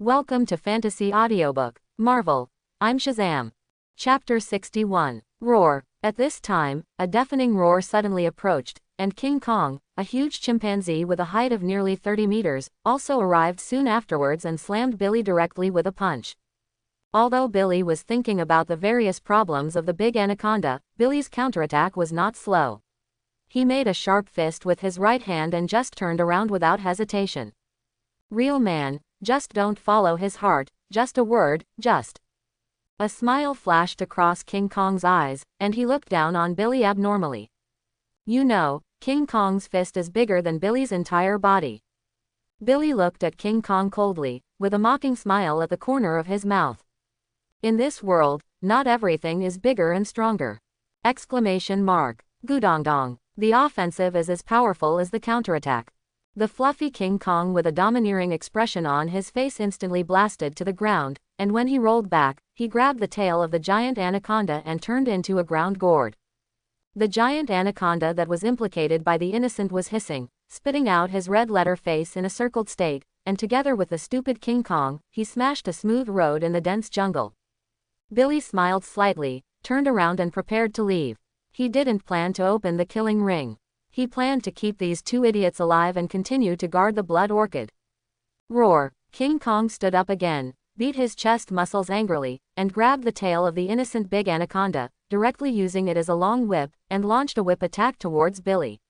Welcome to Fantasy Audiobook, Marvel. I'm Shazam. Chapter 61. Roar. At this time, a deafening roar suddenly approached, and King Kong, a huge chimpanzee with a height of nearly 30 meters, also arrived soon afterwards and slammed Billy directly with a punch. Although Billy was thinking about the various problems of the big anaconda, Billy's counterattack was not slow. He made a sharp fist with his right hand and just turned around without hesitation. Real man, just don't follow his heart, just a word, just. A smile flashed across King Kong's eyes, and he looked down on Billy abnormally. You know, King Kong's fist is bigger than Billy's entire body. Billy looked at King Kong coldly, with a mocking smile at the corner of his mouth. In this world, not everything is bigger and stronger. Exclamation mark. Gudongdong. The offensive is as powerful as the counterattack. The fluffy King Kong with a domineering expression on his face instantly blasted to the ground, and when he rolled back, he grabbed the tail of the giant anaconda and turned into a ground gourd. The giant anaconda that was implicated by the innocent was hissing, spitting out his red-letter face in a circled state, and together with the stupid King Kong, he smashed a smooth road in the dense jungle. Billy smiled slightly, turned around and prepared to leave. He didn't plan to open the killing ring. He planned to keep these two idiots alive and continue to guard the blood orchid. Roar. King Kong stood up again, beat his chest muscles angrily, and grabbed the tail of the innocent big anaconda, directly using it as a long whip, and launched a whip attack towards Billy.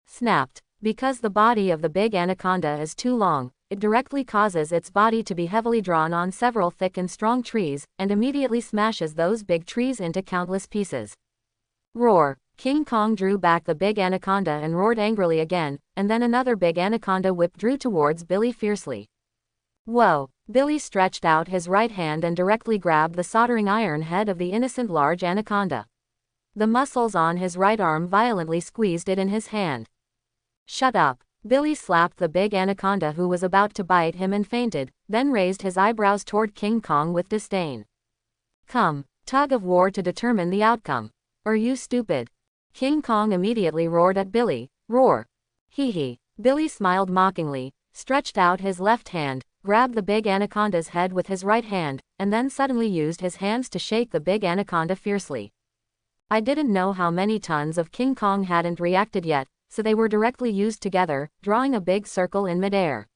Snapped. Because the body of the big anaconda is too long, it directly causes its body to be heavily drawn on several thick and strong trees, and immediately smashes those big trees into countless pieces. Roar. King Kong drew back the big anaconda and roared angrily again, and then another big anaconda whip drew towards Billy fiercely. Whoa! Billy stretched out his right hand and directly grabbed the soldering iron head of the innocent large anaconda. The muscles on his right arm violently squeezed it in his hand. Shut up! Billy slapped the big anaconda who was about to bite him and fainted, then raised his eyebrows toward King Kong with disdain. Come, tug of war to determine the outcome. Are you stupid? King Kong immediately roared at Billy. Roar. Hee hee. Billy smiled mockingly, stretched out his left hand, grabbed the big anaconda's head with his right hand, and then suddenly used his hands to shake the big anaconda fiercely. I didn't know how many tons of King Kong hadn't reacted yet, so they were directly used together, drawing a big circle in midair.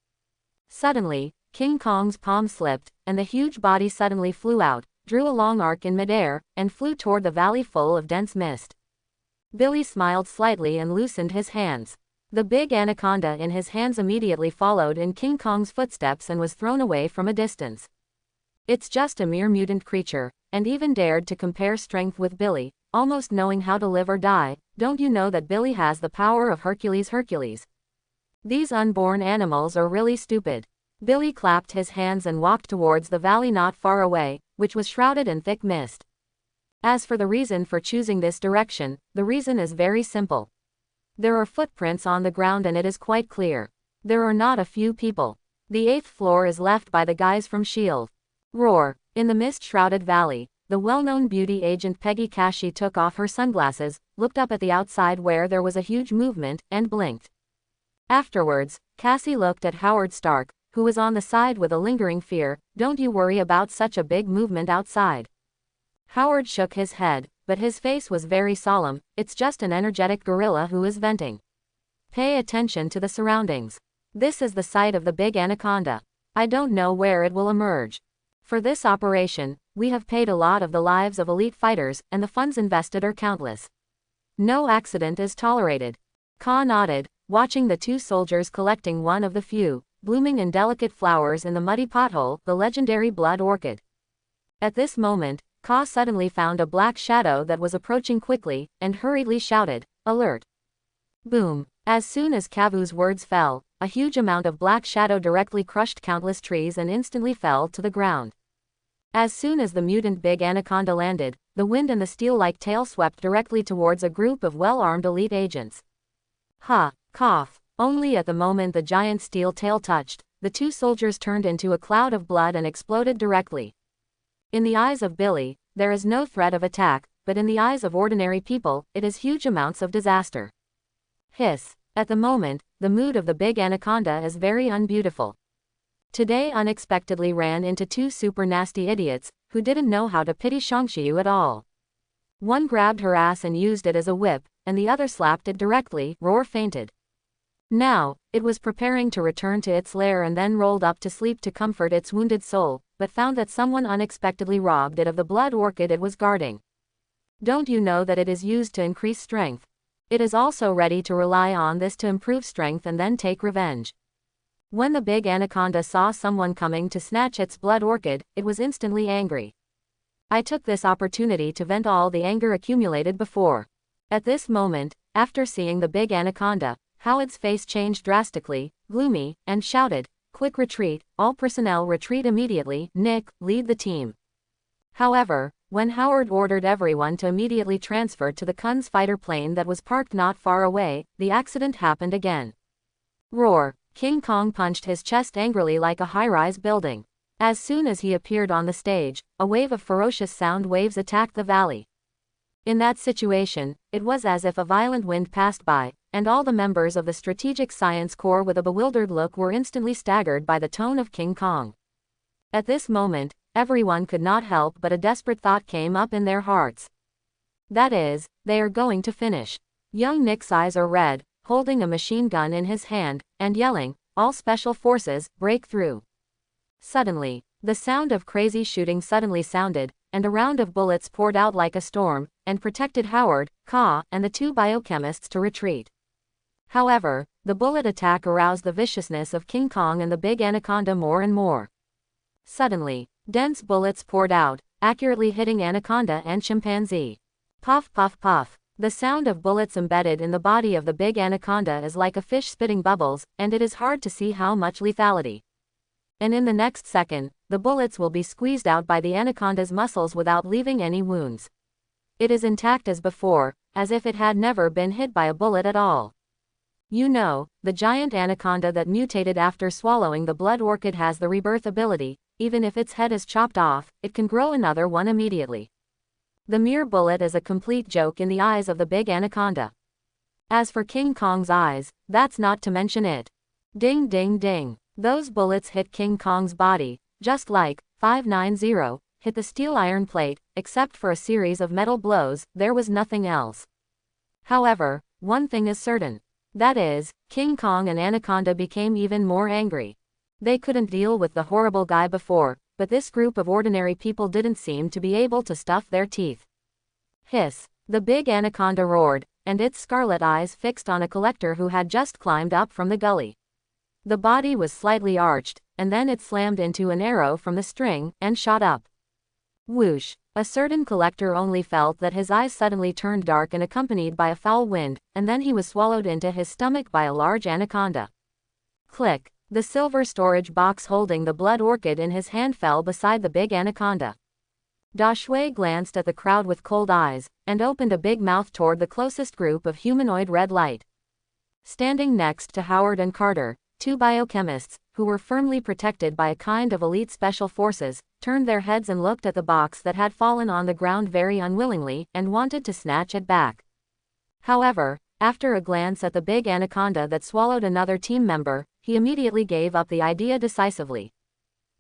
Suddenly, King Kong's palm slipped, and the huge body suddenly flew out, drew a long arc in midair, and flew toward the valley full of dense mist. Billy smiled slightly and loosened his hands. The big anaconda in his hands immediately followed in King Kong's footsteps and was thrown away from a distance. It's just a mere mutant creature, and even dared to compare strength with Billy, almost knowing how to live or die. Don't you know that Billy has the power of Hercules? These unborn animals are really stupid. Billy clapped his hands and walked towards the valley not far away, which was shrouded in thick mist. As for the reason for choosing this direction, the reason is very simple. There are footprints on the ground and it is quite clear. There are not a few people. The 8th floor is left by the guys from S.H.I.E.L.D. Roar. In the mist-shrouded valley, the well-known beauty agent Peggy Cashy took off her sunglasses, looked up at the outside where there was a huge movement, and blinked. Afterwards, Cassie looked at Howard Stark, who was on the side with a lingering fear. Don't you worry about such a big movement outside. Howard shook his head, but his face was very solemn. It's just an energetic gorilla who is venting. Pay attention to the surroundings. This is the site of the big anaconda. I don't know where it will emerge. For this operation, we have paid a lot of the lives of elite fighters, and the funds invested are countless. No accident is tolerated. Ka nodded, watching the two soldiers collecting one of the few, blooming and delicate flowers in the muddy pothole, the legendary blood orchid. At this moment, Ka suddenly found a black shadow that was approaching quickly, and hurriedly shouted, "Alert!" Boom! As soon as Kavu's words fell, a huge amount of black shadow directly crushed countless trees and instantly fell to the ground. As soon as the mutant big anaconda landed, the wind and the steel-like tail swept directly towards a group of well-armed elite agents. Ha! Cough! Only at the moment the giant steel tail touched, the two soldiers turned into a cloud of blood and exploded directly. In the eyes of Billy, there is no threat of attack, but in the eyes of ordinary people, it is huge amounts of disaster. Hiss. At the moment, the mood of the big anaconda is very unbeautiful. today unexpectedly ran into two super nasty idiots, who didn't know how to pity Shangxiu at all. One grabbed her ass and used it as a whip, and the other slapped it directly. Roar fainted. Now, it was preparing to return to its lair and then rolled up to sleep to comfort its wounded soul, but found that someone unexpectedly robbed it of the blood orchid it was guarding. Don't you know that it is used to increase strength? It is also ready to rely on this to improve strength and then take revenge. When the big anaconda saw someone coming to snatch its blood orchid, it was instantly angry. I took this opportunity to vent all the anger accumulated before. At this moment, after seeing the big anaconda, Howard's face changed drastically, gloomy, and shouted, "Quick retreat, all personnel retreat immediately. Nick, lead the team." However, when Howard ordered everyone to immediately transfer to the Kun's fighter plane that was parked not far away, the accident happened again. Roar! King Kong punched his chest angrily like a high-rise building. As soon as he appeared on the stage, a wave of ferocious sound waves attacked the valley. In that situation, it was as if a violent wind passed by, and all the members of the Strategic Science Corps with a bewildered look were instantly staggered by the tone of King Kong. At this moment, everyone could not help but a desperate thought came up in their hearts. That is, they are going to finish. Young Nick's eyes are red, holding a machine gun in his hand, and yelling, "All special forces, break through." Suddenly, the sound of crazy shooting suddenly sounded, and a round of bullets poured out like a storm, and protected Howard, Ka, and the two biochemists to retreat. However, the bullet attack aroused the viciousness of King Kong and the big anaconda more and more. Suddenly, dense bullets poured out, accurately hitting anaconda and chimpanzee. Puff puff puff. The sound of bullets embedded in the body of the big anaconda is like a fish spitting bubbles, and it is hard to see how much lethality. And in the next second, the bullets will be squeezed out by the anaconda's muscles without leaving any wounds. It is intact as before, as if it had never been hit by a bullet at all. You know, the giant anaconda that mutated after swallowing the blood orchid has the rebirth ability. Even if its head is chopped off, it can grow another one immediately. The mere bullet is a complete joke in the eyes of the big anaconda. As for King Kong's eyes, that's not to mention it. Ding ding ding. Those bullets hit King Kong's body, just like 590 hit the steel iron plate. Except for a series of metal blows, there was nothing else. However, one thing is certain. That is, King Kong and Anaconda became even more angry. They couldn't deal with the horrible guy before, but this group of ordinary people didn't seem to be able to stuff their teeth. Hiss! The big anaconda roared, and its scarlet eyes fixed on a collector who had just climbed up from the gully. The body was slightly arched, and then it slammed into an arrow from the string, and shot up. Whoosh! A certain collector only felt that his eyes suddenly turned dark and accompanied by a foul wind, and then he was swallowed into his stomach by a large anaconda. Click! The silver storage box holding the blood orchid in his hand fell beside the big anaconda. Da Shui glanced at the crowd with cold eyes, and opened a big mouth toward the closest group of humanoid red light. Standing next to Howard and Carter, two biochemists, who were firmly protected by a kind of elite special forces, turned their heads and looked at the box that had fallen on the ground very unwillingly, and wanted to snatch it back. However, after a glance at the big anaconda that swallowed another team member, he immediately gave up the idea decisively.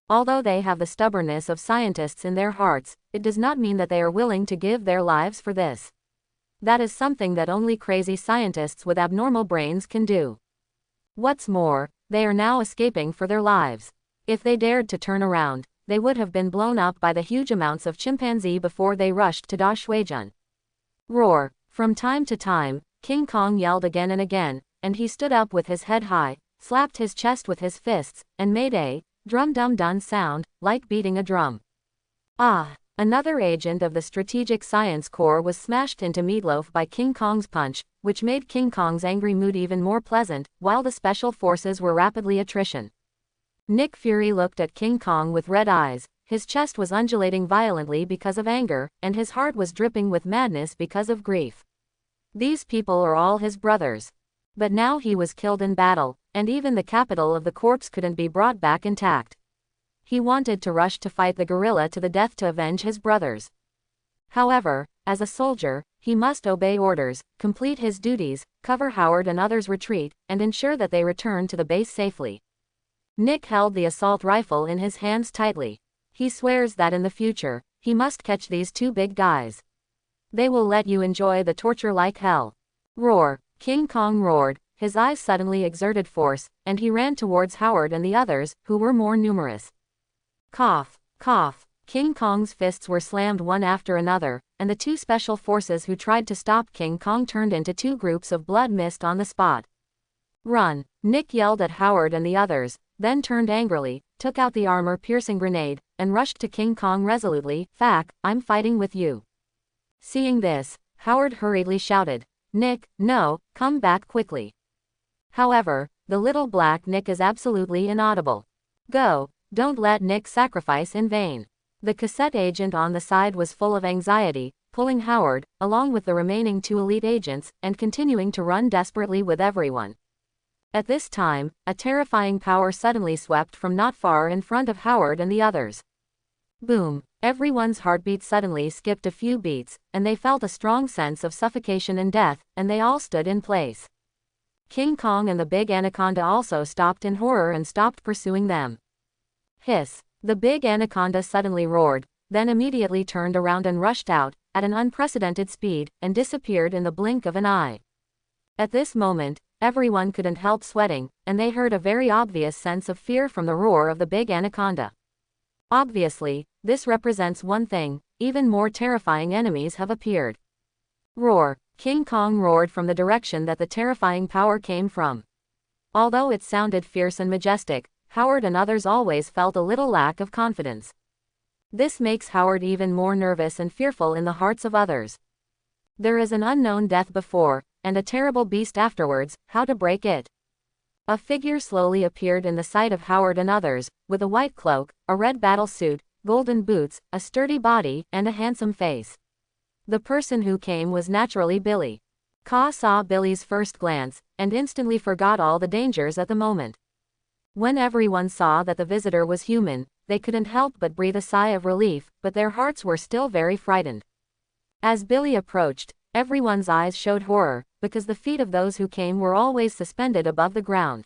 Although they have the stubbornness of scientists in their hearts, it does not mean that they are willing to give their lives for this. That is something that only crazy scientists with abnormal brains can do. What's more, they are now escaping for their lives. If they dared to turn around, they would have been blown up by the huge amounts of chimpanzee before they rushed to Da Shuijun. Roar! From time to time, King Kong yelled again and again, and he stood up with his head high, slapped his chest with his fists, and made a drum-dum-dun sound, like beating a drum. Ah! Another agent of the Strategic Science Corps was smashed into meatloaf by King Kong's punch, which made King Kong's angry mood even more pleasant, while the special forces were rapidly attrition. Nick Fury looked at King Kong with red eyes, his chest was undulating violently because of anger, and his heart was dripping with madness because of grief. These people are all his brothers. But now he was killed in battle, and even the capital of the corpse couldn't be brought back intact. He wanted to rush to fight the gorilla to the death to avenge his brothers. However, as a soldier, he must obey orders, complete his duties, cover Howard and others' retreat, and ensure that they return to the base safely. Nick held the assault rifle in his hands tightly. He swears that in the future, he must catch these two big guys. They will let you enjoy the torture like hell. Roar! King Kong roared, his eyes suddenly exerted force, and he ran towards Howard and the others, who were more numerous. Cough! Cough! King Kong's fists were slammed one after another, and the two special forces who tried to stop King Kong turned into two groups of blood mist on the spot. Run! Nick yelled at Howard and the others, then turned angrily, took out the armor-piercing grenade, and rushed to King Kong resolutely. "Fack, I'm fighting with you." Seeing this, Howard hurriedly shouted, "Nick, no, come back quickly." However, the little black Nick is absolutely inaudible. Go, don't let Nick sacrifice in vain. The cassette agent on the side was full of anxiety, pulling Howard, along with the remaining two elite agents, and continuing to run desperately with everyone. At this time, a terrifying power suddenly swept from not far in front of Howard and the others. Boom! Everyone's heartbeat suddenly skipped a few beats, and they felt a strong sense of suffocation and death, and they all stood in place. King Kong and the big anaconda also stopped in horror and stopped pursuing them. Hiss! The big anaconda suddenly roared, then immediately turned around and rushed out, at an unprecedented speed, and disappeared in the blink of an eye. At this moment, everyone couldn't help sweating, and they heard a very obvious sense of fear from the roar of the big anaconda. Obviously, this represents one thing: even more terrifying enemies have appeared. Roar! King Kong roared from the direction that the terrifying power came from. Although it sounded fierce and majestic, Howard and others always felt a little lack of confidence. This makes Howard even more nervous and fearful in the hearts of others. There is an unknown death before, and a terrible beast afterwards. How to break it? A figure slowly appeared in the sight of Howard and others, with a white cloak, a red battle suit, golden boots, a sturdy body, and a handsome face. The person who came was naturally Billy. Ka saw Billy's first glance, and instantly forgot all the dangers at the moment. When everyone saw that the visitor was human, they couldn't help but breathe a sigh of relief, but their hearts were still very frightened. As Billy approached, everyone's eyes showed horror, because the feet of those who came were always suspended above the ground.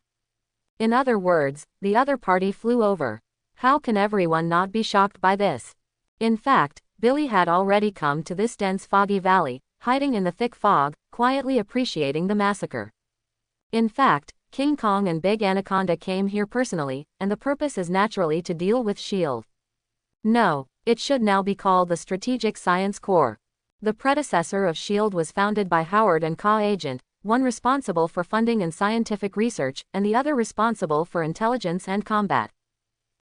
In other words, the other party flew over. How can everyone not be shocked by this? In fact, Billy had already come to this dense foggy valley, hiding in the thick fog, quietly appreciating the massacre. In fact, King Kong and Big Anaconda came here personally, and the purpose is naturally to deal with S.H.I.E.L.D. No, it should now be called the Strategic Science Corps. The predecessor of S.H.I.E.L.D. was founded by Howard and Ka Agent, one responsible for funding and scientific research, and the other responsible for intelligence and combat.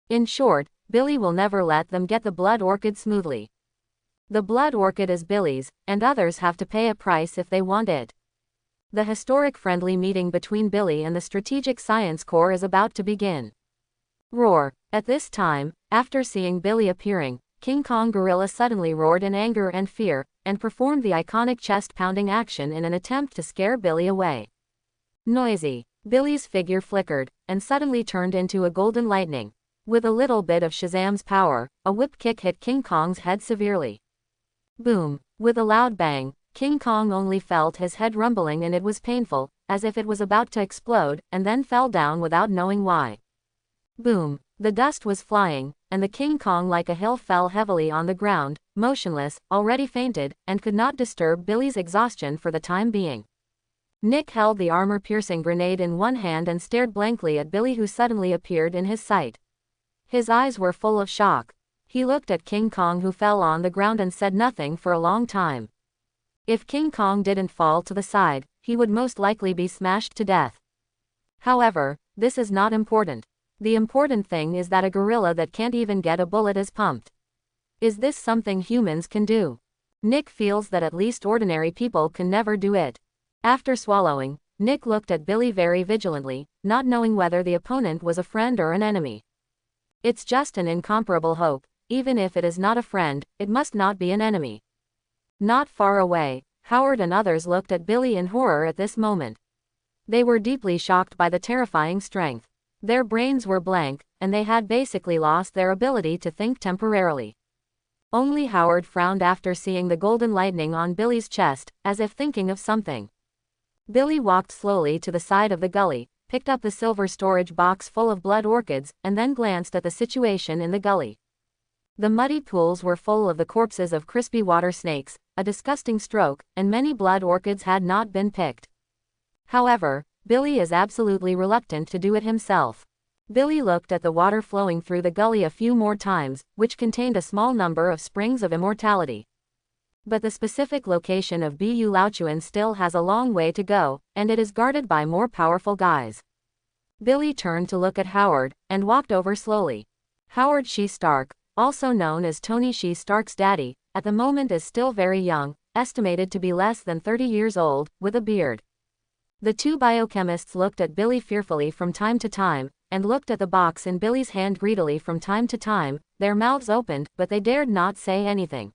In short, Billy will never let them get the blood orchid smoothly. The blood orchid is Billy's, and others have to pay a price if they want it. The historic friendly meeting between Billy and the Strategic Science Corps is about to begin. Roar! At this time, after seeing Billy appearing, King Kong Gorilla suddenly roared in anger and fear, and performed the iconic chest-pounding action in an attempt to scare Billy away. Noisy! Billy's figure flickered, and suddenly turned into a golden lightning. With a little bit of Shazam's power, a whip kick hit King Kong's head severely. Boom! With a loud bang, King Kong only felt his head rumbling, and it was painful, as if it was about to explode, and then fell down without knowing why. Boom! The dust was flying, and the King Kong like a hill fell heavily on the ground, motionless, already fainted, and could not disturb Billy's exhaustion for the time being. Nick held the armor-piercing grenade in one hand and stared blankly at Billy, who suddenly appeared in his sight. His eyes were full of shock. He looked at King Kong, who fell on the ground and said nothing for a long time. If King Kong didn't fall to the side, he would most likely be smashed to death. However, this is not important. The important thing is that a gorilla that can't even get a bullet is pumped. Is this something humans can do? Nick feels that at least ordinary people can never do it. After swallowing, Nick looked at Billy very vigilantly, not knowing whether the opponent was a friend or an enemy. It's just an incomparable hope. Even if it is not a friend, it must not be an enemy. Not far away, Howard and others looked at Billy in horror at this moment. They were deeply shocked by the terrifying strength. Their brains were blank, and they had basically lost their ability to think temporarily. Only Howard frowned after seeing the golden lightning on Billy's chest, as if thinking of something. Billy walked slowly to the side of the gully, picked up the silver storage box full of blood orchids, and then glanced at the situation in the gully. The muddy pools were full of the corpses of crispy water snakes, a disgusting stroke, and many blood orchids had not been picked. However, Billy is absolutely reluctant to do it himself. Billy looked at the water flowing through the gully a few more times, which contained a small number of springs of immortality. But the specific location of Bu Lauchuan still has a long way to go, and it is guarded by more powerful guys. Billy turned to look at Howard, and walked over slowly. Howard Shee Stark, also known as Tony Shee Stark's daddy, at the moment is still very young, estimated to be less than 30 years old, with a beard. The two biochemists looked at Billy fearfully from time to time, and looked at the box in Billy's hand greedily from time to time, their mouths opened, but they dared not say anything.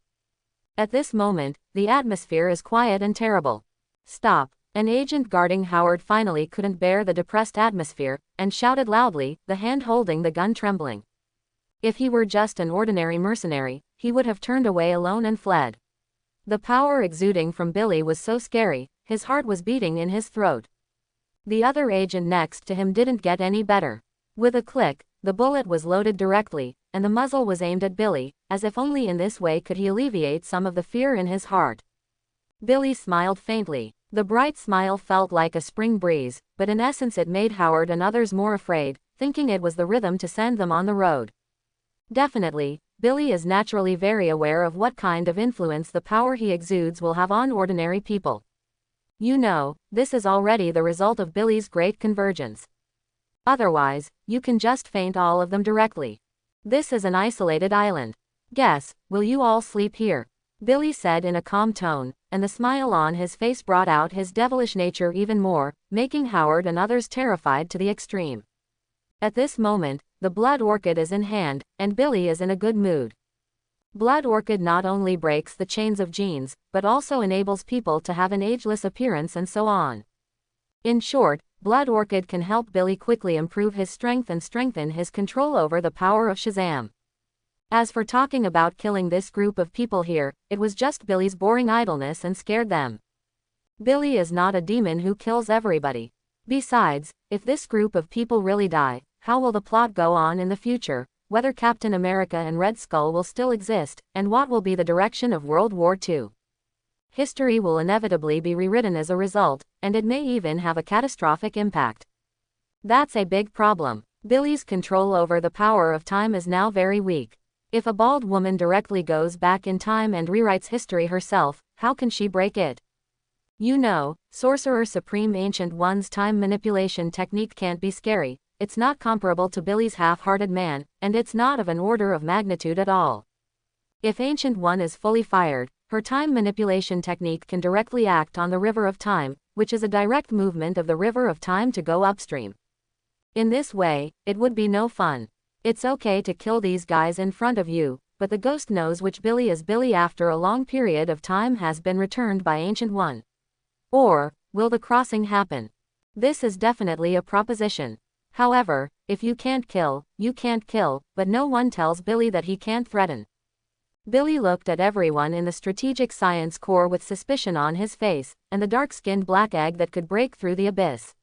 At this moment, the atmosphere is quiet and terrible. Stop. An agent guarding Howard finally couldn't bear the depressed atmosphere, and shouted loudly, the hand holding the gun trembling. If he were just an ordinary mercenary, he would have turned away alone and fled. The power exuding from Billy was so scary, his heart was beating in his throat. The other agent next to him didn't get any better. With a click, the bullet was loaded directly, and the muzzle was aimed at Billy, as if only in this way could he alleviate some of the fear in his heart. Billy smiled faintly. The bright smile felt like a spring breeze, but in essence it made Howard and others more afraid, thinking it was the rhythm to send them on the road. Definitely, Billy is naturally very aware of what kind of influence the power he exudes will have on ordinary people. You know, this is already the result of Billy's great convergence. Otherwise, you can just faint all of them directly. This is an isolated island. Guess, will you all sleep here? Billy said in a calm tone, and the smile on his face brought out his devilish nature even more, making Howard and others terrified to the extreme. At this moment, the blood orchid is in hand, and Billy is in a good mood. Blood orchid not only breaks the chains of genes, but also enables people to have an ageless appearance and so on. In short, blood orchid can help Billy quickly improve his strength and strengthen his control over the power of Shazam. As for talking about killing this group of people here, it was just Billy's boring idleness and scared them. Billy is not a demon who kills everybody. Besides, if this group of people really die, how will the plot go on in the future, whether Captain America and Red Skull will still exist, and what will be the direction of World War II? History will inevitably be rewritten as a result, and it may even have a catastrophic impact. That's a big problem. Billy's control over the power of time is now very weak. If a bald woman directly goes back in time and rewrites history herself, how can she break it? You know, Sorcerer Supreme Ancient One's time manipulation technique can't be scary. It's not comparable to Billy's half-hearted man, and it's not of an order of magnitude at all. If Ancient One is fully fired, her time manipulation technique can directly act on the River of Time, which is a direct movement of the River of Time to go upstream. In this way, it would be no fun. It's okay to kill these guys in front of you, but the ghost knows which Billy is Billy after a long period of time has been returned by Ancient One. Or, will the crossing happen? This is definitely a proposition. However, if you can't kill, you can't kill, but no one tells Billy that he can't threaten. Billy looked at everyone in the Strategic Science Corps with suspicion on his face, and the dark-skinned black egg that could break through the abyss.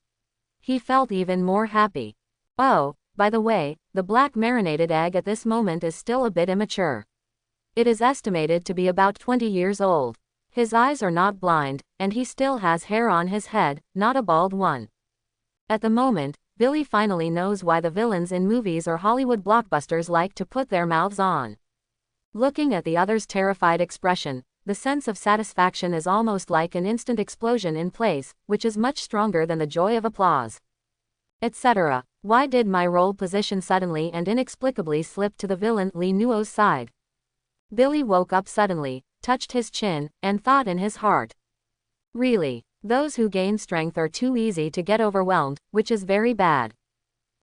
He felt even more happy. Oh, by the way, the black marinated egg at this moment is still a bit immature. It is estimated to be about 20 years old. His eyes are not blind, and he still has hair on his head, not a bald one. At the moment, Billy finally knows why the villains in movies or Hollywood blockbusters like to put their mouths on. Looking at the other's terrified expression, the sense of satisfaction is almost like an instant explosion in place, which is much stronger than the joy of applause. Etc. Why did my role position suddenly and inexplicably slip to the villain Lee Nuo's side? Billy woke up suddenly, touched his chin, and thought in his heart. Really, those who gain strength are too easy to get overwhelmed, which is very bad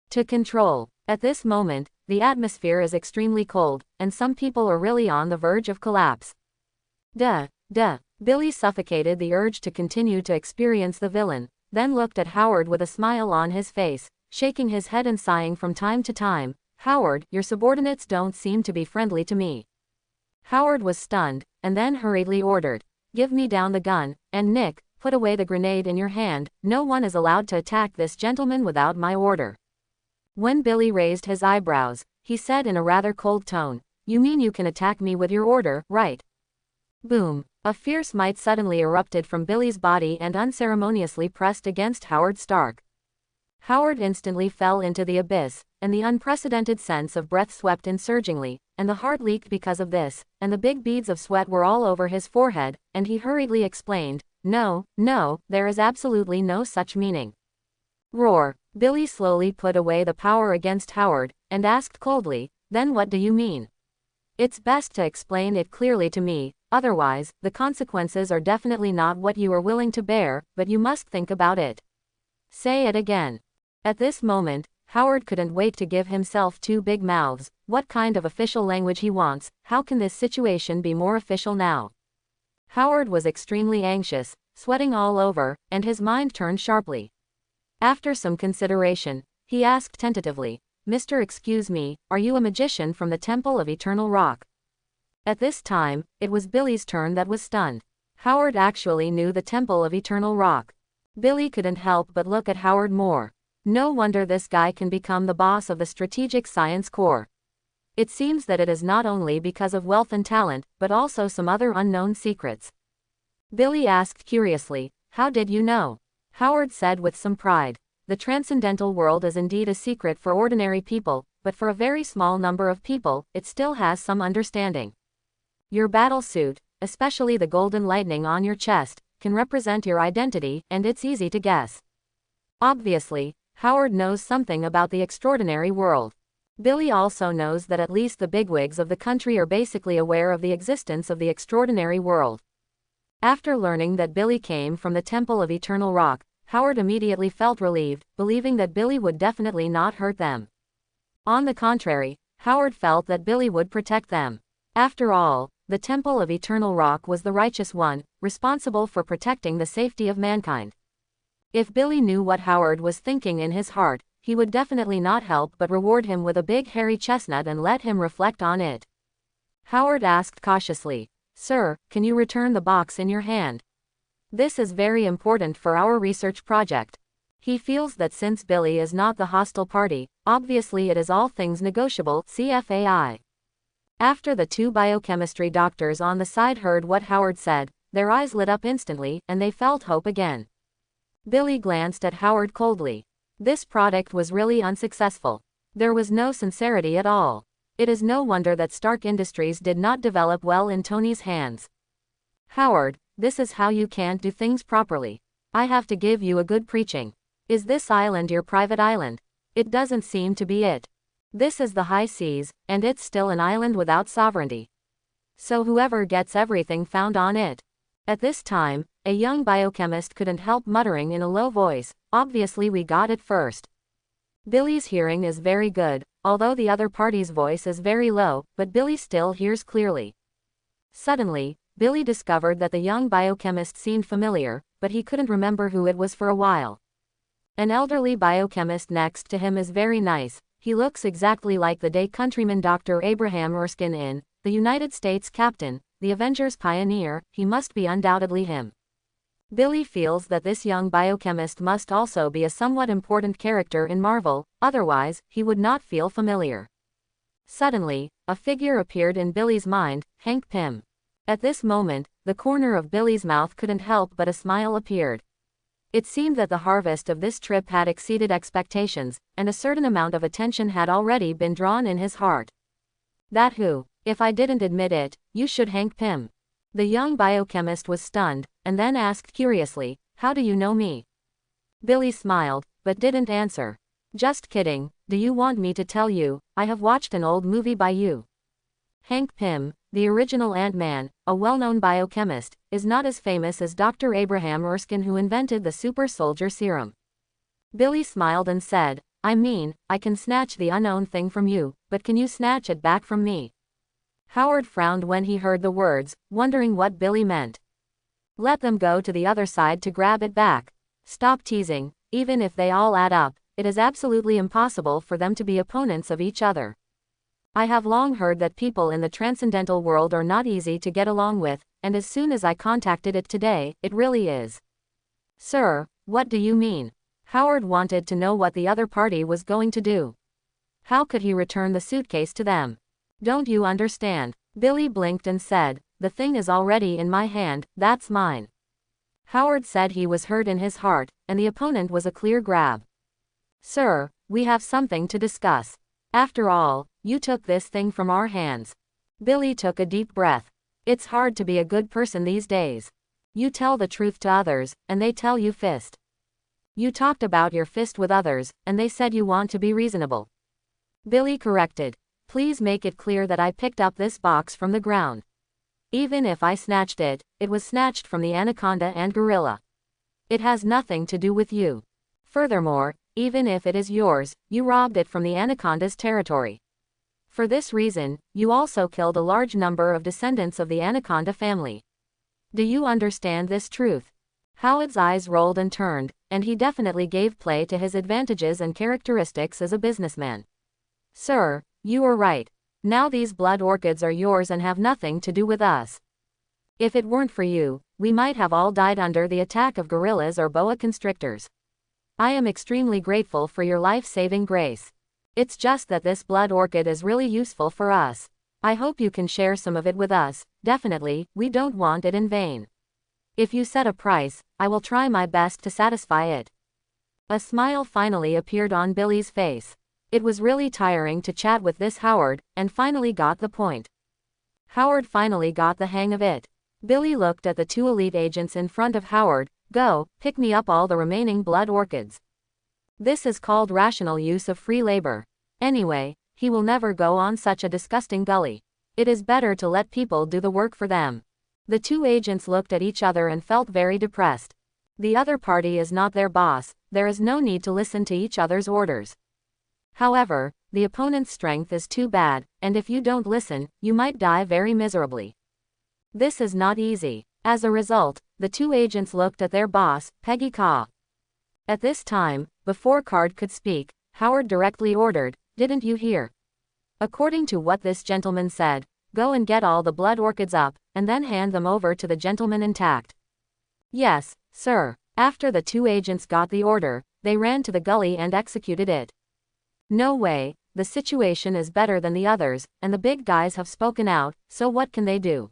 to control. At this moment, the atmosphere is extremely cold, and some people are really on the verge of collapse. Duh. Billy suffocated the urge to continue to experience the villain, then looked at Howard with a smile on his face, shaking his head and sighing from time to time. Howard, your subordinates don't seem to be friendly to me. Howard was stunned, and then hurriedly ordered, give me down the gun, and Nick, put away the grenade in your hand. No one is allowed to attack this gentleman without my order. When Billy raised his eyebrows, he said in a rather cold tone, "You mean you can attack me with your order, right?" Boom. A fierce might suddenly erupted from Billy's body and unceremoniously pressed against Howard Stark. Howard instantly fell into the abyss, and the unprecedented sense of breath swept in surgingly, and the heart leaked because of this, and the big beads of sweat were all over his forehead, and he hurriedly explained, "No, no, there is absolutely no such meaning." Roar. Billy slowly put away the power against Howard, and asked coldly, "Then what do you mean? It's best to explain it clearly to me, otherwise, the consequences are definitely not what you are willing to bear, but you must think about it. Say it again." At this moment, Howard couldn't wait to give himself two big mouths. What kind of official language he wants? How can this situation be more official now? Howard was extremely anxious, sweating all over, and his mind turned sharply. After some consideration, he asked tentatively, "Mr. Excuse me, are you a magician from the Temple of Eternal Rock?" At this time, it was Billy's turn that was stunned. Howard actually knew the Temple of Eternal Rock. Billy couldn't help but look at Howard more. No wonder this guy can become the boss of the Strategic Science Corps. It seems that it is not only because of wealth and talent, but also some other unknown secrets. Billy asked curiously, "How did you know?" Howard said with some pride, "The transcendental world is indeed a secret for ordinary people, but for a very small number of people, it still has some understanding. Your battle suit, especially the golden lightning on your chest, can represent your identity, and it's easy to guess." Obviously, Howard knows something about the extraordinary world. Billy also knows that at least the bigwigs of the country are basically aware of the existence of the extraordinary world. After learning that Billy came from the Temple of Eternal Rock, Howard immediately felt relieved, believing that Billy would definitely not hurt them. On the contrary, Howard felt that Billy would protect them. After all, the Temple of Eternal Rock was the righteous one, responsible for protecting the safety of mankind. If Billy knew what Howard was thinking in his heart, he would definitely not help but reward him with a big hairy chestnut and let him reflect on it. Howard asked cautiously, "Sir, can you return the box in your hand? This is very important for our research project." He feels that since Billy is not the hostile party, obviously it is all things negotiable, CFAI. After the two biochemistry doctors on the side heard what Howard said, their eyes lit up instantly, and they felt hope again. Billy glanced at Howard coldly. This product was really unsuccessful. There was no sincerity at all. It is no wonder that Stark Industries did not develop well in Tony's hands. "Howard, this is how you can't do things properly. I have to give you a good preaching. Is this island your private island? It doesn't seem to be it. This is the high seas, and it's still an island without sovereignty. So whoever gets everything found on it." At this time, a young biochemist couldn't help muttering in a low voice, "Obviously we got it first." Billy's hearing is very good, although the other party's voice is very low, but Billy still hears clearly. Suddenly, Billy discovered that the young biochemist seemed familiar, but he couldn't remember who it was for a while. An elderly biochemist next to him is very nice. He looks exactly like the day countryman Dr. Abraham Erskine in The United States Captain, the Avengers pioneer. He must be undoubtedly him. Billy feels that this young biochemist must also be a somewhat important character in Marvel, otherwise, he would not feel familiar. Suddenly, a figure appeared in Billy's mind, Hank Pym. At this moment, the corner of Billy's mouth couldn't help but a smile appeared. It seemed that the harvest of this trip had exceeded expectations, and a certain amount of attention had already been drawn in his heart. "That who? If I didn't admit it, you should, Hank Pym." The young biochemist was stunned, and then asked curiously, "How do you know me?" Billy smiled, but didn't answer. "Just kidding, do you want me to tell you, I have watched an old movie by you." Hank Pym, the original Ant-Man, a well-known biochemist, is not as famous as Dr. Abraham Erskine, who invented the super soldier serum. Billy smiled and said, "I mean, I can snatch the unknown thing from you, but can you snatch it back from me?" Howard frowned when he heard the words, wondering what Billy meant. "Let them go to the other side to grab it back. Stop teasing. Even if they all add up, it is absolutely impossible for them to be opponents of each other. I have long heard that people in the transcendental world are not easy to get along with, and as soon as I contacted it today, it really is. Sir, what do you mean? Howard wanted to know what the other party was going to do. How could he return the suitcase to them? Don't you understand? Billy blinked and said, the thing is already in my hand, that's mine. Howard said he was hurt in his heart, and the opponent was a clear grab. Sir, we have something to discuss. After all, you took this thing from our hands. Billy took a deep breath. It's hard to be a good person these days. You tell the truth to others, and they tell you fist. You talked about your fist with others, and they said you want to be reasonable. Billy corrected. Please make it clear that I picked up this box from the ground. Even if I snatched it, it was snatched from the anaconda and gorilla. It has nothing to do with you. Furthermore, even if it is yours, you robbed it from the anaconda's territory. For this reason, you also killed a large number of descendants of the anaconda family. Do you understand this truth? Howard's eyes rolled and turned, and he definitely gave play to his advantages and characteristics as a businessman. Sir, you are right. Now these blood orchids are yours and have nothing to do with us. If it weren't for you, we might have all died under the attack of gorillas or boa constrictors. I am extremely grateful for your life-saving grace. It's just that this blood orchid is really useful for us. I hope you can share some of it with us. Definitely, we don't want it in vain. If you set a price, I will try my best to satisfy it. A smile finally appeared on Billy's face. It was really tiring to chat with this Howard, and finally got the point. Howard finally got the hang of it. Billy looked at the two elite agents in front of Howard. Go, pick me up all the remaining blood orchids. This is called rational use of free labor. Anyway, he will never go on such a disgusting gully. It is better to let people do the work for them. The two agents looked at each other and felt very depressed. The other party is not their boss, there is no need to listen to each other's orders. However, the opponent's strength is too bad, and if you don't listen, you might die very miserably. This is not easy. As a result, the two agents looked at their boss, Peggy Kaw. At this time, before Card could speak, Howard directly ordered, "Didn't you hear? According to what this gentleman said, go and get all the blood orchids up, and then hand them over to the gentleman intact." Yes, sir. After the two agents got the order, they ran to the gully and executed it. No way, the situation is better than the others, and the big guys have spoken out, so what can they do?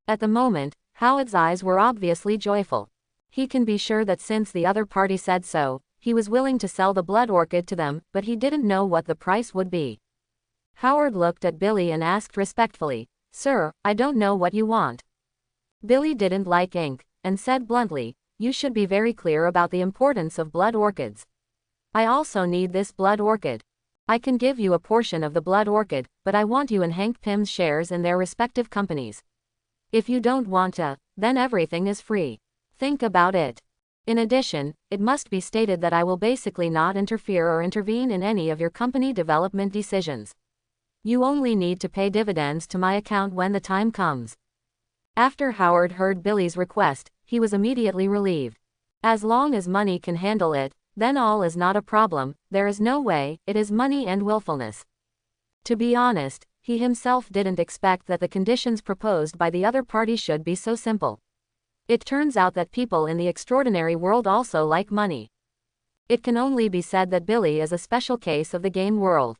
At the moment, Howard's eyes were obviously joyful. He can be sure that since the other party said so, he was willing to sell the blood orchid to them, but he didn't know what the price would be. Howard looked at Billy and asked respectfully, "Sir, I don't know what you want." Billy didn't like ink, and said bluntly, "You should be very clear about the importance of blood orchids. I also need this blood orchid. I can give you a portion of the blood orchid, but I want you and Hank Pym's shares in their respective companies. If you don't want to, then everything is free. Think about it. In addition, it must be stated that I will basically not interfere or intervene in any of your company development decisions. You only need to pay dividends to my account when the time comes." After Howard heard Billy's request, he was immediately relieved. As long as money can handle it, then all is not a problem. There is no way, it is money and willfulness. To be honest, he himself didn't expect that the conditions proposed by the other party should be so simple. It turns out that people in the extraordinary world also like money. It can only be said that Billy is a special case of the game world.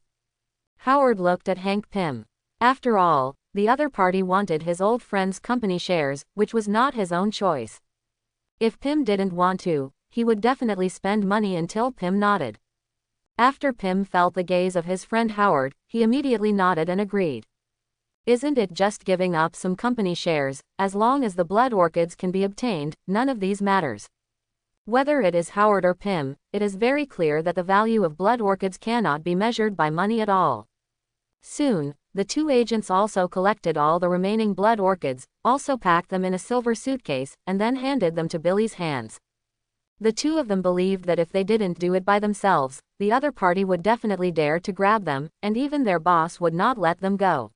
Howard looked at Hank Pym. After all, the other party wanted his old friend's company shares, which was not his own choice. If Pym didn't want to, he would definitely spend money until Pym nodded. After Pym felt the gaze of his friend Howard, he immediately nodded and agreed. Isn't it just giving up some company shares? As long as the blood orchids can be obtained, none of these matters. Whether it is Howard or Pym, it is very clear that the value of blood orchids cannot be measured by money at all. Soon, the two agents also collected all the remaining blood orchids, also packed them in a silver suitcase, and then handed them to Billy's hands. The two of them believed that if they didn't do it by themselves, the other party would definitely dare to grab them, and even their boss would not let them go.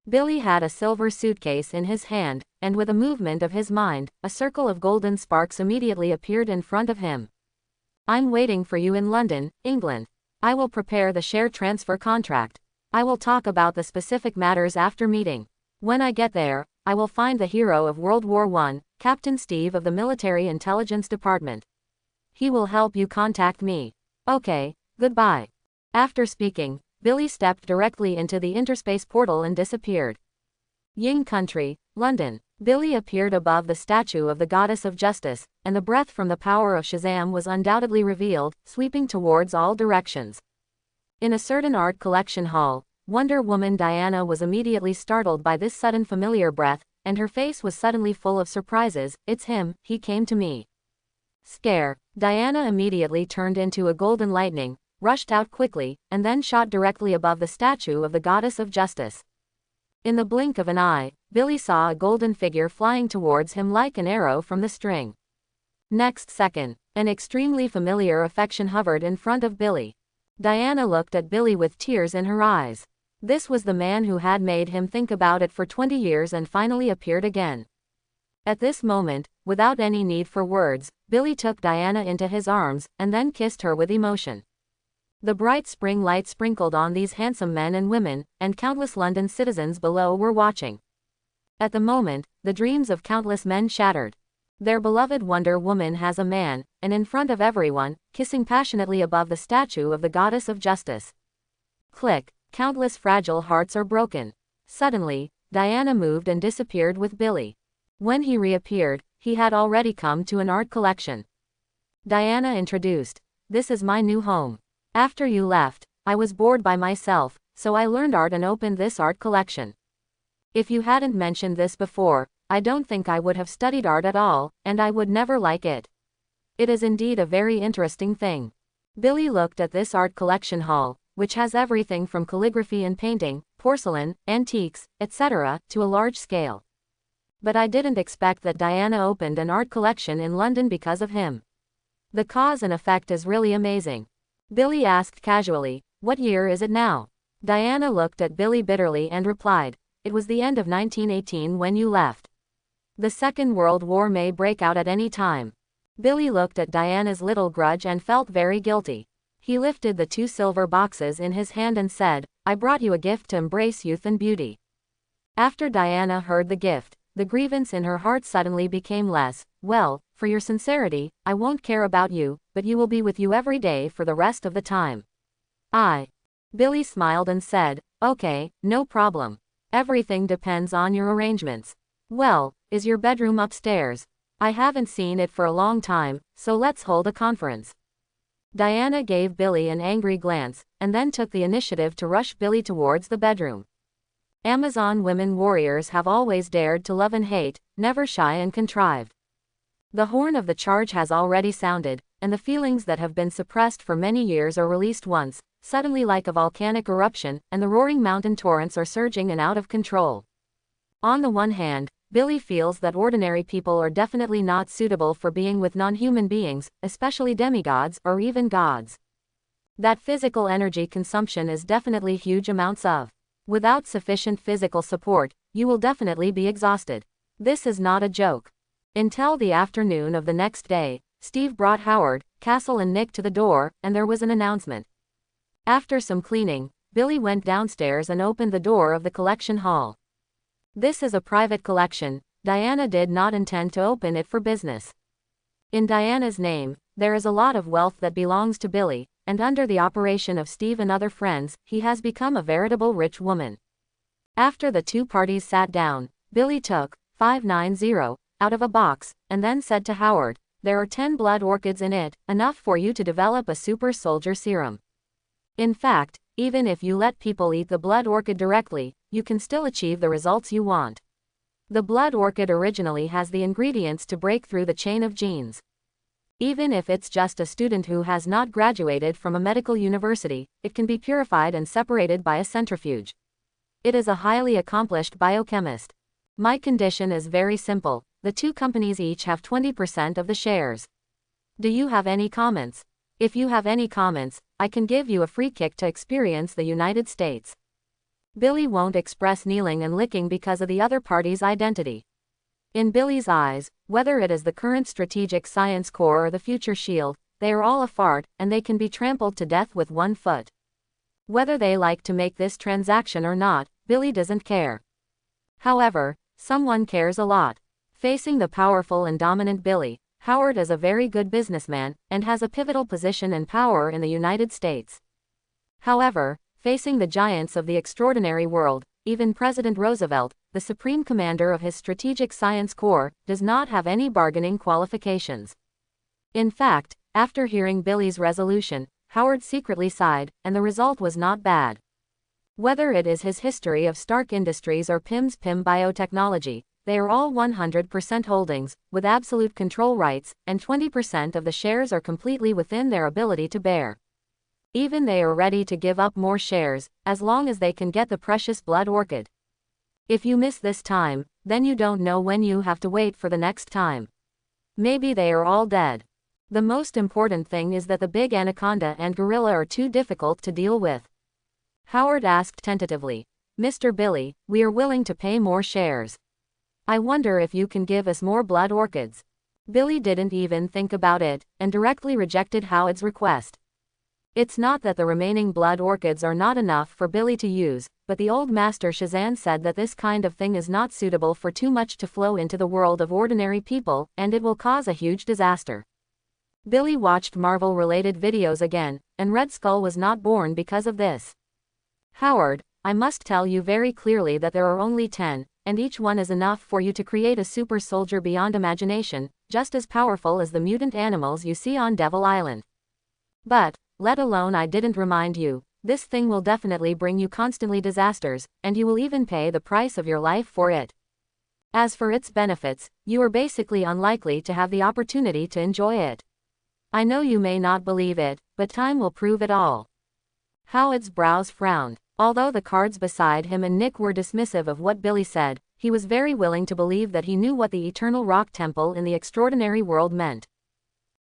Billy had a silver suitcase in his hand, and with a movement of his mind, a circle of golden sparks immediately appeared in front of him. "I'm waiting for you in London, England. I will prepare the share transfer contract. I will talk about the specific matters after meeting. When I get there, I will find the hero of World War I, Captain Steve of the Military Intelligence Department. He will help you contact me. Okay, goodbye. After speaking, Billy stepped directly into the interspace portal and disappeared. Ying Country, London. Billy appeared above the statue of the Goddess of Justice, and the breath from the power of Shazam was undoubtedly revealed, sweeping towards all directions. In a certain art collection hall, Wonder Woman Diana was immediately startled by this sudden familiar breath, and her face was suddenly full of surprises. It's him, he came to me. Scare. Diana immediately turned into a golden lightning, rushed out quickly, and then shot directly above the statue of the Goddess of Justice. In the blink of an eye, Billy saw a golden figure flying towards him like an arrow from the string. Next second, an extremely familiar affection hovered in front of Billy. Diana looked at Billy with tears in her eyes. This was the man who had made him think about it for 20 years and finally appeared again. At this moment, without any need for words, Billy took Diana into his arms, and then kissed her with emotion. The bright spring light sprinkled on these handsome men and women, and countless London citizens below were watching. At the moment, the dreams of countless men shattered. Their beloved Wonder Woman has a man, and in front of everyone, kissing passionately above the statue of the Goddess of Justice. Click, countless fragile hearts are broken. Suddenly, Diana moved and disappeared with Billy. When he reappeared, he had already come to an art collection. Diana introduced, "This is my new home. After you left, I was bored by myself, so I learned art and opened this art collection. If you hadn't mentioned this before, I don't think I would have studied art at all, and I would never like it. It is indeed a very interesting thing." Billy looked at this art collection hall, which has everything from calligraphy and painting, porcelain, antiques, etc., to a large scale. But I didn't expect that Diana opened an art collection in London because of him. The cause and effect is really amazing. Billy asked casually, "What year is it now?" Diana looked at Billy bitterly and replied, "It was the end of 1918 when you left. The Second World War may break out at any time." Billy looked at Diana's little grudge and felt very guilty. He lifted the 2 silver boxes in his hand and said, "I brought you a gift to embrace youth and beauty." After Diana heard the gift, the grievance in her heart suddenly became less. "Well, for your sincerity, I won't care about you, but you will be with you every day for the rest of the time." Billy smiled and said, "Okay, no problem. Everything depends on your arrangements." "Well, is your bedroom upstairs? I haven't seen it for a long time, so let's hold a conference." Diana gave Billy an angry glance, and then took the initiative to rush Billy towards the bedroom. Amazon women warriors have always dared to love and hate, never shy and contrived. The horn of the charge has already sounded, and the feelings that have been suppressed for many years are released once, suddenly like a volcanic eruption, and the roaring mountain torrents are surging and out of control. On the one hand, Billy feels that ordinary people are definitely not suitable for being with non-human beings, especially demigods or even gods. That physical energy consumption is definitely huge amounts of. Without sufficient physical support, you will definitely be exhausted. This is not a joke. Until the afternoon of the next day, Steve brought Howard, Castle and Nick to the door, and there was an announcement. After some cleaning, Billy went downstairs and opened the door of the collection hall. This is a private collection. Diana did not intend to open it for business. In Diana's name, there is a lot of wealth that belongs to Billy, and under the operation of Steve and other friends, he has become a veritable rich woman. After the 2 parties sat down, Billy took 590 out of a box, and then said to Howard, "There are 10 blood orchids in it, enough for you to develop a super soldier serum. In fact, even if you let people eat the blood orchid directly, you can still achieve the results you want. The blood orchid originally has the ingredients to break through the chain of genes. Even if it's just a student who has not graduated from a medical university, it can be purified and separated by a centrifuge. It is a highly accomplished biochemist. My condition is very simple. The 2 companies each have 20% of the shares. Do you have any comments? If you have any comments, I can give you a free kick to experience the United States." Billy won't express kneeling and licking because of the other party's identity. In Billy's eyes, whether it is the current Strategic Science Corps or the future SHIELD, they are all a fart, and they can be trampled to death with 1 foot. Whether they like to make this transaction or not, Billy doesn't care. However, Someone cares a lot. Facing the powerful and dominant Billy, Howard is a very good businessman, and has a pivotal position and power in the United States. However, facing the giants of the extraordinary world, even President Roosevelt, the supreme commander of his Strategic Science Corps, does not have any bargaining qualifications. In fact, after hearing Billy's resolution, Howard secretly sighed, and the result was not bad. Whether it is his history of Stark Industries or Pym Biotechnology, they are all 100% holdings, with absolute control rights, and 20% of the shares are completely within their ability to bear. Even they are ready to give up more shares, as long as they can get the precious blood orchid. If you miss this time, then you don't know when you have to wait for the next time. Maybe they are all dead. The most important thing is that the big anaconda and gorilla are too difficult to deal with. Howard asked tentatively, "Mr. Billy, we are willing to pay more shares. I wonder if you can give us more blood orchids." Billy didn't even think about it, and directly rejected Howard's request. It's not that the remaining blood orchids are not enough for Billy to use, but the old master Shazam said that this kind of thing is not suitable for too much to flow into the world of ordinary people, and it will cause a huge disaster. Billy watched Marvel-related videos again, and Red Skull was not born because of this. "Howard, I must tell you very clearly that there are only 10, and each one is enough for you to create a super soldier beyond imagination, just as powerful as the mutant animals you see on Devil Island. But, let alone I didn't remind you, this thing will definitely bring you constantly disasters, and you will even pay the price of your life for it. As for its benefits, you are basically unlikely to have the opportunity to enjoy it. I know you may not believe it, but time will prove it all." Howard's brows frowned. Although the cards beside him and Nick were dismissive of what Billy said, he was very willing to believe that he knew what the Eternal Rock Temple in the extraordinary world meant.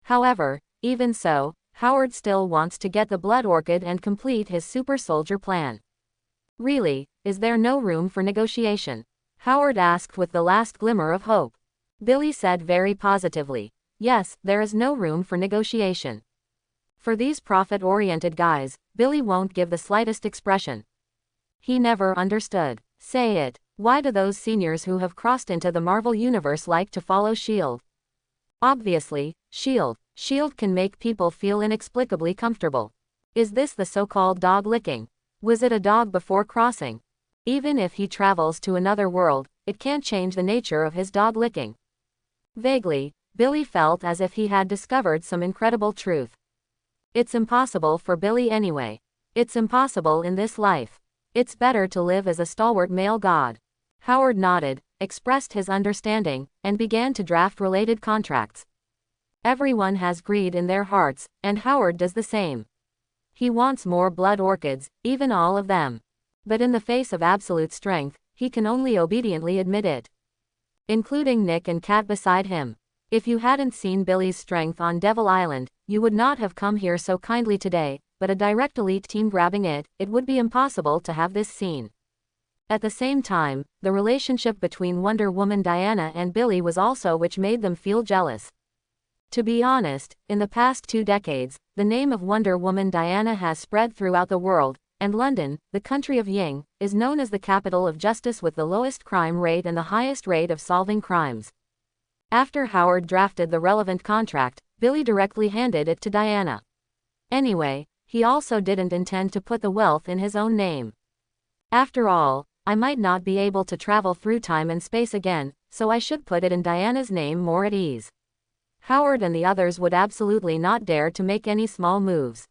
However, even so, Howard still wants to get the blood orchid and complete his super soldier plan. "Really, is there no room for negotiation?" Howard asked with the last glimmer of hope. Billy said very positively, "Yes, there is no room for negotiation. For these profit-oriented guys, Billy won't give the slightest expression. He never understood. Say it. Why do those seniors who have crossed into the Marvel Universe like to follow S.H.I.E.L.D.? Obviously, S.H.I.E.L.D. S.H.I.E.L.D. can make people feel inexplicably comfortable. Is this the so-called dog licking? Was it a dog before crossing? Even if he travels to another world, it can't change the nature of his dog licking." Vaguely, Billy felt as if he had discovered some incredible truth. It's impossible for Billy anyway. It's impossible in this life. It's better to live as a stalwart male god. Howard nodded, expressed his understanding, and began to draft related contracts. Everyone has greed in their hearts, and Howard does the same. He wants more blood orchids, even all of them. But in the face of absolute strength, he can only obediently admit it. Including Nick and Kat beside him. If you hadn't seen Billy's strength on Devil Island, you would not have come here so kindly today, but a direct elite team grabbing it would be impossible to have this scene. At the same time, the relationship between Wonder Woman Diana and Billy was also which made them feel jealous. To be honest, in the past 2 decades, the name of Wonder Woman Diana has spread throughout the world, and London, the country of Ying, is known as the capital of justice with the lowest crime rate and the highest rate of solving crimes. After Howard drafted the relevant contract, Billy directly handed it to Diana. Anyway, he also didn't intend to put the wealth in his own name. "After all, I might not be able to travel through time and space again, so I should put it in Diana's name more at ease." Howard and the others would absolutely not dare to make any small moves.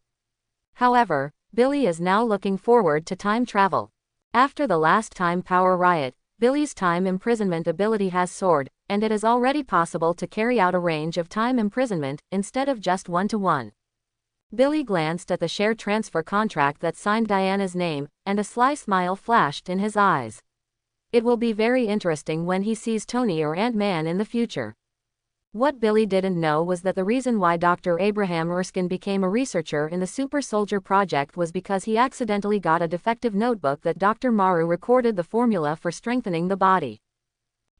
However, Billy is now looking forward to time travel. After the last time power riot, Billy's time imprisonment ability has soared, and it is already possible to carry out a range of time imprisonment, instead of just 1-to-1. Billy glanced at the share transfer contract that signed Diana's name, and a sly smile flashed in his eyes. It will be very interesting when he sees Tony or Ant-Man in the future. What Billy didn't know was that the reason why Dr. Abraham Erskine became a researcher in the Super Soldier Project was because he accidentally got a defective notebook that Dr. Maru recorded the formula for strengthening the body.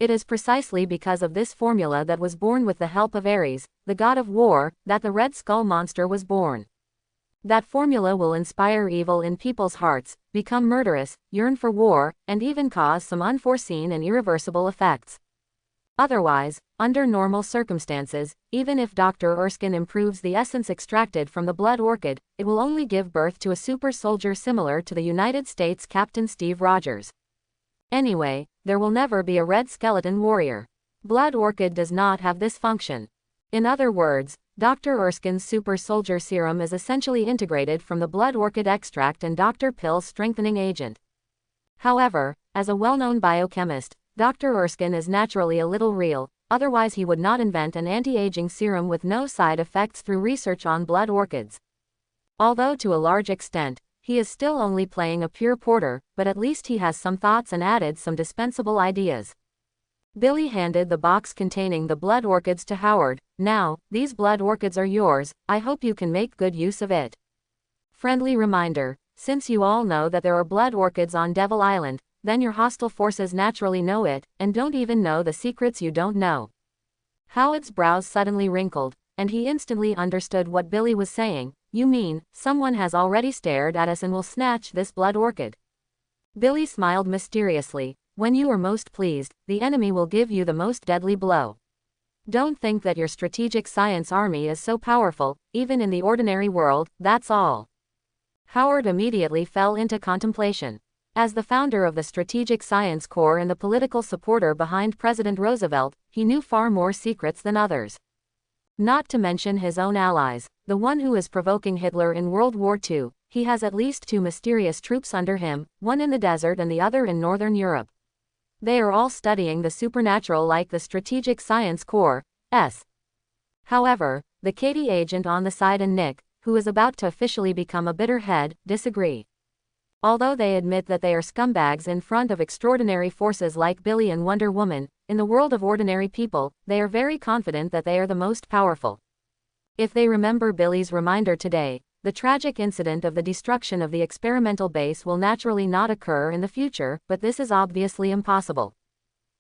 It is precisely because of this formula that was born with the help of Ares, the god of war, that the Red Skull monster was born. That formula will inspire evil in people's hearts, become murderous, yearn for war, and even cause some unforeseen and irreversible effects. Otherwise, under normal circumstances, even if Dr. Erskine improves the essence extracted from the blood orchid, it will only give birth to a super soldier similar to the United States Captain Steve Rogers. Anyway, there will never be a red skeleton warrior. Blood orchid does not have this function. In other words, Dr. Erskine's super soldier serum is essentially integrated from the blood orchid extract and Dr. Pill's strengthening agent. However, as a well-known biochemist, Dr. Erskine is naturally a little real, otherwise he would not invent an anti-aging serum with no side effects through research on blood orchids. Although to a large extent, he is still only playing a pure porter, but at least he has some thoughts and added some dispensable ideas. Billy handed the box containing the blood orchids to Howard. Now, these blood orchids are yours, I hope you can make good use of it. Friendly reminder, since you all know that there are blood orchids on Devil Island, then your hostile forces naturally know it, and don't even know the secrets you don't know. Howard's brows suddenly wrinkled, and he instantly understood what Billy was saying. You mean, someone has already stared at us and will snatch this blood orchid? Billy smiled mysteriously. When you are most pleased, the enemy will give you the most deadly blow. Don't think that your strategic science army is so powerful, even in the ordinary world, that's all. Howard immediately fell into contemplation. As the founder of the Strategic Science Corps and the political supporter behind President Roosevelt, he knew far more secrets than others. Not to mention his own allies, the one who is provoking Hitler in World War II, he has at least 2 mysterious troops under him, one in the desert and the other in Northern Europe. They are all studying the supernatural like the Strategic Science Corps. However, the Katie agent on the side and Nick, who is about to officially become a bitter head, disagree. Although they admit that they are scumbags in front of extraordinary forces like Billy and Wonder Woman, in the world of ordinary people, they are very confident that they are the most powerful. If they remember Billy's reminder today, the tragic incident of the destruction of the experimental base will naturally not occur in the future, but this is obviously impossible.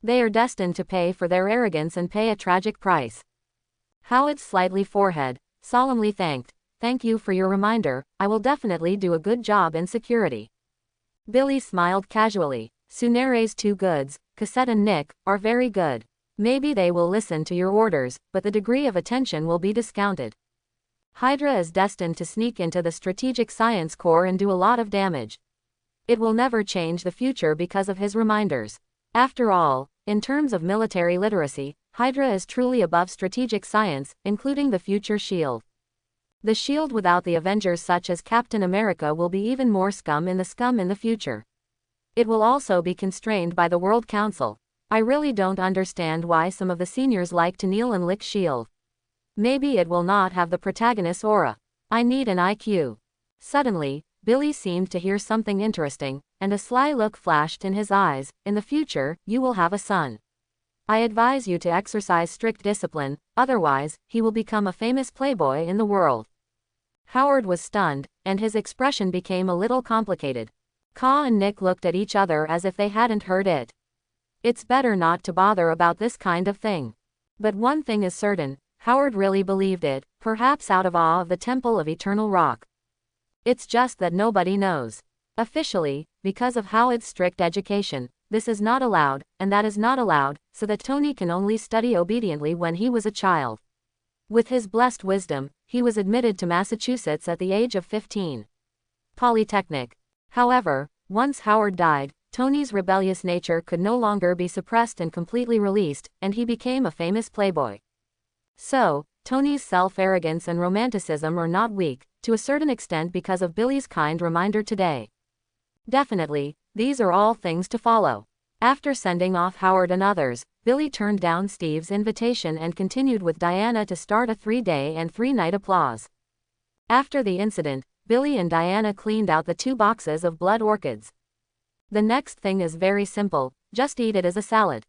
They are destined to pay for their arrogance and pay a tragic price. Howard's slightly forehead, solemnly thanked. Thank you for your reminder, I will definitely do a good job in security. Billy smiled casually. Sunere's 2 goods, Cassette and Nick, are very good. Maybe they will listen to your orders, but the degree of attention will be discounted. Hydra is destined to sneak into the Strategic Science Corps and do a lot of damage. It will never change the future because of his reminders. After all, in terms of military literacy, Hydra is truly above strategic science, including the future SHIELD. The SHIELD without the Avengers such as Captain America will be even more scum in the future. It will also be constrained by the World Council. I really don't understand why some of the seniors like to kneel and lick SHIELD. Maybe it will not have the protagonist aura. I need an IQ. Suddenly, Billy seemed to hear something interesting, and a sly look flashed in his eyes. In the future, you will have a son. I advise you to exercise strict discipline, otherwise, he will become a famous playboy in the world. Howard was stunned, and his expression became a little complicated. Ka and Nick looked at each other as if they hadn't heard it. It's better not to bother about this kind of thing. But one thing is certain, Howard really believed it, perhaps out of awe of the Temple of Eternal Rock. It's just that nobody knows. Officially, because of Howard's strict education, this is not allowed, and that is not allowed, so that Tony can only study obediently when he was a child. With his blessed wisdom, he was admitted to Massachusetts at the age of 15. Polytechnic. However, once Howard died, Tony's rebellious nature could no longer be suppressed and completely released, and he became a famous playboy. So, Tony's self-arrogance and romanticism are not weak, to a certain extent because of Billy's kind reminder today. Definitely, these are all things to follow. After sending off Howard and others, Billy turned down Steve's invitation and continued with Diana to start a 3-day and 3-night applause. After the incident, Billy and Diana cleaned out the 2 boxes of blood orchids. The next thing is very simple, just eat it as a salad.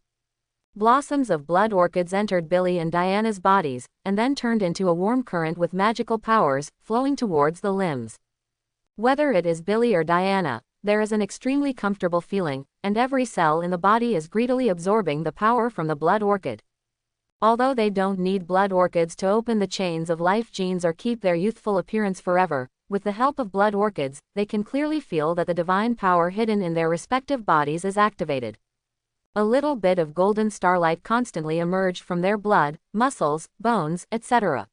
Blossoms of blood orchids entered Billy and Diana's bodies, and then turned into a warm current with magical powers, flowing towards the limbs. Whether it is Billy or Diana, there is an extremely comfortable feeling, and every cell in the body is greedily absorbing the power from the blood orchid. Although they don't need blood orchids to open the chains of life genes or keep their youthful appearance forever, with the help of blood orchids, they can clearly feel that the divine power hidden in their respective bodies is activated. A little bit of golden starlight constantly emerged from their blood, muscles, bones, etc.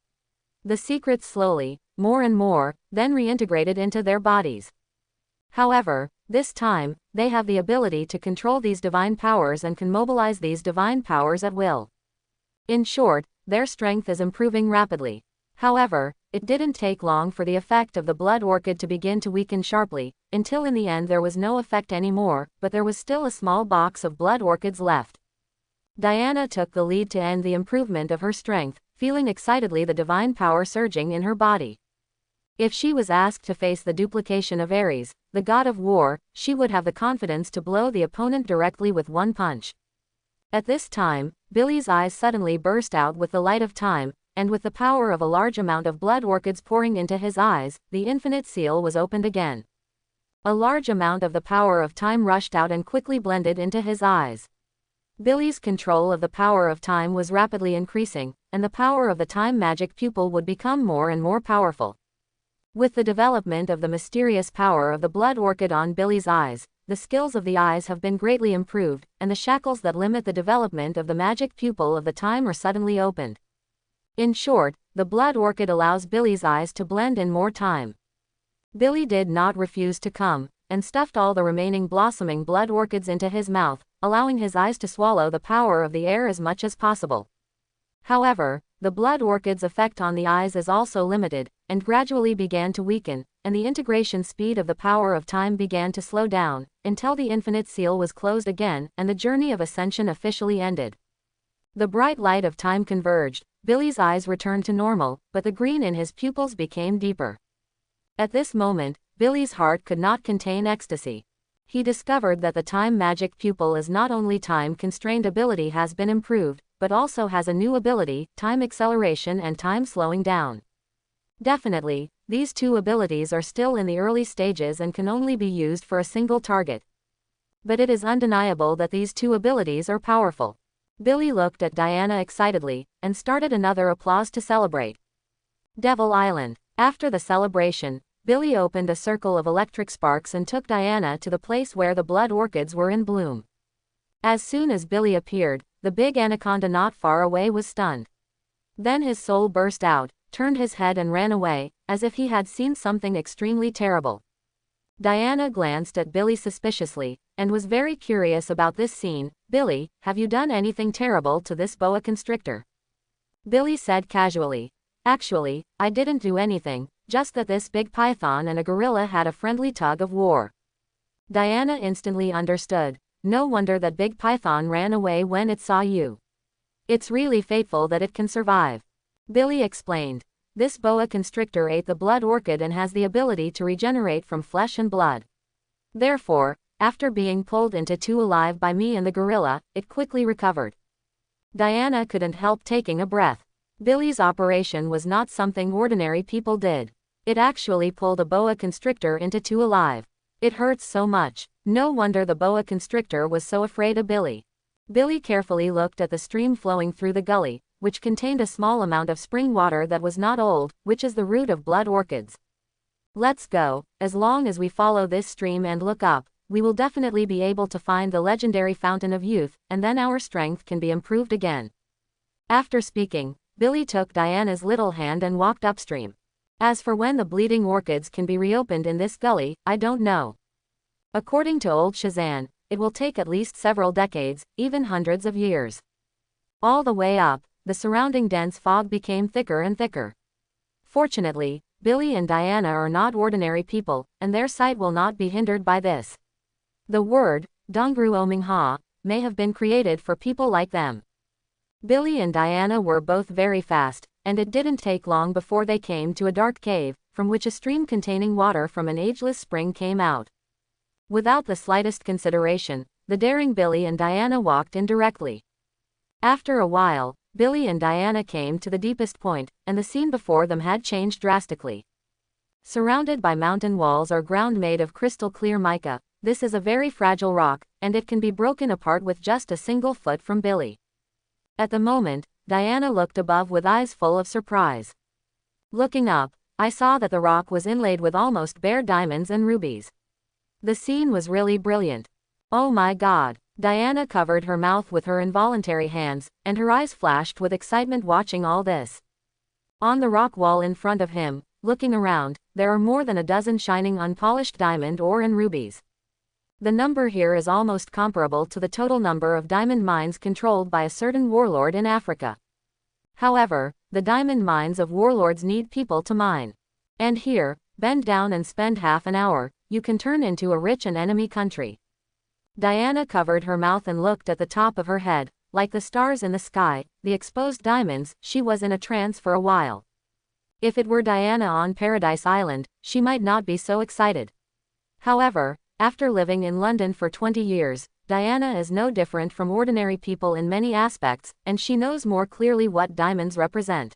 The secrets slowly, more and more, then reintegrated into their bodies. However, this time, they have the ability to control these divine powers and can mobilize these divine powers at will. In short, their strength is improving rapidly. However, it didn't take long for the effect of the blood orchid to begin to weaken sharply, until in the end there was no effect anymore, but there was still a small box of blood orchids left. Diana took the lead to end the improvement of her strength, feeling excitedly the divine power surging in her body. If she was asked to face the duplication of Ares, the god of war, she would have the confidence to blow the opponent directly with one punch. At this time, Billy's eyes suddenly burst out with the light of time, and with the power of a large amount of blood orchids pouring into his eyes, the infinite seal was opened again. A large amount of the power of time rushed out and quickly blended into his eyes. Billy's control of the power of time was rapidly increasing, and the power of the time magic pupil would become more and more powerful. With the development of the mysterious power of the blood orchid on Billy's eyes, the skills of the eyes have been greatly improved, and the shackles that limit the development of the magic pupil of the time are suddenly opened. In short, the blood orchid allows Billy's eyes to blend in more time. Billy did not refuse to come, and stuffed all the remaining blossoming blood orchids into his mouth, allowing his eyes to swallow the power of the air as much as possible. However, the blood orchid's effect on the eyes is also limited, and gradually began to weaken, and the integration speed of the power of time began to slow down, until the infinite seal was closed again, and the journey of ascension officially ended. The bright light of time converged, Billy's eyes returned to normal, but the green in his pupils became deeper. At this moment, Billy's heart could not contain ecstasy. He discovered that the time magic pupil is not only time-constrained ability has been improved, but also has a new ability, time acceleration and time slowing down. Definitely, these two abilities are still in the early stages and can only be used for a single target. But it is undeniable that these two abilities are powerful. Billy looked at Diana excitedly, and started another applause to celebrate. Devil Island. After the celebration, Billy opened a circle of electric sparks and took Diana to the place where the blood orchids were in bloom. As soon as Billy appeared, the big anaconda not far away was stunned. Then his soul burst out, turned his head and ran away, as if he had seen something extremely terrible. Diana glanced at Billy suspiciously, and was very curious about this scene. "Billy, have you done anything terrible to this boa constrictor?" Billy said casually. "Actually, I didn't do anything, just that this big python and a gorilla had a friendly tug of war." Diana instantly understood. No wonder that big python ran away when it saw you. It's really fateful that it can survive. Billy explained. This boa constrictor ate the blood orchid and has the ability to regenerate from flesh and blood. Therefore, after being pulled into two alive by me and the gorilla, it quickly recovered. Diana couldn't help taking a breath. Billy's operation was not something ordinary people did. It actually pulled a boa constrictor into two alive. It hurts so much. No wonder the boa constrictor was so afraid of Billy. Billy carefully looked at the stream flowing through the gully, which contained a small amount of spring water that was not old, which is the root of blood orchids. Let's go. As long as we follow this stream and look up, we will definitely be able to find the legendary fountain of youth, and then our strength can be improved again. After speaking, Billy took Diana's little hand and walked upstream. As for when the bleeding orchids can be reopened in this gully, I don't know. According to old Shazam, it will take at least several decades, even hundreds of years. All the way up, the surrounding dense fog became thicker and thicker. Fortunately, Billy and Diana are not ordinary people, and their sight will not be hindered by this. The word, Dongru Omingha, may have been created for people like them. Billy and Diana were both very fast, and it didn't take long before they came to a dark cave, from which a stream containing water from an ageless spring came out. Without the slightest consideration, the daring Billy and Diana walked in directly. After a while, Billy and Diana came to the deepest point, and the scene before them had changed drastically. Surrounded by mountain walls or ground made of crystal clear mica, this is a very fragile rock, and it can be broken apart with just a single foot from Billy. At the moment, Diana looked above with eyes full of surprise. Looking up, I saw that the rock was inlaid with almost bare diamonds and rubies. The scene was really brilliant. Oh my God. Diana covered her mouth with her involuntary hands, and her eyes flashed with excitement watching all this. On the rock wall in front of him, looking around, there are more than a dozen shining unpolished diamond ore and rubies. The number here is almost comparable to the total number of diamond mines controlled by a certain warlord in Africa. However, the diamond mines of warlords need people to mine. And here, bend down and spend half an hour, you can turn into a rich and enemy country. Diana covered her mouth and looked at the top of her head, like the stars in the sky, the exposed diamonds. She was in a trance for a while. If it were Diana on Paradise Island, she might not be so excited. However, after living in London for 20 years, Diana is no different from ordinary people in many aspects, and she knows more clearly what diamonds represent.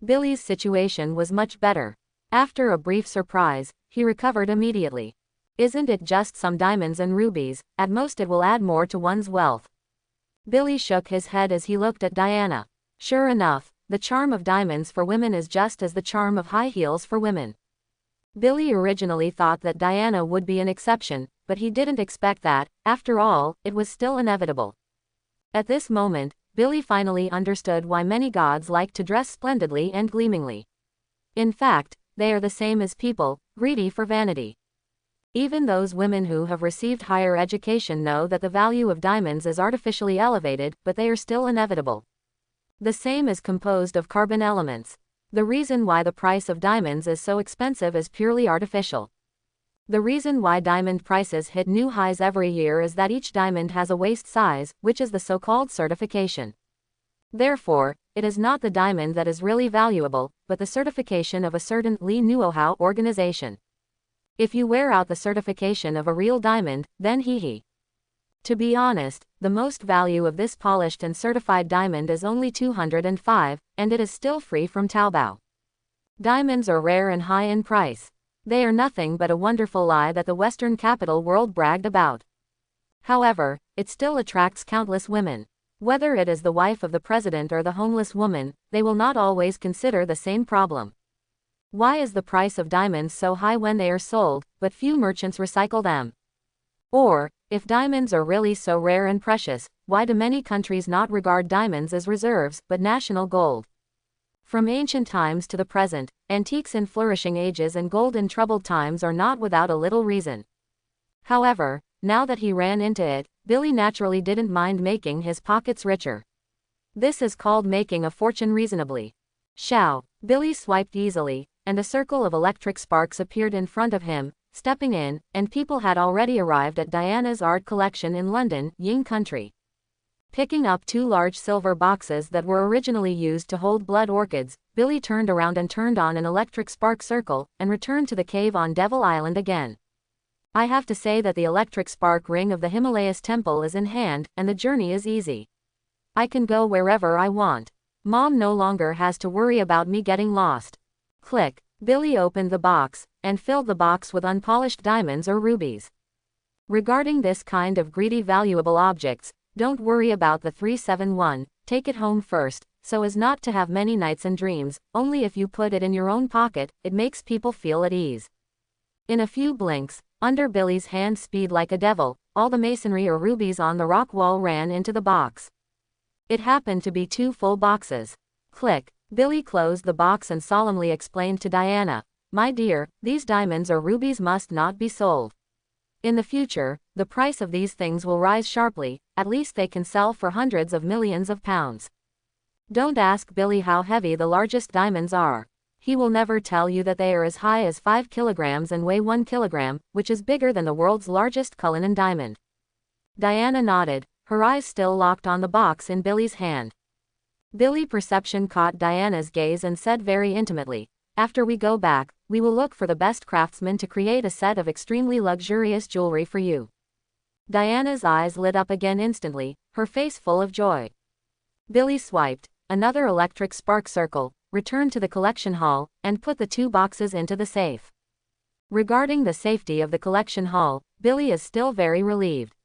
Billy's situation was much better. After a brief surprise, he recovered immediately. Isn't it just some diamonds and rubies? At most it will add more to one's wealth. Billy shook his head as he looked at Diana. Sure enough, the charm of diamonds for women is just as the charm of high heels for women. Billy originally thought that Diana would be an exception, but he didn't expect that. After all, it was still inevitable. At this moment, Billy finally understood why many gods like to dress splendidly and gleamingly. In fact, they are the same as people, greedy for vanity. Even those women who have received higher education know that the value of diamonds is artificially elevated, but they are still inevitable. The same is composed of carbon elements. The reason why the price of diamonds is so expensive is purely artificial. The reason why diamond prices hit new highs every year is that each diamond has a waist size, which is the so-called certification. Therefore, it is not the diamond that is really valuable, but the certification of a certain Li Nuohao organization. If you wear out the certification of a real diamond, then hee. To be honest, the most value of this polished and certified diamond is only 205, and it is still free from Taobao. Diamonds are rare and high in price. They are nothing but a wonderful lie that the Western capital world bragged about. However, it still attracts countless women. Whether it is the wife of the president or the homeless woman, they will not always consider the same problem. Why is the price of diamonds so high when they are sold, but few merchants recycle them? Or, if diamonds are really so rare and precious, why do many countries not regard diamonds as reserves, but national gold? From ancient times to the present, antiques in flourishing ages and gold in troubled times are not without a little reason. However, now that he ran into it, Billy naturally didn't mind making his pockets richer. This is called making a fortune reasonably. Shao. Billy swiped easily, and a circle of electric sparks appeared in front of him, stepping in, and people had already arrived at Diana's art collection in London, Ying Country. Picking up 2 large silver boxes that were originally used to hold blood orchids, Billy turned around and turned on an electric spark circle, and returned to the cave on Devil Island again. I have to say that the electric spark ring of the Himalayas temple is in hand, and the journey is easy. I can go wherever I want. Mom no longer has to worry about me getting lost. Click. Billy opened the box, and filled the box with unpolished diamonds or rubies. Regarding this kind of greedy valuable objects, don't worry about the 371, take it home first, so as not to have many nights and dreams. Only if you put it in your own pocket, it makes people feel at ease. In a few blinks, under Billy's hand speed like a devil, all the masonry or rubies on the rock wall ran into the box. It happened to be 2 full boxes. Click. Billy closed the box and solemnly explained to Diana, "My dear, these diamonds or rubies must not be sold. In the future, the price of these things will rise sharply, at least they can sell for hundreds of millions of pounds. Don't ask Billy how heavy the largest diamonds are. He will never tell you that they are as high as 5 kilograms and weigh 1 kilogram, which is bigger than the world's largest Cullinan diamond." Diana nodded, her eyes still locked on the box in Billy's hand. Billy perception caught Diana's gaze and said very intimately, "After we go back, we will look for the best craftsmen to create a set of extremely luxurious jewelry for you." Diana's eyes lit up again instantly, her face full of joy. Billy swiped another electric spark circle, returned to the collection hall, and put the 2 boxes into the safe. Regarding the safety of the collection hall, Billy is still very relieved.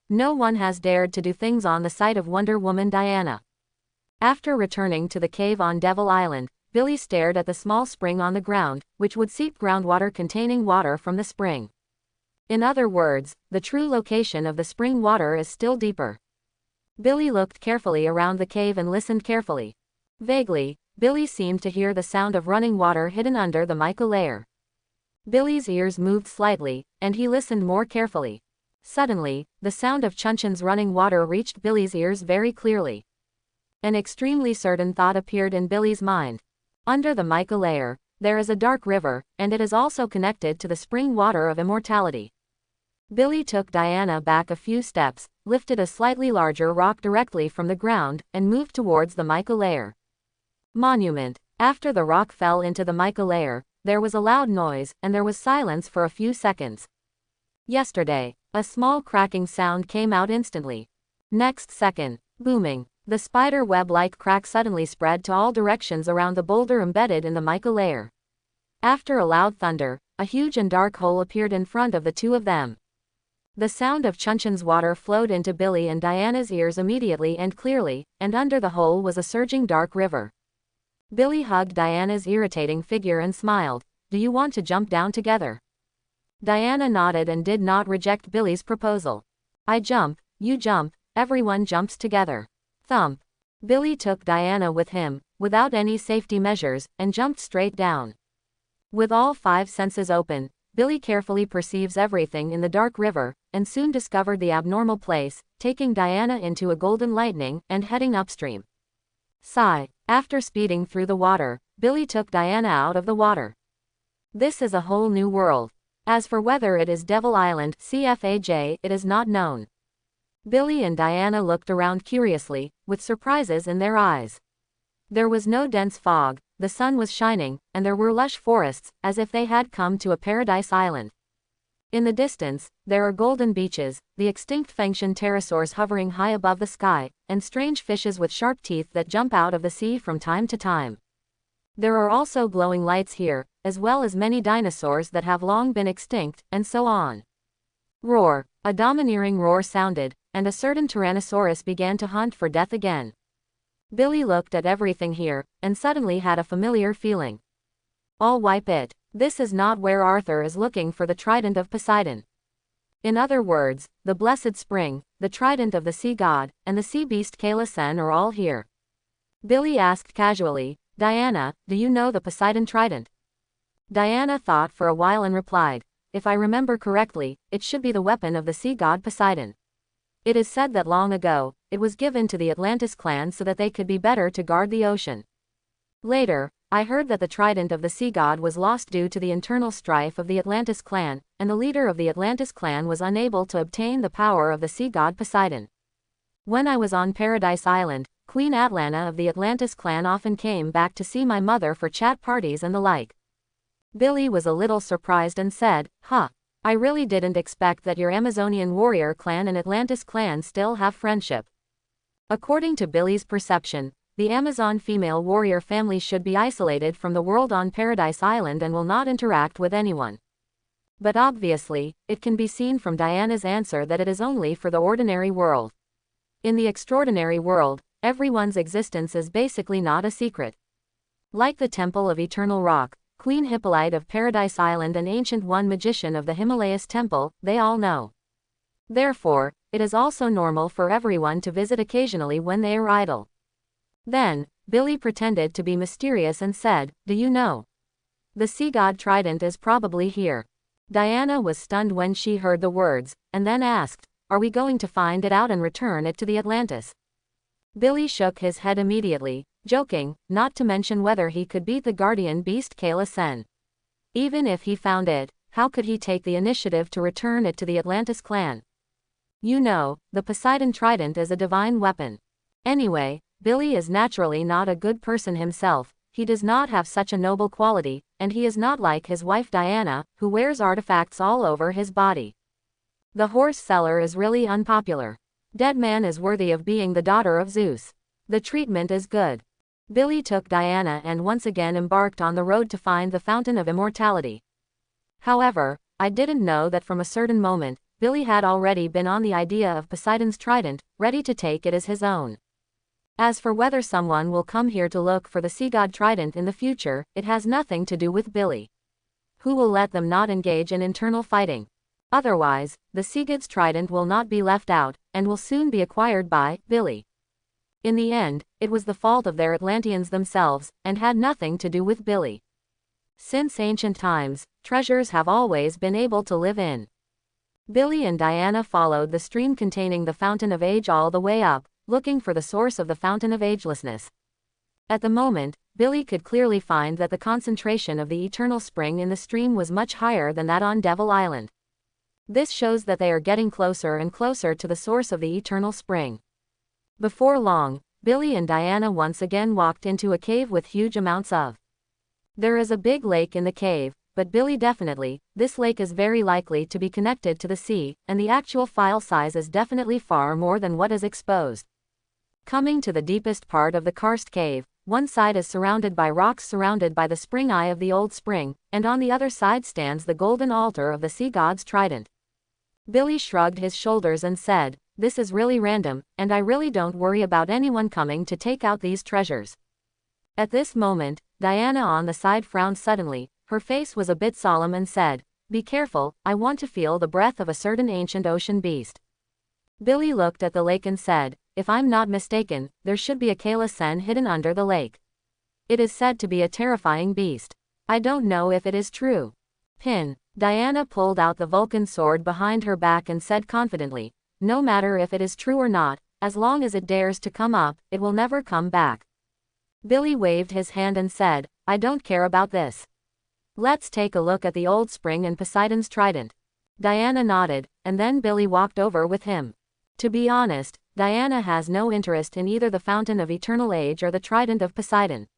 No one has dared to do things on the site of Wonder Woman Diana. After returning to the cave on Devil Island, Billy stared at the small spring on the ground, which would seep groundwater containing water from the spring. In other words, the true location of the spring water is still deeper. Billy looked carefully around the cave and listened carefully. Vaguely, Billy seemed to hear the sound of running water hidden under the mica layer. Billy's ears moved slightly, and he listened more carefully. Suddenly, the sound of Chunchan's running water reached Billy's ears very clearly. An extremely certain thought appeared in Billy's mind. Under the mica layer, there is a dark river, and it is also connected to the spring water of immortality. Billy took Diana back a few steps, lifted a slightly larger rock directly from the ground, and moved towards the mica layer. Monument. After the rock fell into the mica layer, there was a loud noise, and there was silence for a few seconds. Yesterday. A small cracking sound came out instantly. Next second, booming. The spider web-like crack suddenly spread to all directions around the boulder embedded in the mica layer. After a loud thunder, a huge and dark hole appeared in front of the two of them. The sound of Chunchan's water flowed into Billy and Diana's ears immediately and clearly, and under the hole was a surging dark river. Billy hugged Diana's irritating figure and smiled. "Do you want to jump down together?" Diana nodded and did not reject Billy's proposal. "I jump, you jump, everyone jumps together." Thump. Billy took Diana with him, without any safety measures, and jumped straight down. With all 5 senses open, Billy carefully perceives everything in the dark river, and soon discovered the abnormal place, taking Diana into a golden lightning, and heading upstream. Sigh. After speeding through the water, Billy took Diana out of the water. This is a whole new world. As for whether it is Devil Island, CFAJ, it is not known. Billy and Diana looked around curiously, with surprises in their eyes. There was no dense fog, the sun was shining, and there were lush forests, as if they had come to a paradise island. In the distance, there are golden beaches, the extinct fanfiction pterosaurs hovering high above the sky, and strange fishes with sharp teeth that jump out of the sea from time to time. There are also glowing lights here, as well as many dinosaurs that have long been extinct, and so on. Roar. A domineering roar sounded, and a certain Tyrannosaurus began to hunt for death again. Billy looked at everything here, and suddenly had a familiar feeling. I'll wipe it. This is not where Arthur is looking for the trident of Poseidon. In other words, the blessed spring, the trident of the sea god, and the sea beast Kayson are all here. Billy asked casually, "Diana, do you know the Poseidon trident?" Diana thought for a while and replied, "If I remember correctly, it should be the weapon of the sea god Poseidon. It is said that long ago, it was given to the Atlantis clan so that they could be better to guard the ocean. Later, I heard that the trident of the sea god was lost due to the internal strife of the Atlantis clan, and the leader of the Atlantis clan was unable to obtain the power of the sea god Poseidon. When I was on Paradise Island, Queen Atlanta of the Atlantis clan often came back to see my mother for chat parties and the like." Billy was a little surprised and said, "Huh. I really didn't expect that your Amazonian warrior clan and Atlantis clan still have friendship." According to Billy's perception, the Amazon female warrior family should be isolated from the world on Paradise Island and will not interact with anyone. But obviously, it can be seen from Diana's answer that it is only for the ordinary world. In the extraordinary world, everyone's existence is basically not a secret. Like the Temple of Eternal Rock, Queen Hippolyte of Paradise Island and Ancient One Magician of the Himalayas Temple, they all know. Therefore, it is also normal for everyone to visit occasionally when they are idle. Then, Billy pretended to be mysterious and said, "Do you know? The sea god trident is probably here." Diana was stunned when she heard the words, and then asked, "Are we going to find it out and return it to the Atlantis?" Billy shook his head immediately, joking, not to mention whether he could beat the guardian beast Kayson. Even if he found it, how could he take the initiative to return it to the Atlantis clan? You know, the Poseidon trident is a divine weapon. Anyway, Billy is naturally not a good person himself, he does not have such a noble quality, and he is not like his wife Diana, who wears artifacts all over his body. The horse seller is really unpopular. Dead man is worthy of being the daughter of Zeus. The treatment is good. Billy took Diana and once again embarked on the road to find the Fountain of Immortality. However, I didn't know that from a certain moment, Billy had already been on the idea of Poseidon's trident, ready to take it as his own. As for whether someone will come here to look for the sea god trident in the future, it has nothing to do with Billy. Who will let them not engage in internal fighting? Otherwise, the sea god's trident will not be left out, and will soon be acquired by Billy. In the end, it was the fault of their Atlanteans themselves, and had nothing to do with Billy. Since ancient times, treasures have always been able to live in. Billy and Diana followed the stream containing the Fountain of Age all the way up, looking for the source of the Fountain of Agelessness. At the moment, Billy could clearly find that the concentration of the eternal spring in the stream was much higher than that on Devil Island. This shows that they are getting closer and closer to the source of the eternal spring. Before long, Billy and Diana once again walked into a cave with huge amounts of. There is a big lake in the cave, but Billy definitely, this lake is very likely to be connected to the sea, and the actual file size is definitely far more than what is exposed. Coming to the deepest part of the karst cave, one side is surrounded by rocks surrounded by the spring eye of the old spring, and on the other side stands the golden altar of the sea god's trident. Billy shrugged his shoulders and said, "This is really random, and I really don't worry about anyone coming to take out these treasures." At this moment, Diana on the side frowned suddenly, her face was a bit solemn and said, "Be careful, I want to feel the breath of a certain ancient ocean beast." Billy looked at the lake and said, "If I'm not mistaken, there should be a Kayson hidden under the lake. It is said to be a terrifying beast. I don't know if it is true." Pin. Diana pulled out the Vulcan sword behind her back and said confidently, "No matter if it is true or not, as long as it dares to come up, it will never come back." Billy waved his hand and said, "I don't care about this. Let's take a look at the old spring and Poseidon's trident." Diana nodded, and then Billy walked over with him. To be honest, Diana has no interest in either the Fountain of Eternal Age or the Trident of Poseidon.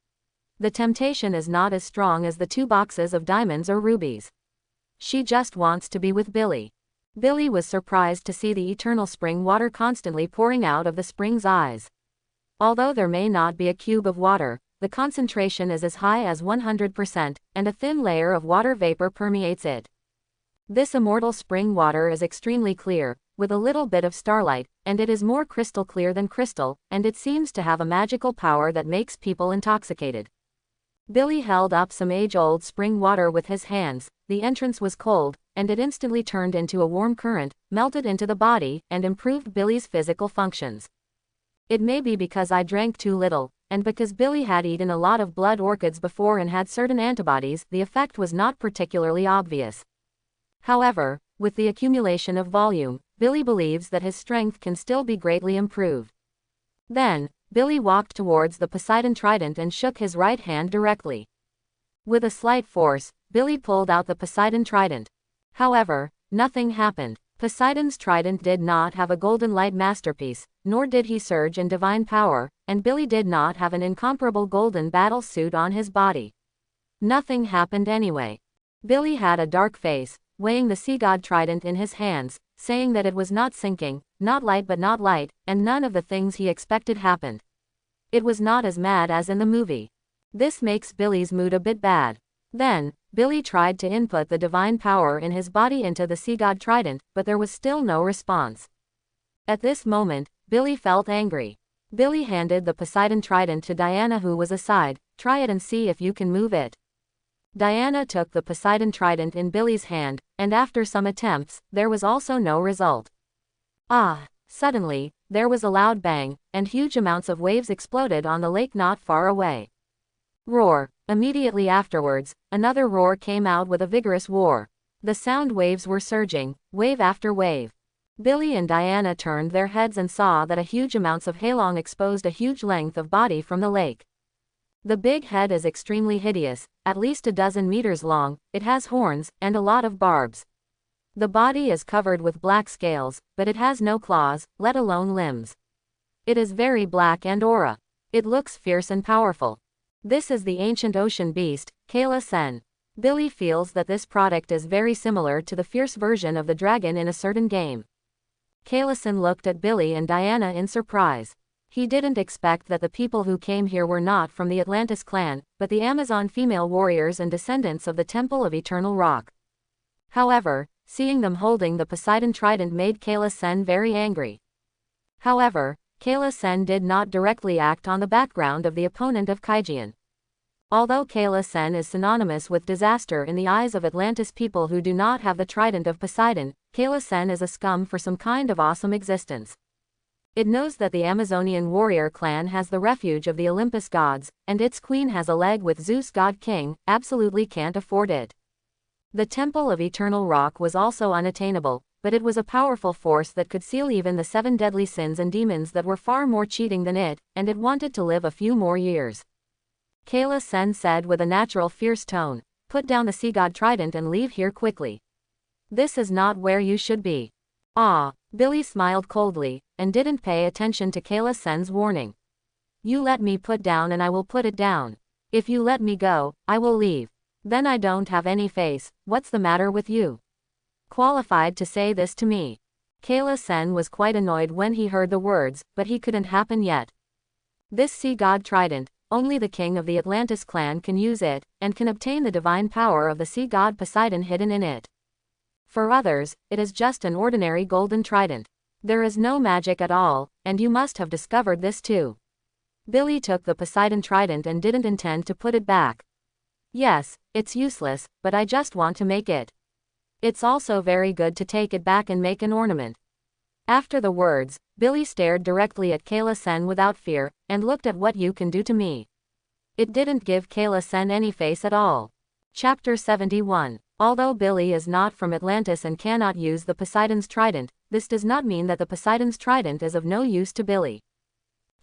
The temptation is not as strong as the 2 boxes of diamonds or rubies. She just wants to be with Billy. Billy was surprised to see the eternal spring water constantly pouring out of the spring's eyes. Although there may not be a cube of water, the concentration is as high as 100%, and a thin layer of water vapor permeates it. This immortal spring water is extremely clear, with a little bit of starlight, and it is more crystal clear than crystal, and it seems to have a magical power that makes people intoxicated. Billy held up some age-old spring water with his hands. The entrance was cold, and it instantly turned into a warm current, melted into the body, and improved Billy's physical functions. It may be because I drank too little, and because Billy had eaten a lot of blood orchids before and had certain antibodies, the effect was not particularly obvious. However, with the accumulation of volume, Billy believes that his strength can still be greatly improved. Then, Billy walked towards the Poseidon trident and shook his right hand directly. With a slight force, Billy pulled out the Poseidon trident. However, nothing happened. Poseidon's trident did not have a golden light masterpiece, nor did he surge in divine power, and Billy did not have an incomparable golden battle suit on his body. Nothing happened anyway. Billy had a dark face, weighing the sea god trident in his hands, saying that it was not sinking, not light but not light, and none of the things he expected happened. It was not as mad as in the movie. This makes Billy's mood a bit bad. Then, Billy tried to input the divine power in his body into the sea god trident, but there was still no response. At this moment, Billy felt angry. Billy handed the Poseidon trident to Diana, who was aside. "Try it and see if you can move it." Diana took the Poseidon trident in Billy's hand, and after some attempts, there was also no result. Suddenly, there was a loud bang, and huge amounts of waves exploded on the lake not far away. Roar. Immediately afterwards, another roar came out with a vigorous roar. The sound waves were surging, wave after wave. Billy and Diana turned their heads and saw that a huge amounts of hailong exposed a huge length of body from the lake. The big head is extremely hideous, at least a dozen meters long, it has horns, and a lot of barbs. The body is covered with black scales, but it has no claws, let alone limbs. It is very black and aura. It looks fierce and powerful. This is the ancient ocean beast, Kayson. Billy feels that this product is very similar to the fierce version of the dragon in a certain game. Kayson looked at Billy and Diana in surprise. He didn't expect that the people who came here were not from the Atlantis clan, but the Amazon female warriors and descendants of the Temple of Eternal Rock. However, seeing them holding the Poseidon trident made Kayson very angry. However, Kayson did not directly act on the background of the opponent of Kayson. Although Kayson is synonymous with disaster in the eyes of Atlantis people who do not have the trident of Poseidon, Kayson is a scum for some kind of awesome existence. It knows that the Amazonian warrior clan has the refuge of the Olympus gods, and its queen has a leg with Zeus god king, absolutely can't afford it. The Temple of Eternal Rock was also unattainable, but it was a powerful force that could seal even the 7 deadly sins and demons that were far more cheating than it, and it wanted to live a few more years. Kayson said with a natural fierce tone, "Put down the sea god trident and leave here quickly. This is not where you should be." Ah, Billy smiled coldly, and didn't pay attention to Kayson's warning. "You let me put down and I will put it down. If you let me go, I will leave. Then I don't have any face. What's the matter with you? Qualified to say this to me?" Kayson was quite annoyed when he heard the words, but he couldn't happen yet. This sea god trident, only the king of the Atlantis clan can use it, and can obtain the divine power of the sea god Poseidon hidden in it. For others, it is just an ordinary golden trident. There is no magic at all, and you must have discovered this too. Billy took the Poseidon trident and didn't intend to put it back. "Yes, it's useless, but I just want to make it. It's also very good to take it back and make an ornament." After the words, Billy stared directly at Kayson without fear, and looked at "What you can do to me." It didn't give Kayson any face at all. Chapter 71. Although Billy is not from Atlantis and cannot use the Poseidon's trident, this does not mean that the Poseidon's trident is of no use to Billy.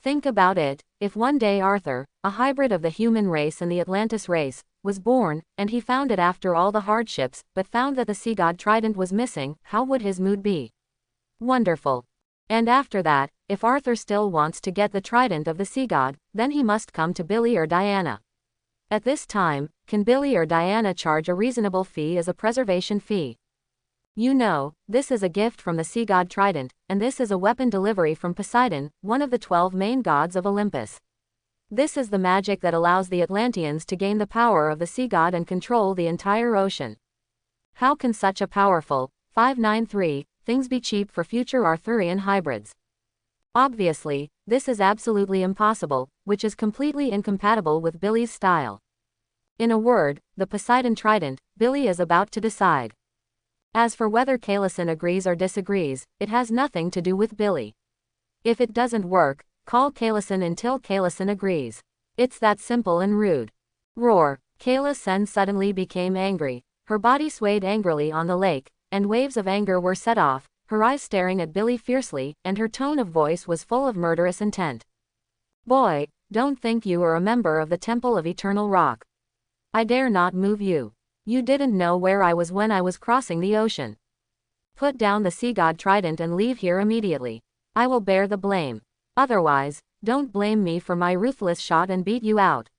Think about it, if one day Arthur, a hybrid of the human race and the Atlantis race, was born, and he found it after all the hardships, but found that the sea god trident was missing, how would his mood be? Wonderful. And after that, if Arthur still wants to get the trident of the sea god, then he must come to Billy or Diana. At this time, can Billy or Diana charge a reasonable fee as a preservation fee? You know, this is a gift from the sea god trident, and this is a weapon delivery from Poseidon, one of the 12 main gods of Olympus. This is the magic that allows the Atlanteans to gain the power of the sea god and control the entire ocean. How can such a powerful, 593, things be cheap for future Arthurian hybrids? Obviously, this is absolutely impossible, which is completely incompatible with Billy's style. In a word, the Poseidon trident, Billy is about to decide. As for whether Kayson agrees or disagrees, it has nothing to do with Billy. If it doesn't work, call Kayson until Kayson agrees. It's that simple and rude. Roar. Kayson suddenly became angry. Her body swayed angrily on the lake, and waves of anger were set off, her eyes staring at Billy fiercely, and her tone of voice was full of murderous intent. "Boy, don't think you are a member of the Temple of Eternal Rock. I dare not move you. You didn't know where I was when I was crossing the ocean. Put down the sea god trident and leave here immediately. I will bear the blame. Otherwise, don't blame me for my ruthless shot and beat you out."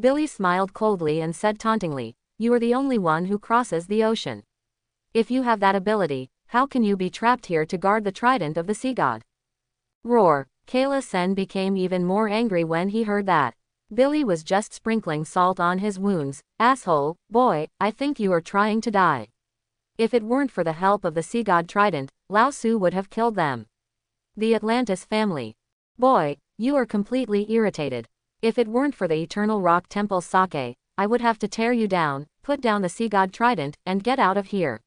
Billy smiled coldly and said tauntingly, "You are the only one who crosses the ocean. If you have that ability, how can you be trapped here to guard the trident of the sea god?" Roar. Kayson became even more angry when he heard that. Billy was just sprinkling salt on his wounds. "Asshole, boy, I think you are trying to die. If it weren't for the help of the sea god trident, Lao Tzu would have killed them. The Atlantis family. Boy, you are completely irritated. If it weren't for the Eternal Rock Temple sake, I would have to tear you down, put down the sea god trident, and get out of here."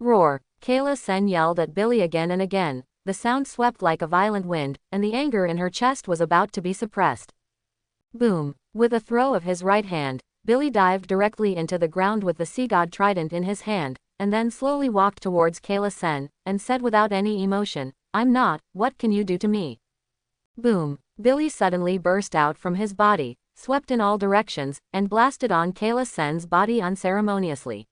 Roar. Kayson yelled at Billy again and again. The sound swept like a violent wind, and the anger in her chest was about to be suppressed. Boom. With a throw of his right hand, Billy dived directly into the ground with the sea god trident in his hand, and then slowly walked towards Kayson, and said without any emotion, "I'm not, what can you do to me?" Boom. Billy suddenly burst out from his body, swept in all directions, and blasted on Kayson's body unceremoniously.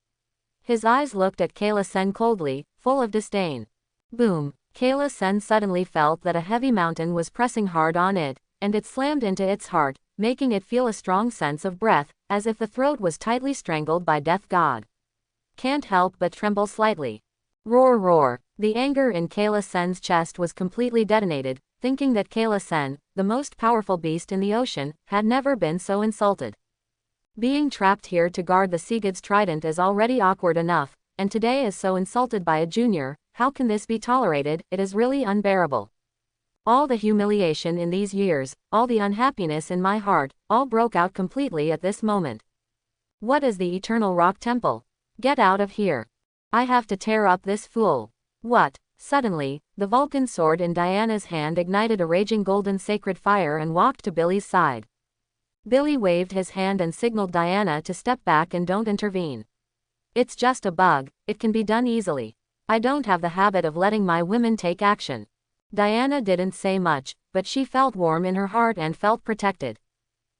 His eyes looked at Kayson coldly, full of disdain. Boom. Kayson suddenly felt that a heavy mountain was pressing hard on it, and it slammed into its heart, making it feel a strong sense of breath, as if the throat was tightly strangled by death god. Can't help but tremble slightly. Roar roar. The anger in Kayson's chest was completely detonated, thinking that Kayson, the most powerful beast in the ocean, had never been so insulted. Being trapped here to guard the sea god's trident is already awkward enough, and today is so insulted by a junior. How can this be tolerated? It is really unbearable. All the humiliation in these years, all the unhappiness in my heart, all broke out completely at this moment. What is the Eternal Rock Temple? Get out of here. I have to tear up this fool. What? Suddenly, the Vulcan sword in Diana's hand ignited a raging golden sacred fire and walked to Billy's side. Billy waved his hand and signaled Diana to step back and don't intervene. It's just a bug, it can be done easily. I don't have the habit of letting my women take action. Diana didn't say much, but she felt warm in her heart and felt protected.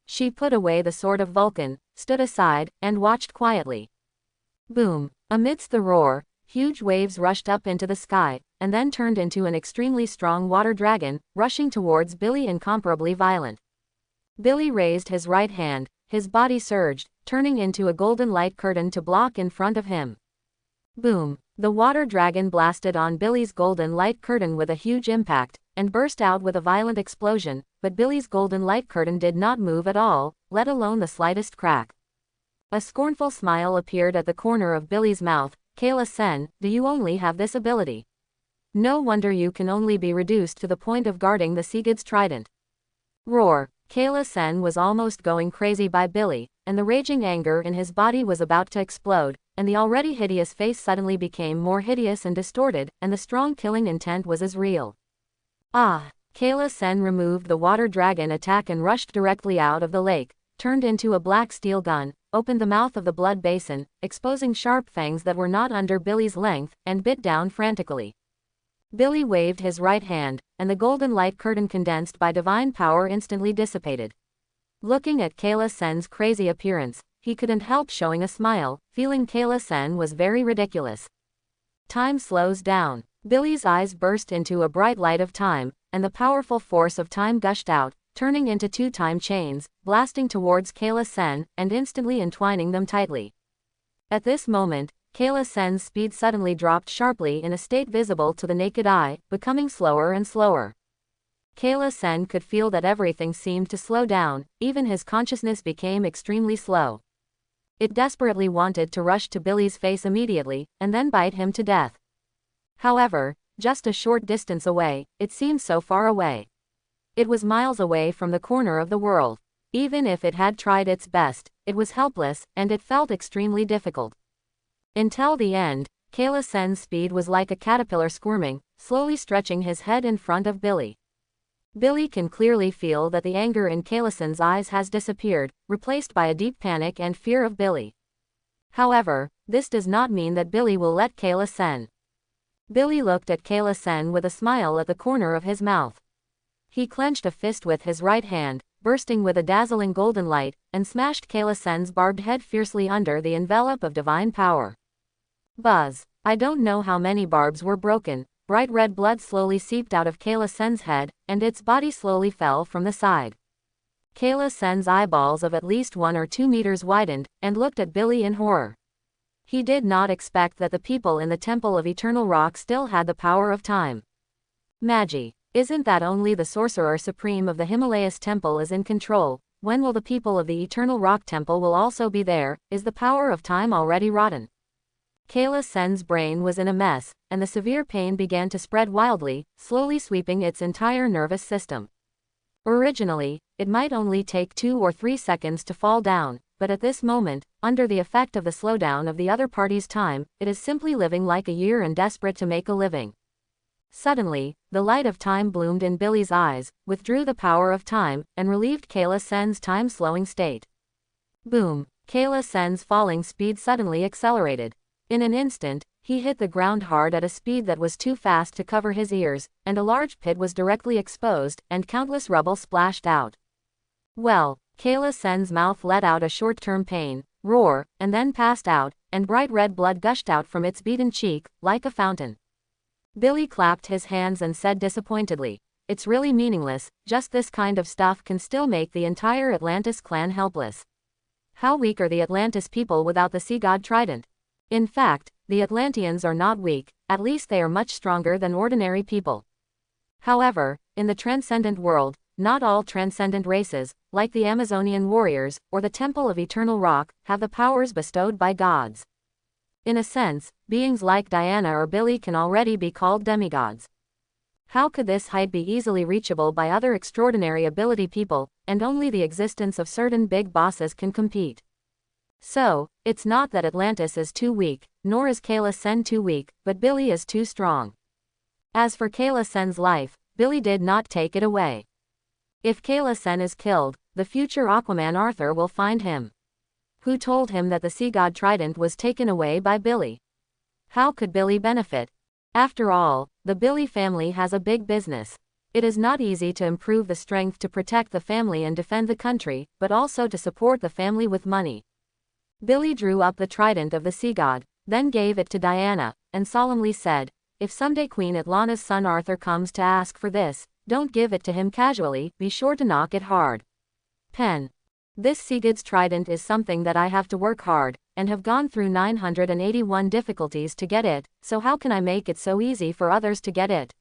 She put away the sword of Vulcan, stood aside, and watched quietly. Boom! Amidst the roar, huge waves rushed up into the sky, and then turned into an extremely strong water dragon, rushing towards Billy incomparably violent. Billy raised his right hand, his body surged, turning into a golden light curtain to block in front of him. Boom! The water dragon blasted on Billy's golden light curtain with a huge impact, and burst out with a violent explosion, but Billy's golden light curtain did not move at all, let alone the slightest crack. A scornful smile appeared at the corner of Billy's mouth. Kayson, do you only have this ability? No wonder you can only be reduced to the point of guarding the sea god's trident. Roar! Kayson was almost going crazy by Billy, and the raging anger in his body was about to explode, and the already hideous face suddenly became more hideous and distorted, and the strong killing intent was as real. Ah! Kayson removed the water dragon attack and rushed directly out of the lake, turned into a black steel gun, opened the mouth of the blood basin, exposing sharp fangs that were not under Billy's length, and bit down frantically. Billy waved his right hand, and the golden light curtain condensed by divine power instantly dissipated. Looking at Kayson's crazy appearance, he couldn't help showing a smile, feeling Kayson was very ridiculous. Time slows down. Billy's eyes burst into a bright light of time, and the powerful force of time gushed out, turning into two time chains, blasting towards Kayson, and instantly entwining them tightly. At this moment, Kayson's speed suddenly dropped sharply in a state visible to the naked eye, becoming slower and slower. Kayson could feel that everything seemed to slow down, even his consciousness became extremely slow. It desperately wanted to rush to Billy's face immediately, and then bite him to death. However, just a short distance away, it seemed so far away. It was miles away from the corner of the world. Even if it had tried its best, it was helpless, and it felt extremely difficult. Until the end, Kayson's speed was like a caterpillar squirming, slowly stretching his head in front of Billy. Billy can clearly feel that the anger in Kayson's eyes has disappeared, replaced by a deep panic and fear of Billy. However, this does not mean that Billy will let Kayson. Billy looked at Kayson with a smile at the corner of his mouth. He clenched a fist with his right hand, bursting with a dazzling golden light, and smashed Kayson's barbed head fiercely under the envelope of divine power. Buzz! I don't know how many barbs were broken. Bright red blood slowly seeped out of Kayson's head, and its body slowly fell from the side. Kayson's eyeballs of at least 1 or 2 meters widened, and looked at Billy in horror. He did not expect that the people in the Temple of Eternal Rock still had the power of time. Magi! Isn't that only the Sorcerer Supreme of the Himalayas Temple is in control? When will the people of the Eternal Rock Temple will also be there? Is the power of time already rotten? Kayson's brain was in a mess, and the severe pain began to spread wildly, slowly sweeping its entire nervous system. Originally, it might only take 2 or 3 seconds to fall down, but at this moment, under the effect of the slowdown of the other party's time, it is simply living like a year and desperate to make a living. Suddenly, the light of time bloomed in Billy's eyes, withdrew the power of time, and relieved Kayson's time-slowing state. Boom! Kayson's falling speed suddenly accelerated. In an instant, he hit the ground hard at a speed that was too fast to cover his ears, and a large pit was directly exposed, and countless rubble splashed out. Well, Kayson's mouth let out a short-term pain, roar, and then passed out, and bright red blood gushed out from its beaten cheek, like a fountain. Billy clapped his hands and said disappointedly, "It's really meaningless, just this kind of stuff can still make the entire Atlantis clan helpless. How weak are the Atlantis people without the sea god trident? In fact, the Atlanteans are not weak, at least they are much stronger than ordinary people. However, in the transcendent world, not all transcendent races, like the Amazonian warriors, or the Temple of Eternal Rock, have the powers bestowed by gods. In a sense, beings like Diana or Billy can already be called demigods. How could this height be easily reachable by other extraordinary ability people, and only the existence of certain big bosses can compete? So, it's not that Atlantis is too weak, nor is Kayla Sen too weak, but Billy is too strong. As for Kayla Sen's life, Billy did not take it away. If Kayla Sen is killed, the future Aquaman Arthur will find him. Who told him that the sea god trident was taken away by Billy? How could Billy benefit? After all, the Billy family has a big business. It is not easy to improve the strength to protect the family and defend the country, but also to support the family with money. Billy drew up the trident of the sea god, then gave it to Diana, and solemnly said, "If someday Queen Atlana's son Arthur comes to ask for this, don't give it to him casually, be sure to knock it hard. Pen. This sea god's trident is something that I have to work hard, and have gone through 981 difficulties to get it, so how can I make it so easy for others to get it?"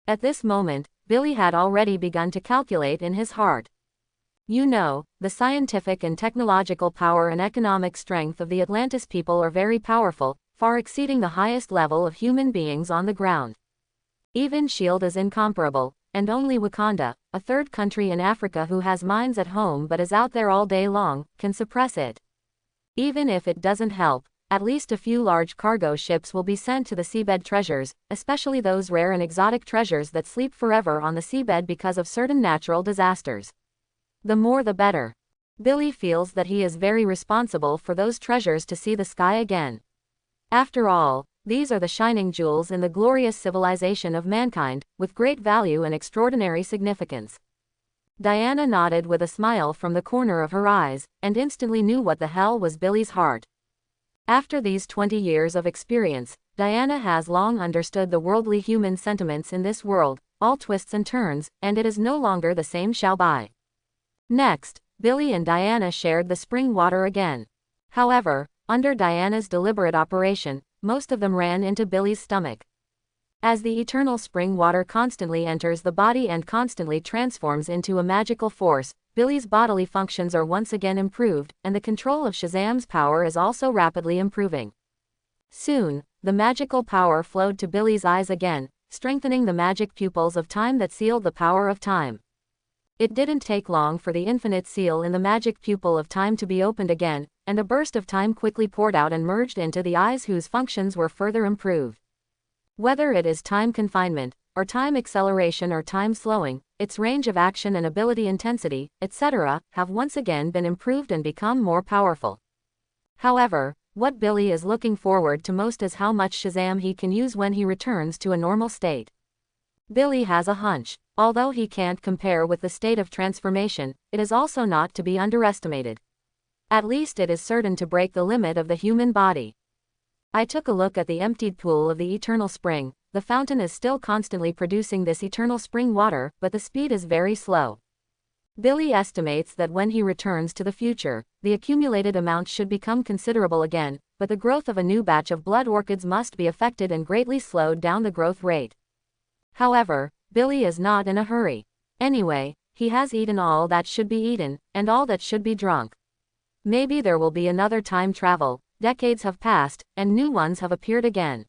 At this moment, Billy had already begun to calculate in his heart. You know, the scientific and technological power and economic strength of the Atlantis people are very powerful, far exceeding the highest level of human beings on the ground. Even S.H.I.E.L.D. is incomparable, and only Wakanda, a third country in Africa who has mines at home but is out there all day long, can suppress it. Even if it doesn't help, at least a few large cargo ships will be sent to the seabed treasures, especially those rare and exotic treasures that sleep forever on the seabed because of certain natural disasters. The more the better. Billy feels that he is very responsible for those treasures to see the sky again. After all, these are the shining jewels in the glorious civilization of mankind, with great value and extraordinary significance. Diana nodded with a smile from the corner of her eyes, and instantly knew what the hell was Billy's heart. After these 20 years of experience, Diana has long understood the worldly human sentiments in this world, all twists and turns, and it is no longer the same shall by. Next, Billy and Diana shared the spring water again. However, under Diana's deliberate operation, most of them ran into Billy's stomach. As the eternal spring water constantly enters the body and constantly transforms into a magical force, Billy's bodily functions are once again improved, and the control of Shazam's power is also rapidly improving. Soon, the magical power flowed to Billy's eyes again, strengthening the magic pupils of time that sealed the power of time. It didn't take long for the infinite seal in the magic pupil of time to be opened again, and a burst of time quickly poured out and merged into the eyes whose functions were further improved. Whether it is time confinement, or time acceleration or time slowing, its range of action and ability intensity, etc., have once again been improved and become more powerful. However, what Billy is looking forward to most is how much Shazam he can use when he returns to a normal state. Billy has a hunch. Although he can't compare with the state of transformation, it is also not to be underestimated. At least it is certain to break the limit of the human body. I took a look at the emptied pool of the eternal spring. The fountain is still constantly producing this eternal spring water, but the speed is very slow. Billy estimates that when he returns to the future, the accumulated amount should become considerable again, but the growth of a new batch of blood orchids must be affected and greatly slowed down the growth rate. However, Billy is not in a hurry. Anyway, he has eaten all that should be eaten, and all that should be drunk. Maybe there will be another time travel, decades have passed, and new ones have appeared again.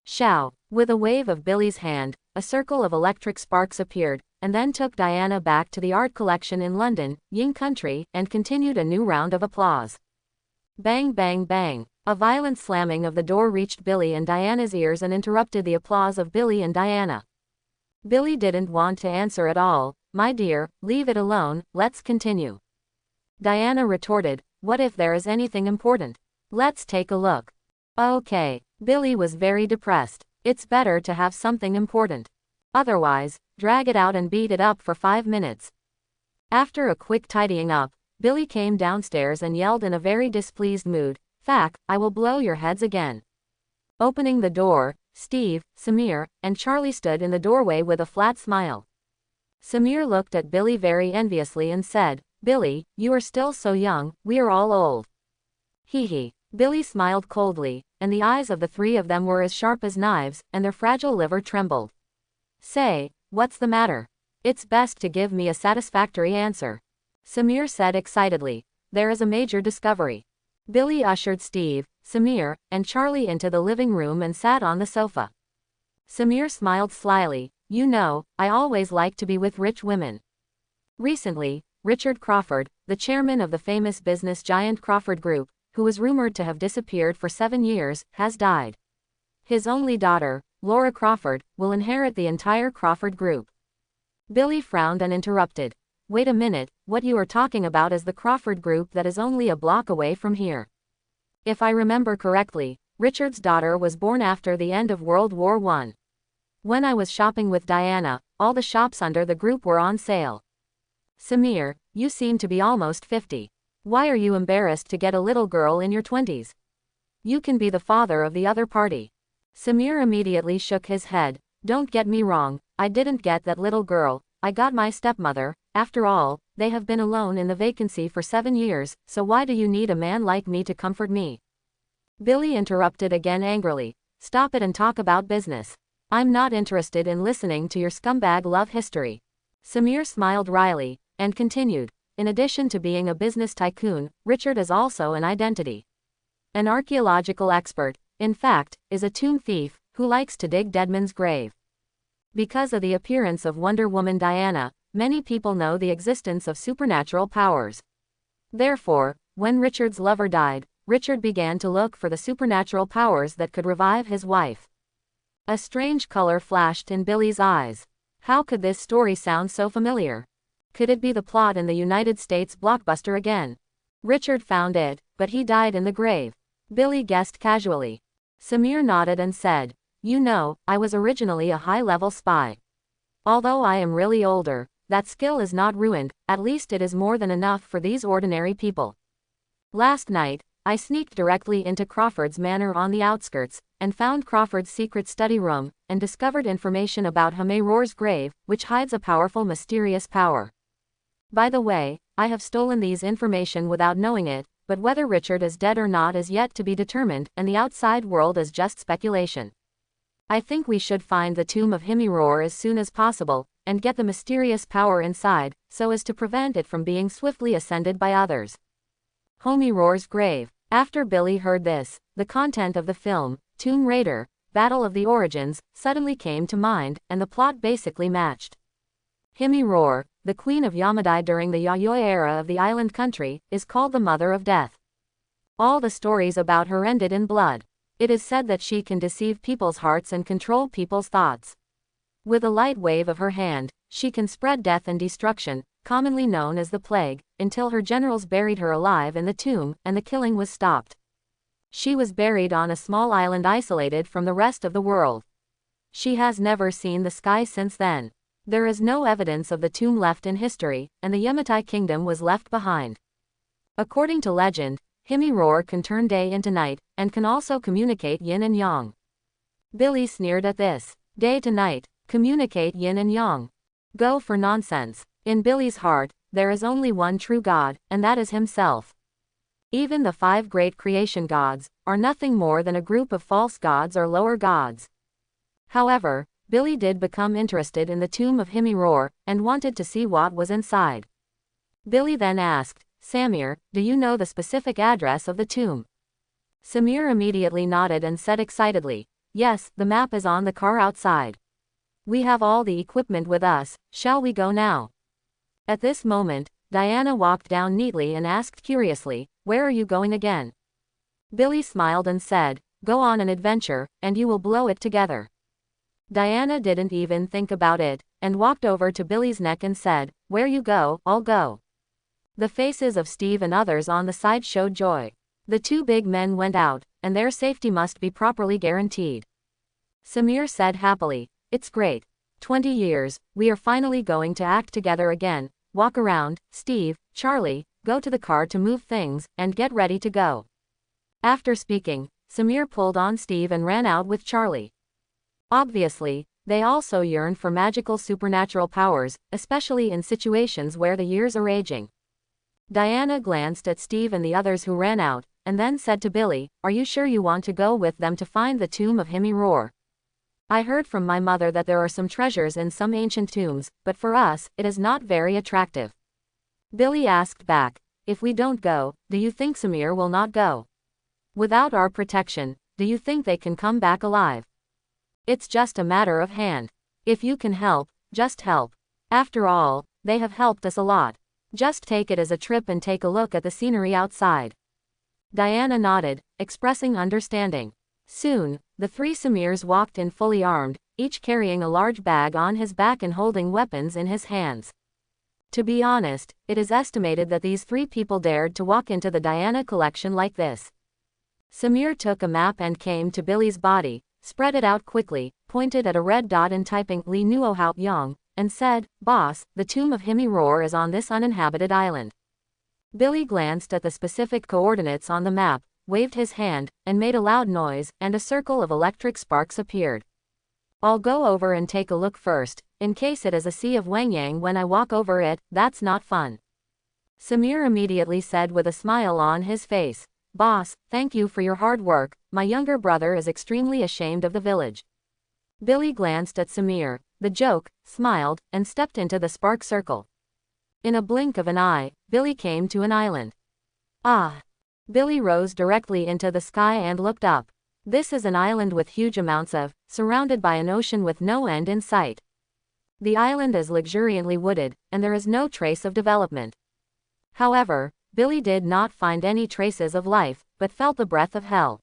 Shao. With a wave of Billy's hand, a circle of electric sparks appeared, and then took Diana back to the art collection in London, Ying Country, and continued a new round of applause. Bang bang bang. A violent slamming of the door reached Billy and Diana's ears and interrupted the applause of Billy and Diana. Billy didn't want to answer at all. "My dear, leave it alone, let's continue." Diana retorted, "What if there is anything important? Let's take a look." Okay. Billy was very depressed. It's better to have something important. Otherwise, drag it out and beat it up for 5 minutes. After a quick tidying up, Billy came downstairs and yelled in a very displeased mood, "Fack, I will blow your heads again." Opening the door, Steve, Samir, and Charlie stood in the doorway with a flat smile. Samir looked at Billy very enviously and said, "Billy, you are still so young, we are all old." Hee hee. Billy smiled coldly, and the eyes of the three of them were as sharp as knives, and their fragile liver trembled. "Say, what's the matter? It's best to give me a satisfactory answer," Samir said excitedly. "There is a major discovery." Billy ushered Steve, Samir, and Charlie into the living room and sat on the sofa. Samir smiled slyly. You know, I always like to be with rich women. Recently, Richard Crawford, the chairman of the famous business giant Crawford Group, who was rumored to have disappeared for 7 years, has died. His only daughter, Laura Crawford, will inherit the entire Crawford Group. Billy frowned and interrupted. Wait a minute, what you are talking about is the Crawford Group that is only a block away from here. If I remember correctly, Richard's daughter was born after the end of World War I. When I was shopping with Diana, all the shops under the group were on sale. Samir, you seem to be almost 50. Why are you embarrassed to get a little girl in your 20s? You can be the father of the other party. Samir immediately shook his head. Don't get me wrong, I didn't get that little girl, I got my stepmother. After all, they have been alone in the vacancy for 7 years, so why do you need a man like me to comfort me? Billy interrupted again angrily. Stop it and talk about business. I'm not interested in listening to your scumbag love history. Samir smiled wryly, and continued. In addition to being a business tycoon, Richard is also an identity. An archaeological expert, in fact, is a tomb thief, who likes to dig dead men's grave. Because of the appearance of Wonder Woman Diana, many people know the existence of supernatural powers. Therefore, when Richard's lover died, Richard began to look for the supernatural powers that could revive his wife. A strange color flashed in Billy's eyes. How could this story sound so familiar? Could it be the plot in the United States blockbuster again? Richard found it, but he died in the grave. Billy guessed casually. Samir nodded and said, You know, I was originally a high-level spy. Although I am really older, that skill is not ruined, at least it is more than enough for these ordinary people. Last night, I sneaked directly into Crawford's manor on the outskirts, and found Crawford's secret study room, and discovered information about Himar's grave, which hides a powerful mysterious power. By the way, I have stolen these information without knowing it, but whether Richard is dead or not is yet to be determined, and the outside world is just speculation. I think we should find the Tomb of Himar as soon as possible, and get the mysterious power inside, so as to prevent it from being swiftly ascended by others. Himar's grave. After Billy heard this, the content of the film, Tomb Raider, Battle of the Origins, suddenly came to mind, and the plot basically matched. Himar, the queen of Yamadai during the Yayoi era of the island country, is called the Mother of Death. All the stories about her ended in blood. It is said that she can deceive people's hearts and control people's thoughts. With a light wave of her hand, she can spread death and destruction, commonly known as the plague, until her generals buried her alive in the tomb, and the killing was stopped. She was buried on a small island isolated from the rest of the world. She has never seen the sky since then. There is no evidence of the tomb left in history, and the Yamatai kingdom was left behind. According to legend, Himar can turn day into night, and can also communicate yin and yang. Billy sneered at this. Day to night, communicate yin and yang. Go for nonsense. In Billy's heart, there is only one true God, and that is himself. Even the 5 great creation gods are nothing more than a group of false gods or lower gods. However, Billy did become interested in the Tomb of Himar, and wanted to see what was inside. Billy then asked, Samir, do you know the specific address of the tomb? Samir immediately nodded and said excitedly, Yes, the map is on the car outside. We have all the equipment with us, shall we go now? At this moment, Diana walked down neatly and asked curiously, Where are you going again? Billy smiled and said, Go on an adventure, and you will blow it together. Diana didn't even think about it, and walked over to Billy's neck and said, Where you go, I'll go. The faces of Steve and others on the side showed joy. The 2 big men went out, and their safety must be properly guaranteed. Samir said happily, It's great. 20 years, we are finally going to act together again. Walk around, Steve, Charlie, go to the car to move things, and get ready to go. After speaking, Samir pulled on Steve and ran out with Charlie. Obviously, they also yearn for magical supernatural powers, especially in situations where the years are aging. Diana glanced at Steve and the others who ran out, and then said to Billy, Are you sure you want to go with them to find the Tomb of Himar? I heard from my mother that there are some treasures in some ancient tombs, but for us, it is not very attractive. Billy asked back, If we don't go, do you think Samir will not go? Without our protection, do you think they can come back alive? It's just a matter of hand. If you can help, just help. After all, they have helped us a lot. Just take it as a trip and take a look at the scenery outside. Diana nodded, expressing understanding. Soon, the three Samirs walked in fully armed, each carrying a large bag on his back and holding weapons in his hands. To be honest, it is estimated that these three people dared to walk into the Diana collection like this. Samir took a map and came to Billy's body, spread it out quickly, pointed at a red dot and typing Li Nuo Hao Yang, and said, "Boss, the Tomb of Himar is on this uninhabited island." Billy glanced at the specific coordinates on the map, waved his hand, and made a loud noise, and a circle of electric sparks appeared. "I'll go over and take a look first, in case it is a sea of Wangyang when I walk over it, that's not fun." Samir immediately said with a smile on his face, "Boss, thank you for your hard work, my younger brother is extremely ashamed of the village." Billy glanced at Samir, the joke, smiled, and stepped into the spark circle. In a blink of an eye, Billy came to an island. Ah! Billy rose directly into the sky and looked up. This is an island with huge amounts of, surrounded by an ocean with no end in sight. The island is luxuriantly wooded, and there is no trace of development. However, Billy did not find any traces of life, but felt the breath of hell.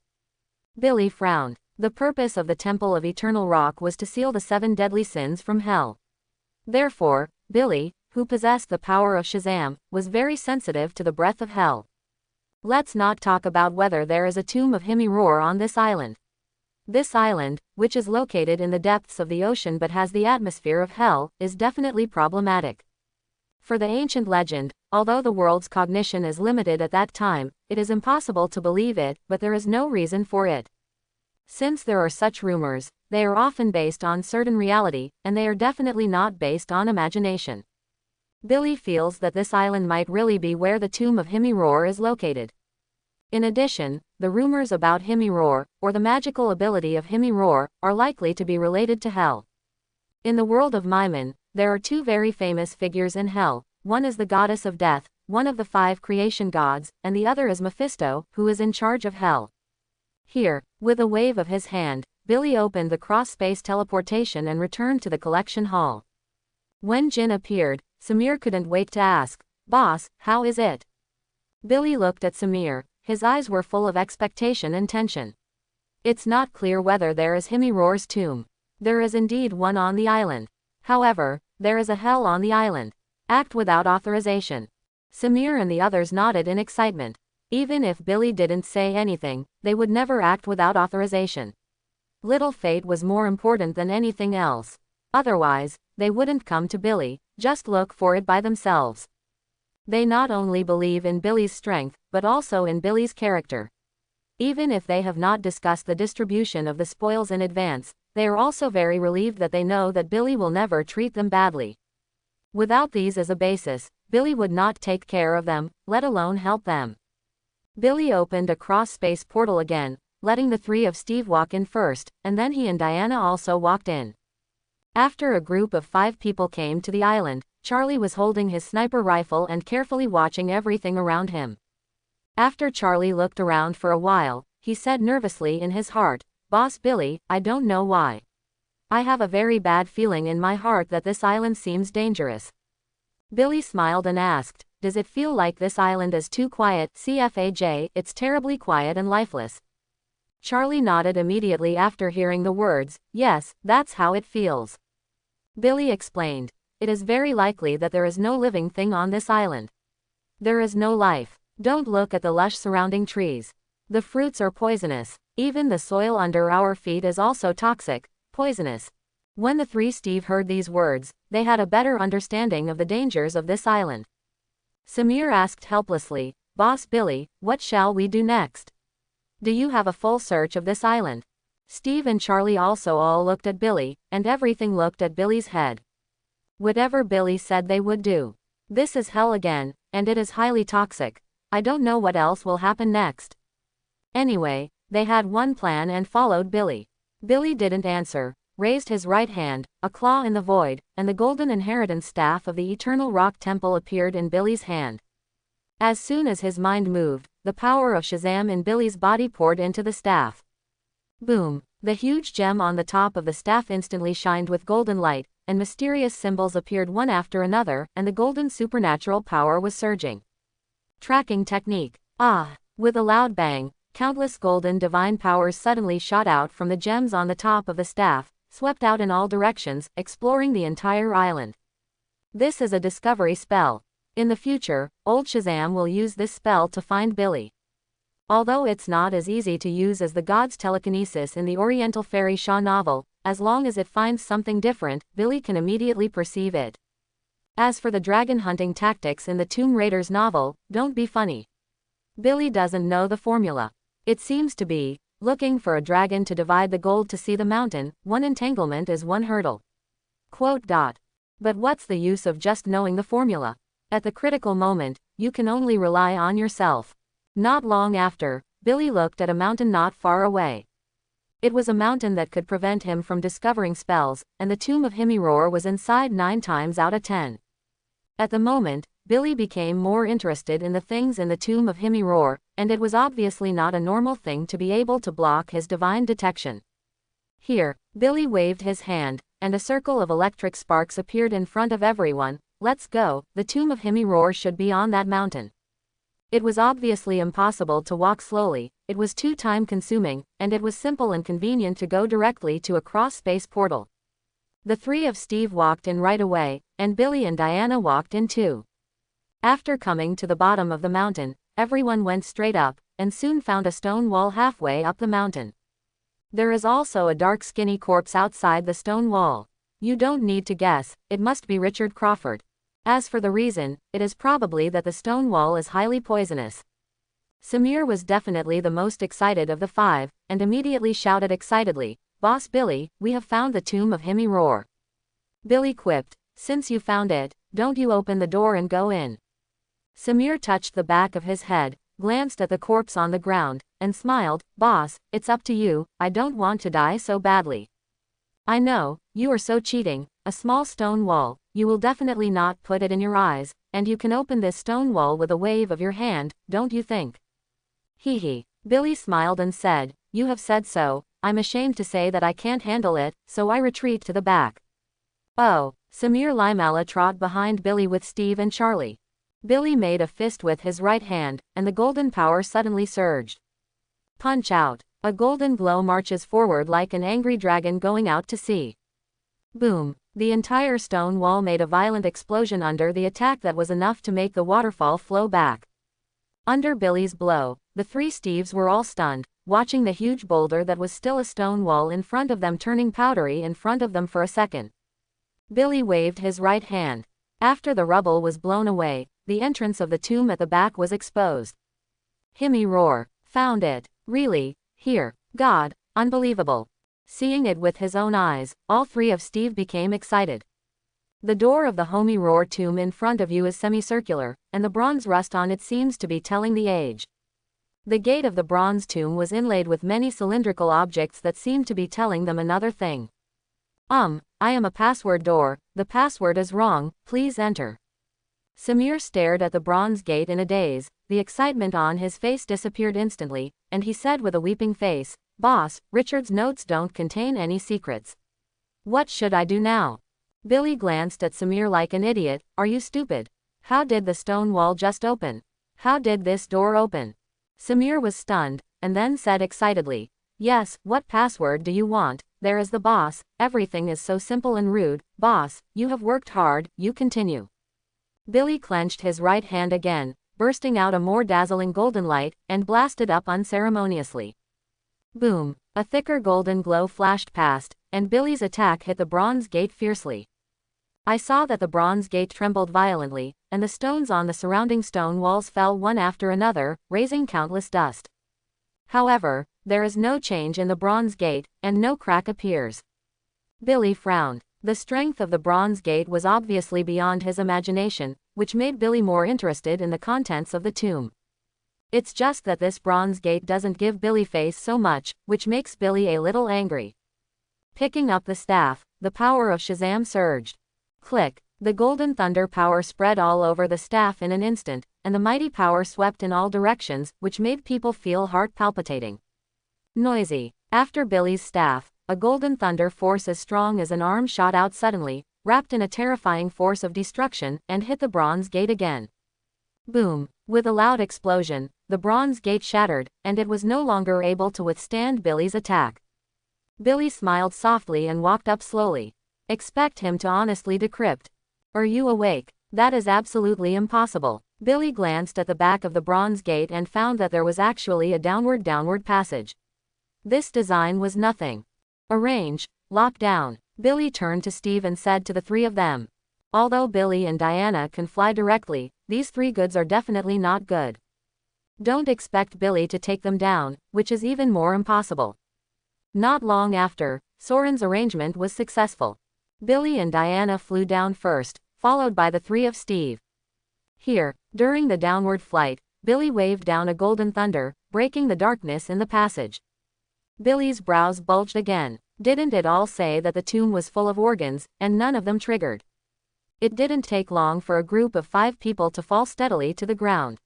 Billy frowned. The purpose of the Temple of Eternal Rock was to seal the 7 deadly sins from hell. Therefore, Billy, who possessed the power of Shazam, was very sensitive to the breath of hell. Let's not talk about whether there is a Tomb of Himar on this island. This island, which is located in the depths of the ocean but has the atmosphere of hell, is definitely problematic. For the ancient legend, although the world's cognition is limited at that time, it is impossible to believe it, but there is no reason for it. Since there are such rumors, they are often based on certain reality, and they are definitely not based on imagination. Billy feels that this island might really be where the Tomb of Himar is located. In addition, the rumors about Himar, or the magical ability of Himar, are likely to be related to hell. In the world of Maiman, there are 2 very famous figures in hell. One is the goddess of death, one of the 5 creation gods, and the other is Mefisto, who is in charge of hell. Here, with a wave of his hand, Billy opened the cross-space teleportation and returned to the collection hall. When Jin appeared, Samir couldn't wait to ask, "Boss, how is it?" Billy looked at Samir, his eyes were full of expectation and tension. It's not clear whether there is Himar's tomb. There is indeed one on the island. However, there is a hell on the island. Act without authorization. Samir and the others nodded in excitement. Even if Billy didn't say anything, they would never act without authorization. Little Fate was more important than anything else. Otherwise, they wouldn't come to Billy, just look for it by themselves. They not only believe in Billy's strength, but also in Billy's character. Even if they have not discussed the distribution of the spoils in advance, they are also very relieved that they know that Billy will never treat them badly. Without these as a basis, Billy would not take care of them, let alone help them. Billy opened a cross-space portal again, letting the 3 of Steve walk in first, and then he and Diana also walked in. After a group of 5 people came to the island, Charlie was holding his sniper rifle and carefully watching everything around him. After Charlie looked around for a while, he said nervously in his heart, "Boss Billy, I don't know why. I have a very bad feeling in my heart that this island seems dangerous." Billy smiled and asked, "Does it feel like this island is too quiet?" "CFAJ, it's terribly quiet and lifeless." Charlie nodded immediately after hearing the words, "Yes, that's how it feels." Billy explained, "It is very likely that there is no living thing on this island. There is no life. Don't look at the lush surrounding trees. The fruits are poisonous. Even the soil under our feet is also toxic, poisonous." When the 3 Steve heard these words, they had a better understanding of the dangers of this island. Samir asked helplessly, "Boss Billy, what shall we do next? Do you have a full search of this island?" Steve and Charlie also all looked at Billy, and everything looked at Billy's head. Whatever Billy said they would do. This is hell again, and it is highly toxic. I don't know what else will happen next. Anyway, they had one plan and followed Billy. Billy didn't answer, raised his right hand, a claw in the void, and the golden inheritance staff of the Eternal Rock Temple appeared in Billy's hand. As soon as his mind moved, the power of Shazam in Billy's body poured into the staff. Boom! The huge gem on the top of the staff instantly shined with golden light, and mysterious symbols appeared one after another, and the golden supernatural power was surging. Tracking technique. Ah! With a loud bang, countless golden divine powers suddenly shot out from the gems on the top of the staff, swept out in all directions, exploring the entire island. This is a discovery spell. In the future, old Shazam will use this spell to find Billy. Although it's not as easy to use as the god's telekinesis in the Oriental Fairy Shaw novel, as long as it finds something different, Billy can immediately perceive it. As for the dragon hunting tactics in the Tomb Raider's novel, don't be funny. Billy doesn't know the formula. It seems to be, looking for a dragon to divide the gold to see the mountain, one entanglement is one hurdle. Quote. But what's the use of just knowing the formula? At the critical moment, you can only rely on yourself. Not long after, Billy looked at a mountain not far away. It was a mountain that could prevent him from discovering spells, and the Tomb of Himar was inside 9 times out of 10. At the moment, Billy became more interested in the things in the Tomb of Himar, and it was obviously not a normal thing to be able to block his divine detection. Here, Billy waved his hand, and a circle of electric sparks appeared in front of everyone. Let's go, the Tomb of Himar should be on that mountain. It was obviously impossible to walk slowly, it was too time-consuming, and it was simple and convenient to go directly to a cross-space portal. The 3 of Steve walked in right away, and Billy and Diana walked in too. After coming to the bottom of the mountain, everyone went straight up, and soon found a stone wall halfway up the mountain. There is also a dark skinny corpse outside the stone wall. You don't need to guess, it must be Richard Crawford. As for the reason, it is probably that the stone wall is highly poisonous. Samir was definitely the most excited of the 5, and immediately shouted excitedly, "Boss Billy, we have found the Tomb of Himar." Billy quipped, "Since you found it, don't you open the door and go in." Samir touched the back of his head, glanced at the corpse on the ground, and smiled, "Boss, it's up to you, I don't want to die so badly." "I know, you are so cheating, a small stone wall, you will definitely not put it in your eyes, and you can open this stone wall with a wave of your hand, don't you think?" "Hee hee." Billy smiled and said, "You have said so, I'm ashamed to say that I can't handle it, so I retreat to the back." "Oh." Samir Limala trot behind Billy with Steve and Charlie. Billy made a fist with his right hand, and the golden power suddenly surged. Punch out. A golden glow marches forward like an angry dragon going out to sea. Boom. The entire stone wall made a violent explosion under the attack that was enough to make the waterfall flow back. Under Billy's blow, the 3 Steves were all stunned, watching the huge boulder that was still a stone wall in front of them turning powdery in front of them for a second. Billy waved his right hand. After the rubble was blown away, the entrance of the tomb at the back was exposed. Himar. Found it. Really? Here. God. Unbelievable. Seeing it with his own eyes, all 3 of Steve became excited. The door of the Himar tomb in front of you is semicircular, and the bronze rust on it seems to be telling the age. The gate of the bronze tomb was inlaid with many cylindrical objects that seemed to be telling them another thing. I am a password door, the password is wrong, please enter." Samir stared at the bronze gate in a daze, the excitement on his face disappeared instantly, and he said with a weeping face, "Boss, Richard's notes don't contain any secrets. What should I do now?" Billy glanced at Samir like an idiot. "Are you stupid? How did the stone wall just open? How did this door open?" Samir was stunned, and then said excitedly, "Yes, what password do you want? There is the boss, everything is so simple and rude, boss, you have worked hard, you continue." Billy clenched his right hand again, bursting out a more dazzling golden light, and blasted up unceremoniously. Boom! A thicker golden glow flashed past, and Billy's attack hit the bronze gate fiercely. I saw that the bronze gate trembled violently, and the stones on the surrounding stone walls fell one after another, raising countless dust. However, there is no change in the bronze gate, and no crack appears. Billy frowned. The strength of the bronze gate was obviously beyond his imagination, which made Billy more interested in the contents of the tomb. It's just that this bronze gate doesn't give Billy face so much, which makes Billy a little angry. Picking up the staff, the power of Shazam surged. Click. The golden thunder power spread all over the staff in an instant, and the mighty power swept in all directions, which made people feel heart palpitating. Noisy. After Billy's staff, a golden thunder force as strong as an arm shot out suddenly, wrapped in a terrifying force of destruction, and hit the bronze gate again. Boom! With a loud explosion, the bronze gate shattered, and it was no longer able to withstand Billy's attack. Billy smiled softly and walked up slowly. Expect him to honestly decrypt. Are you awake? That is absolutely impossible. Billy glanced at the back of the bronze gate and found that there was actually a downward passage. This design was nothing. Arrange, lock down. Billy turned to Steve and said to the three of them. Although Billy and Diana can fly directly, these three goods are definitely not good. Don't expect Billy to take them down, which is even more impossible. Not long after, Soren's arrangement was successful. Billy and Diana flew down first, followed by the three of Steve. Here, during the downward flight, Billy waved down a golden thunder, breaking the darkness in the passage. Billy's brows bulged again. Didn't it all say that the tomb was full of organs, and none of them triggered? It didn't take long for a group of 5 people to fall steadily to the ground.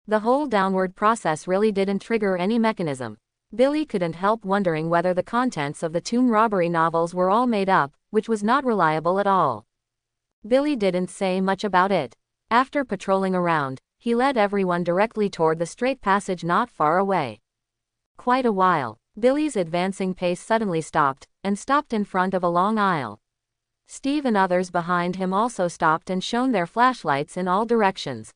The whole downward process really didn't trigger any mechanism. Billy couldn't help wondering whether the contents of the tomb robbery novels were all made up, which was not reliable at all. Billy didn't say much about it. After patrolling around, he led everyone directly toward the straight passage not far away. Quite a while, Billy's advancing pace suddenly stopped, and stopped in front of a long aisle. Steve and others behind him also stopped and shone their flashlights in all directions.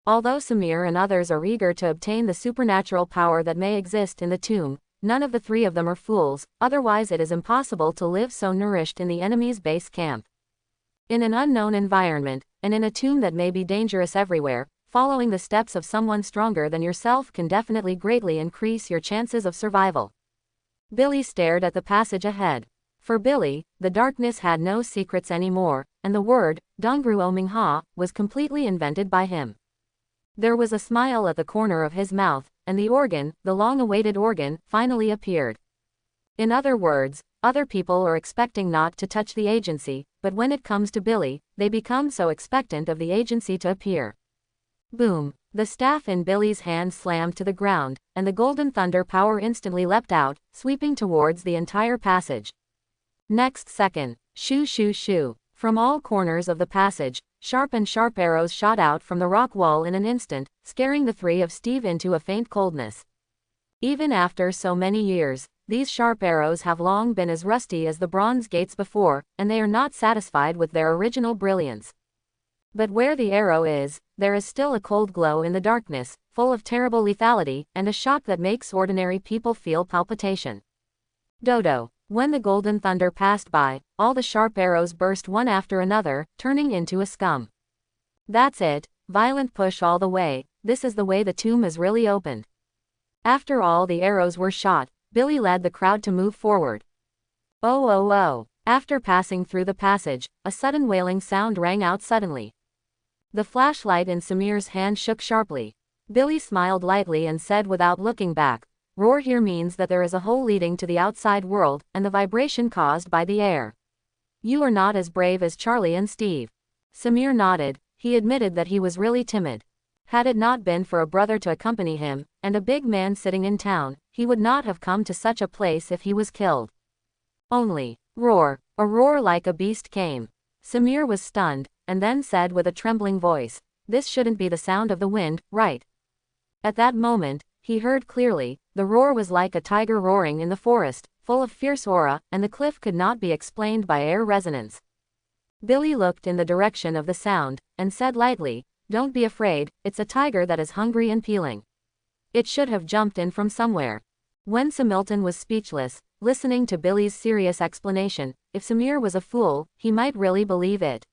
Although Samir and others are eager to obtain the supernatural power that may exist in the tomb, none of the three of them are fools, otherwise it is impossible to live so nourished in the enemy's base camp. In an unknown environment, and in a tomb that may be dangerous everywhere, following the steps of someone stronger than yourself can definitely greatly increase your chances of survival. Billy stared at the passage ahead. For Billy, the darkness had no secrets anymore, and the word, Dongru Omingha, was completely invented by him. There was a smile at the corner of his mouth, and the organ, the long-awaited organ, finally appeared. In other words, other people are expecting not to touch the agency, but when it comes to Billy, they become so expectant of the agency to appear. Boom! The staff in Billy's hand slammed to the ground, and the golden thunder power instantly leapt out, sweeping towards the entire passage. Next second, shoo shoo shoo, from all corners of the passage, sharp arrows shot out from the rock wall in an instant, scaring the three of Steve into a faint coldness. Even after so many years, these sharp arrows have long been as rusty as the bronze gates before, and they are not satisfied with their original brilliance. But where the arrow is, there is still a cold glow in the darkness, full of terrible lethality, and a shock that makes ordinary people feel palpitation. Dodo. When the golden thunder passed by, all the sharp arrows burst one after another, turning into a scum. That's it, violent push all the way, this is the way the tomb is really opened. After all the arrows were shot, Billy led the crowd to move forward. Oh oh oh, after passing through the passage, a sudden wailing sound rang out suddenly. The flashlight in Samir's hand shook sharply. Billy smiled lightly and said without looking back, roar here means that there is a hole leading to the outside world, and the vibration caused by the air. You are not as brave as Charlie and Steve. Samir nodded, he admitted that he was really timid. Had it not been for a brother to accompany him, and a big man sitting in town, he would not have come to such a place if he was killed. Only, roar, a roar like a beast came. Samir was stunned, and then said with a trembling voice, this shouldn't be the sound of the wind, right? At that moment, he heard clearly, the roar was like a tiger roaring in the forest, full of fierce aura, and the cliff could not be explained by air resonance. Billy looked in the direction of the sound, and said lightly, don't be afraid, it's a tiger that is hungry and peeling. It should have jumped in from somewhere. When Samilton was speechless, listening to Billy's serious explanation, if Samir was a fool, he might really believe it.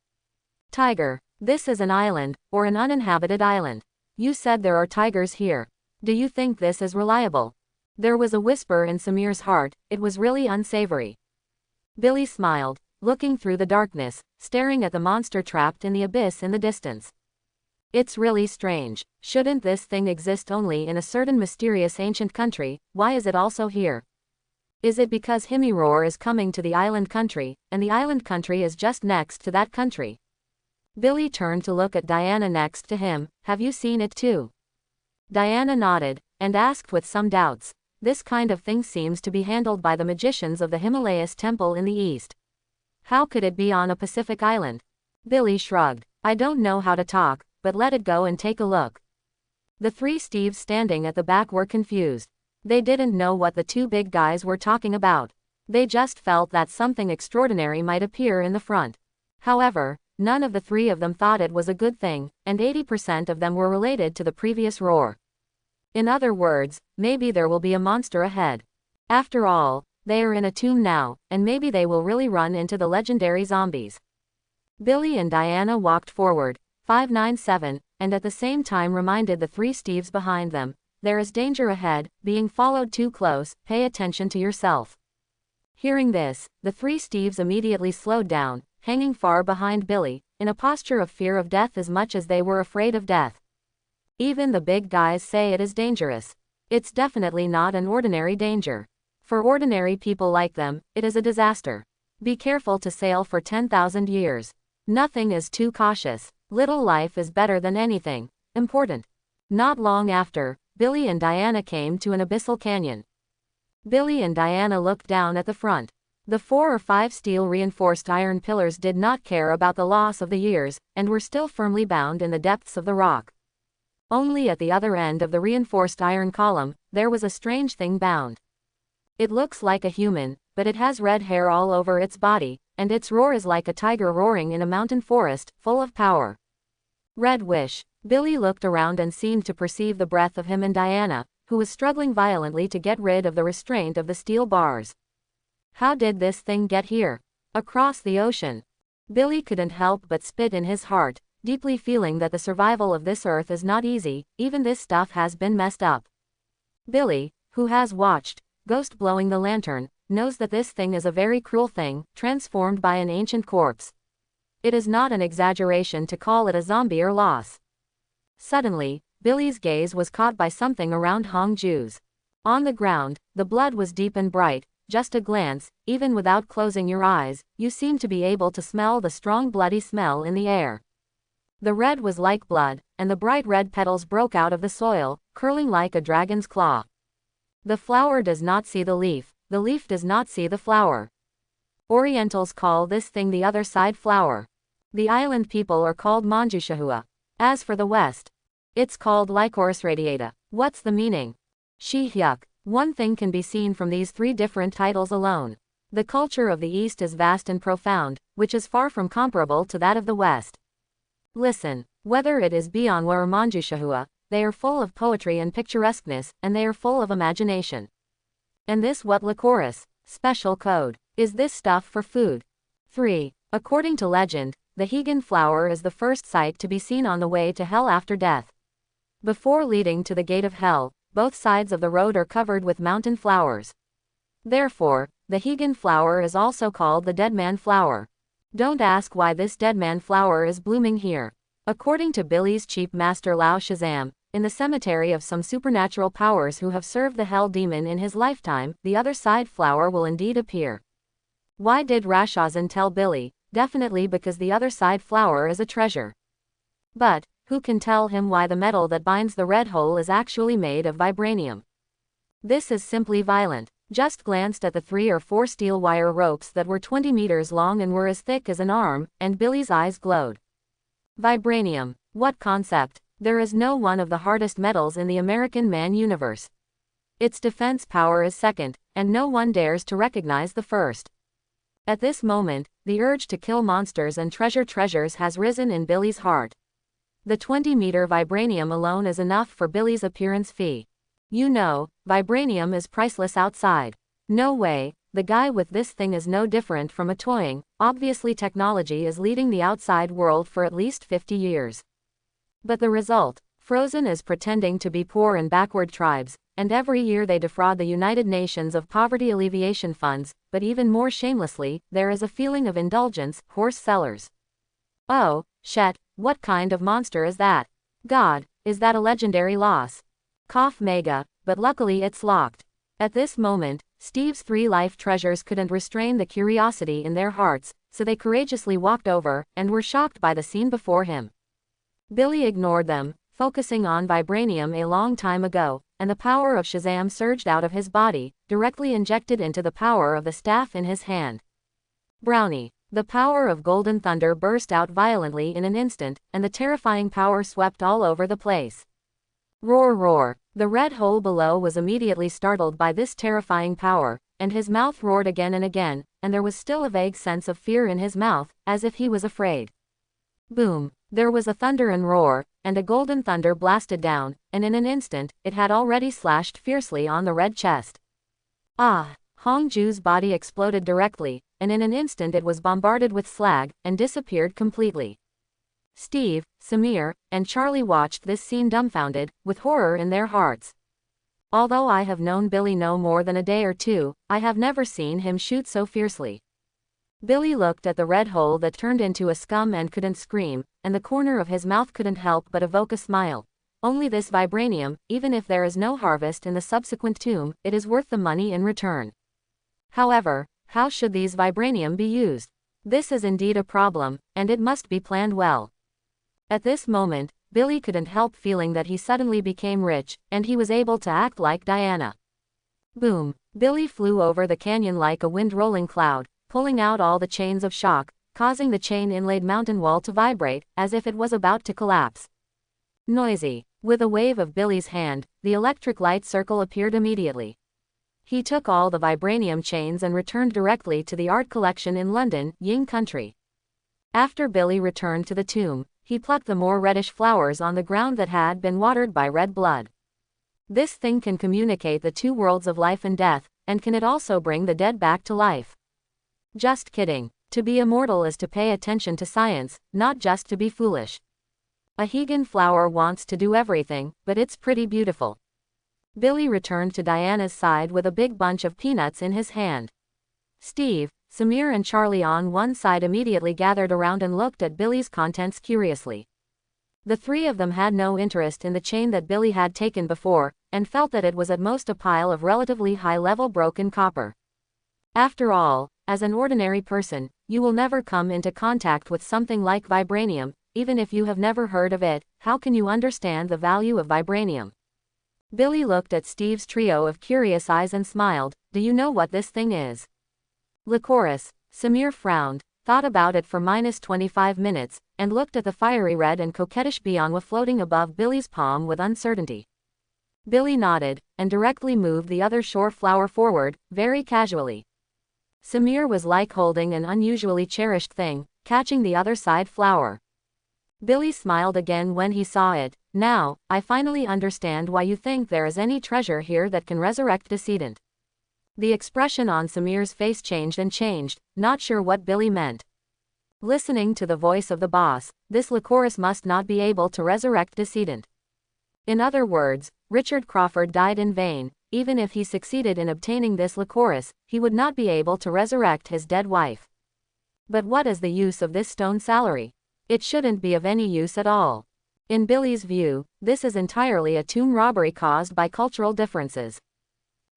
Tiger, this is an island, or an uninhabited island. You said there are tigers here. Do you think this is reliable? There was a whisper in Samir's heart, it was really unsavory. Billy smiled, looking through the darkness, staring at the monster trapped in the abyss in the distance. It's really strange. Shouldn't this thing exist only in a certain mysterious ancient country? Why is it also here? Is it because Himar is coming to the island country, and the island country is just next to that country? Billy turned to look at Diana next to him, have you seen it too? Diana nodded, and asked with some doubts, This kind of thing seems to be handled by the magicians of the Himalayas temple in the east. How could it be on a Pacific island? Billy shrugged. I don't know how to talk, but let it go and take a look. The three Steves standing at the back were confused. They didn't know what the two big guys were talking about. They just felt that something extraordinary might appear in the front. However, none of the three of them thought it was a good thing, and 80% of them were related to the previous roar. In other words, maybe there will be a monster ahead. After all, they are in a tomb now, and maybe they will really run into the legendary zombies. Billy and Diana walked forward, 597, and at the same time reminded the three Steves behind them, there is danger ahead, being followed too close, pay attention to yourself. Hearing this, the three Steves immediately slowed down, hanging far behind Billy, in a posture of fear of death as much as they were afraid of death. Even the big guys say it is dangerous. It's definitely not an ordinary danger. For ordinary people like them, it is a disaster. Be careful to sail for 10,000 years. Nothing is too cautious. Little life is better than anything important. Not long after, Billy and Diana came to an abyssal canyon. Billy and Diana looked down at the front. The 4 or 5 steel-reinforced iron pillars did not care about the loss of the years, and were still firmly bound in the depths of the rock. Only at the other end of the reinforced iron column, there was a strange thing bound. It looks like a human, but it has red hair all over its body, and its roar is like a tiger roaring in a mountain forest, full of power. Red Wish. Billy looked around and seemed to perceive the breath of him and Diana, who was struggling violently to get rid of the restraint of the steel bars. How did this thing get here? Across the ocean. Billy couldn't help but spit in his heart, deeply feeling that the survival of this earth is not easy, even this stuff has been messed up. Billy, who has watched Ghost blowing the lantern, knows that this thing is a very cruel thing, transformed by an ancient corpse. It is not an exaggeration to call it a zombie or loss. Suddenly, Billy's gaze was caught by something around Hong Ju's. On the ground, the blood was deep and bright. Just a glance, even without closing your eyes, you seem to be able to smell the strong bloody smell in the air. The red was like blood, and the bright red petals broke out of the soil, curling like a dragon's claw. The flower does not see the leaf does not see the flower. Orientals call this thing the other side flower. The island people are called Manjushahua. As for the west, it's called Lycoris radiata. What's the meaning? She-hyuk. One thing can be seen from these 3 different titles alone. The culture of the East is vast and profound, which is far from comparable to that of the West. Listen, whether it is Bionwa or Manjushahua, they are full of poetry and picturesqueness, and they are full of imagination. And this what Lycoris? Special code. Is this stuff for food? 3. According to legend, the Hegan flower is the first sight to be seen on the way to hell after death. Before leading to the gate of hell, both sides of the road are covered with mountain flowers. Therefore, the Hegan flower is also called the dead man flower. Don't ask why this dead man flower is blooming here. According to Billy's cheap master Lao Shazam, in the cemetery of some supernatural powers who have served the hell demon in his lifetime, the other side flower will indeed appear. Why did Rashazan tell Billy? Definitely because the other side flower is a treasure. But, who can tell him why the metal that binds the red hole is actually made of vibranium? This is simply violent. Just glanced at the 3 or 4 steel wire ropes that were 20 meters long and were as thick as an arm, and Billy's eyes glowed. Vibranium. What concept? There is no one of the hardest metals in the American man universe. Its defense power is second, and no one dares to recognize the first. At this moment, the urge to kill monsters and treasures has risen in Billy's heart. The 20-meter vibranium alone is enough for Billy's appearance fee. You know, vibranium is priceless outside. No way, the guy with this thing is no different from a toying. Obviously technology is leading the outside world for at least 50 years. But the result? Frozen is pretending to be poor and backward tribes, and every year they defraud the United Nations of poverty alleviation funds, but even more shamelessly, there is a feeling of indulgence, horse sellers. Oh, shit, what kind of monster is that? God, is that a legendary loss? Cough mega, but luckily it's locked. At this moment, Steve's 3 life treasures couldn't restrain the curiosity in their hearts, so they courageously walked over, and were shocked by the scene before him. Billy ignored them, focusing on vibranium a long time ago. and the power of Shazam surged out of his body, directly injected into the power of the staff in his hand. Brownie. The power of golden thunder burst out violently in an instant, and the terrifying power swept all over the place. Roar, roar. The red hole below was immediately startled by this terrifying power, and his mouth roared again and again, and there was still a vague sense of fear in his mouth, as if he was afraid. Boom. There was a thunder and roar, and a golden thunder blasted down, and in an instant, it had already slashed fiercely on the red chest. Ah! Hongju's body exploded directly, and in an instant it was bombarded with slag, and disappeared completely. Steve, Samir, and Charlie watched this scene dumbfounded, with horror in their hearts. Although I have known Billy no more than a day or two, I have never seen him shoot so fiercely. Billy looked at the red hole that turned into a scum and couldn't scream, and the corner of his mouth couldn't help but evoke a smile. Only this vibranium, even if there is no harvest in the subsequent tomb, it is worth the money in return. However, how should these vibranium be used? This is indeed a problem, and it must be planned well. At this moment, Billy couldn't help feeling that he suddenly became rich, and he was able to act like Diana. Boom! Billy flew over the canyon like a wind-rolling cloud, pulling out all the chains of shock, causing the chain-inlaid mountain wall to vibrate, as if it was about to collapse. Noisy. With a wave of Billy's hand, the electric light circle appeared immediately. He took all the vibranium chains and returned directly to the art collection in London, Ying Country. After Billy returned to the tomb, he plucked the more reddish flowers on the ground that had been watered by red blood. This thing can communicate the two worlds of life and death, and can it also bring the dead back to life? Just kidding. To be immortal is to pay attention to science, not just to be foolish. A Hegan flower wants to do everything, but it's pretty beautiful. Billy returned to Diana's side with a big bunch of peanuts in his hand. Steve, Samir and Charlie on one side immediately gathered around and looked at Billy's contents curiously. The three of them had no interest in the chain that Billy had taken before, and felt that it was at most a pile of relatively high-level broken copper. After all, as an ordinary person, you will never come into contact with something like vibranium. Even if you have never heard of it, how can you understand the value of vibranium? Billy looked at Steve's trio of curious eyes and smiled. Do you know what this thing is? Licorice. Samir frowned, thought about it for -25 minutes, and looked at the fiery red and coquettish biangwa floating above Billy's palm with uncertainty. Billy nodded, and directly moved the other shore flower forward, very casually. Samir was like holding an unusually cherished thing, catching the other side flower. Billy smiled again when he saw it. Now, I finally understand why you think there is any treasure here that can resurrect decedent. The expression on Samir's face changed and changed, not sure what Billy meant. Listening to the voice of the boss, this licorice must not be able to resurrect decedent. In other words, Richard Crawford died in vain. Even if he succeeded in obtaining this licorice, he would not be able to resurrect his dead wife. But what is the use of this stone salary? It shouldn't be of any use at all. In Billy's view, this is entirely a tomb robbery caused by cultural differences.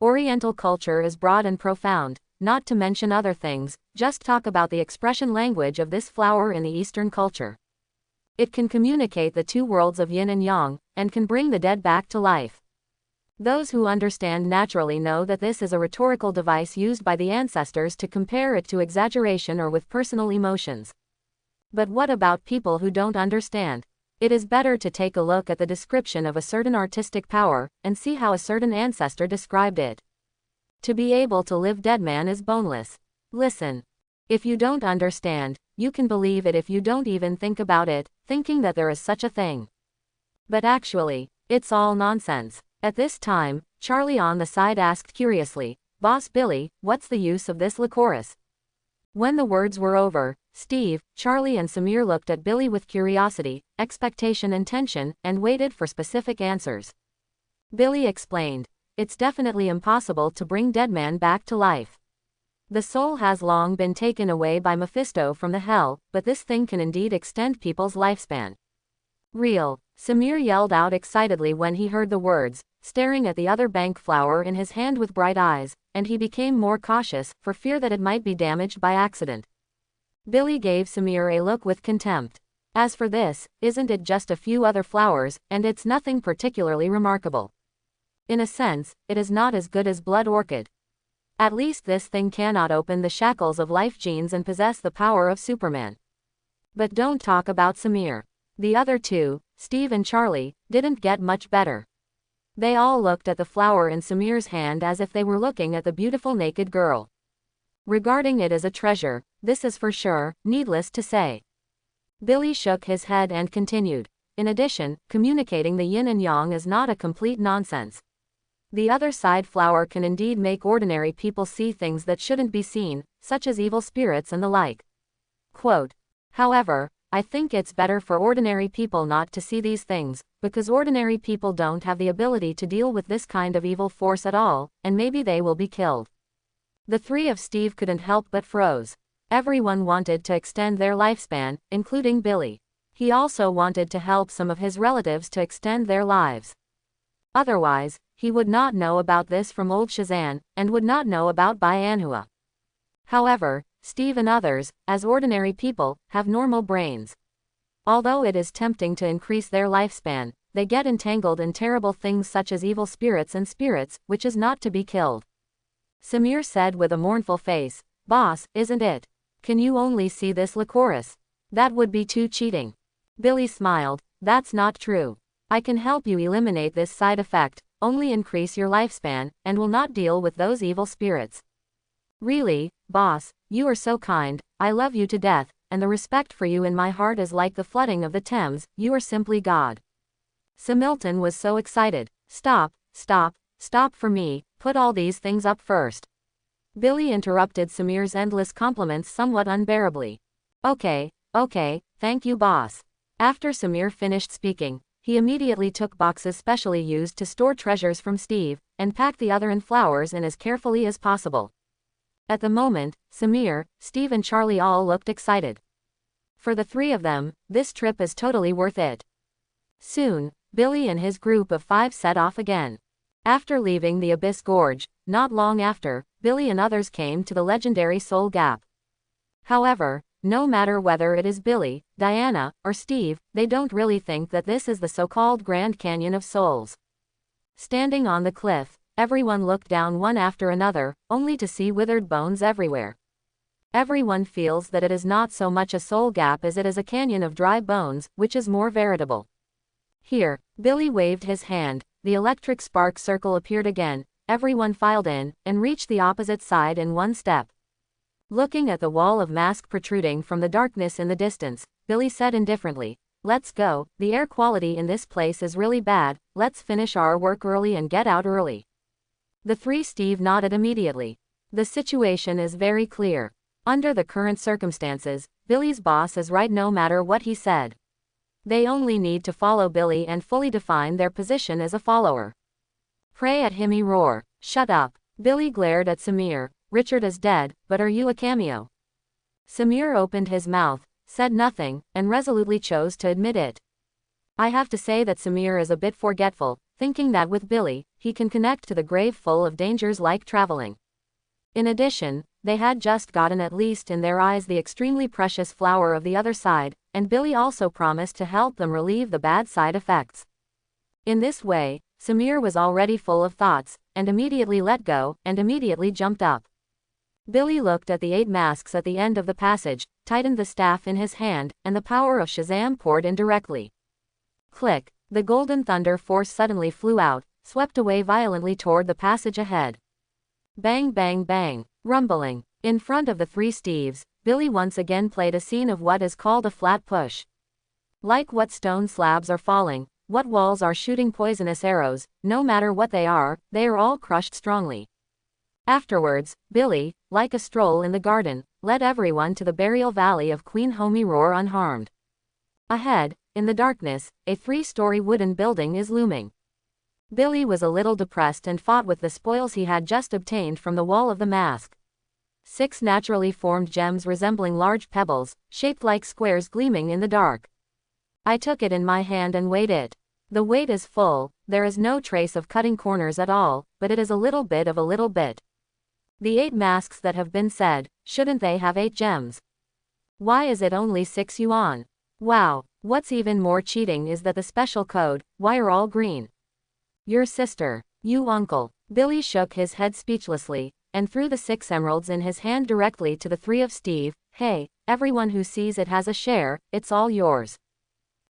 Oriental culture is broad and profound, not to mention other things. Just talk about the expression language of this flower in the Eastern culture. It can communicate the two worlds of yin and yang, and can bring the dead back to life. Those who understand naturally know that this is a rhetorical device used by the ancestors to compare it to exaggeration or with personal emotions. But what about people who don't understand? It is better to take a look at the description of a certain artistic power, and see how a certain ancestor described it. To be able to live dead man is boneless. Listen. If you don't understand, you can believe it if you don't even think about it, thinking that there is such a thing. But actually, it's all nonsense. At this time, Charlie on the side asked curiously, Boss Billy, what's the use of this licorice? When the words were over, Steve, Charlie and Samir looked at Billy with curiosity, expectation and tension, and waited for specific answers. Billy explained, it's definitely impossible to bring dead man back to life. The soul has long been taken away by Mefisto from the hell, but this thing can indeed extend people's lifespan. Real. Samir yelled out excitedly when he heard the words, staring at the other bank flower in his hand with bright eyes, and he became more cautious, for fear that it might be damaged by accident. Billy gave Samir a look with contempt. As for this, isn't it just a few other flowers, and it's nothing particularly remarkable. In a sense, it is not as good as blood orchid. At least this thing cannot open the shackles of life genes and possess the power of Superman. But don't talk about Samir. The other two, Steve and Charlie, didn't get much better. They all looked at the flower in Samir's hand as if they were looking at the beautiful naked girl. Regarding it as a treasure, this is for sure, needless to say. Billy shook his head and continued. In addition, communicating the yin and yang is not a complete nonsense. The other side flower can indeed make ordinary people see things that shouldn't be seen, such as evil spirits and the like. Quote, however, I think it's better for ordinary people not to see these things, because ordinary people don't have the ability to deal with this kind of evil force at all, and maybe they will be killed. The three of Steve couldn't help but froze. Everyone wanted to extend their lifespan, including Billy. He also wanted to help some of his relatives to extend their lives. Otherwise, he would not know about this from old Shazam, and would not know about Bianhua. However, Steve and others, as ordinary people, have normal brains. Although it is tempting to increase their lifespan, they get entangled in terrible things such as evil spirits and spirits, which is not to be killed. Samir said with a mournful face, "Boss, isn't it? Can you only see this licorice? That would be too cheating." Billy smiled, "That's not true. I can help you eliminate this side effect, only increase your lifespan, and will not deal with those evil spirits." "Really, boss, you are so kind, I love you to death, and the respect for you in my heart is like the flooding of the Thames, you are simply God." Samilton was so excited. Stop, stop, stop for me, put all these things up first. Billy interrupted Samir's endless compliments somewhat unbearably. Okay, thank you boss." After Samir finished speaking, he immediately took boxes specially used to store treasures from Steve, and packed the other and flowers in as carefully as possible. At the moment, Samir, Steve and Charlie all looked excited. For the three of them, this trip is totally worth it. Soon, Billy and his group of 5 set off again. After leaving the Abyss Gorge, not long after, Billy and others came to the legendary Soul Gap. However, no matter whether it is Billy, Diana, or Steve, they don't really think that this is the so-called Grand Canyon of Souls. Standing on the cliff, everyone looked down one after another, only to see withered bones everywhere. Everyone feels that it is not so much a soul gap as it is a canyon of dry bones, which is more veritable. Here, Billy waved his hand, the electric spark circle appeared again, everyone filed in, and reached the opposite side in one step. Looking at the wall of mask protruding from the darkness in the distance, Billy said indifferently, "Let's go, the air quality in this place is really bad, let's finish our work early and get out early." The three Steve nodded immediately. The situation is very clear. Under the current circumstances, Billy's boss is right no matter what he said. They only need to follow Billy and fully define their position as a follower. "Pray at him, he roar. Shut up." Billy glared at Samir. "Richard is dead, but are you a cameo?" Samir opened his mouth, said nothing, and resolutely chose to admit it. I have to say that Samir is a bit forgetful, thinking that with Billy, he can connect to the grave full of dangers like traveling. In addition, they had just gotten at least in their eyes the extremely precious flower of the other side, and Billy also promised to help them relieve the bad side effects. In this way, Samir was already full of thoughts, and immediately let go, and immediately jumped up. Billy looked at the 8 masks at the end of the passage, tightened the staff in his hand, and the power of Shazam poured in directly. Click, the golden thunder force suddenly flew out, swept away violently toward the passage ahead. Bang bang bang, rumbling. In front of the 3 Steves, Billy once again played a scene of what is called a flat push. Like what stone slabs are falling, what walls are shooting poisonous arrows, no matter what they are all crushed strongly. Afterwards, Billy, like a stroll in the garden, led everyone to the burial valley of Queen Homi-Roar unharmed. Ahead, in the darkness, a 3-story wooden building is looming. Billy was a little depressed and fought with the spoils he had just obtained from the wall of the mask. 6 naturally formed gems resembling large pebbles, shaped like squares gleaming in the dark. I took it in my hand and weighed it. The weight is full, there is no trace of cutting corners at all, but it is a little bit of a little bit. The 8 masks that have been said, shouldn't they have 8 gems? Why is it only 6 yuan? Wow, what's even more cheating is that the special code, why are all green? Your sister. You uncle. Billy shook his head speechlessly, and threw the 6 emeralds in his hand directly to the 3 of Steve. Hey, everyone who sees it has a share, it's all yours.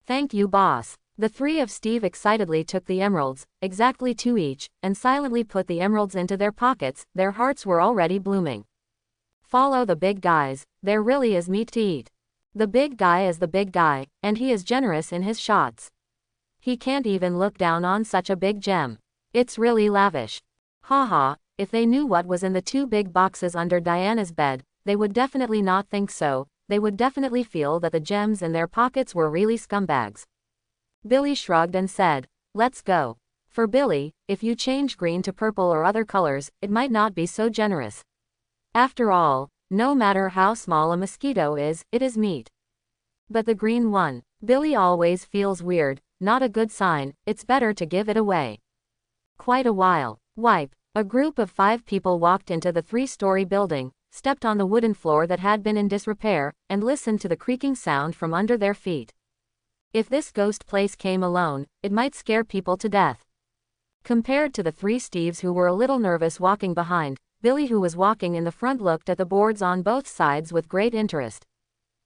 Thank you, boss. The 3 of Steve excitedly took the emeralds, exactly 2 each, and silently put the emeralds into their pockets. Their hearts were already blooming. Follow the big guys, there really is meat to eat. The big guy is the big guy, and he is generous in his shots. He can't even look down on such a big gem. It's really lavish. Haha, if they knew what was in the 2 big boxes under Diana's bed, they would definitely not think so. They would definitely feel that the gems in their pockets were really scumbags. Billy shrugged and said, let's go. For Billy, if you change green to purple or other colors, it might not be so generous. After all, no matter how small a mosquito is, it is meat. But the green one. Billy always feels weird, not a good sign, it's better to give it away. Quite a while. Wipe. A group of 5 people walked into the 3-story building, stepped on the wooden floor that had been in disrepair, and listened to the creaking sound from under their feet. If this ghost place came alone, it might scare people to death. Compared to the 3 Steves who were a little nervous walking behind, Billy who was walking in the front looked at the boards on both sides with great interest.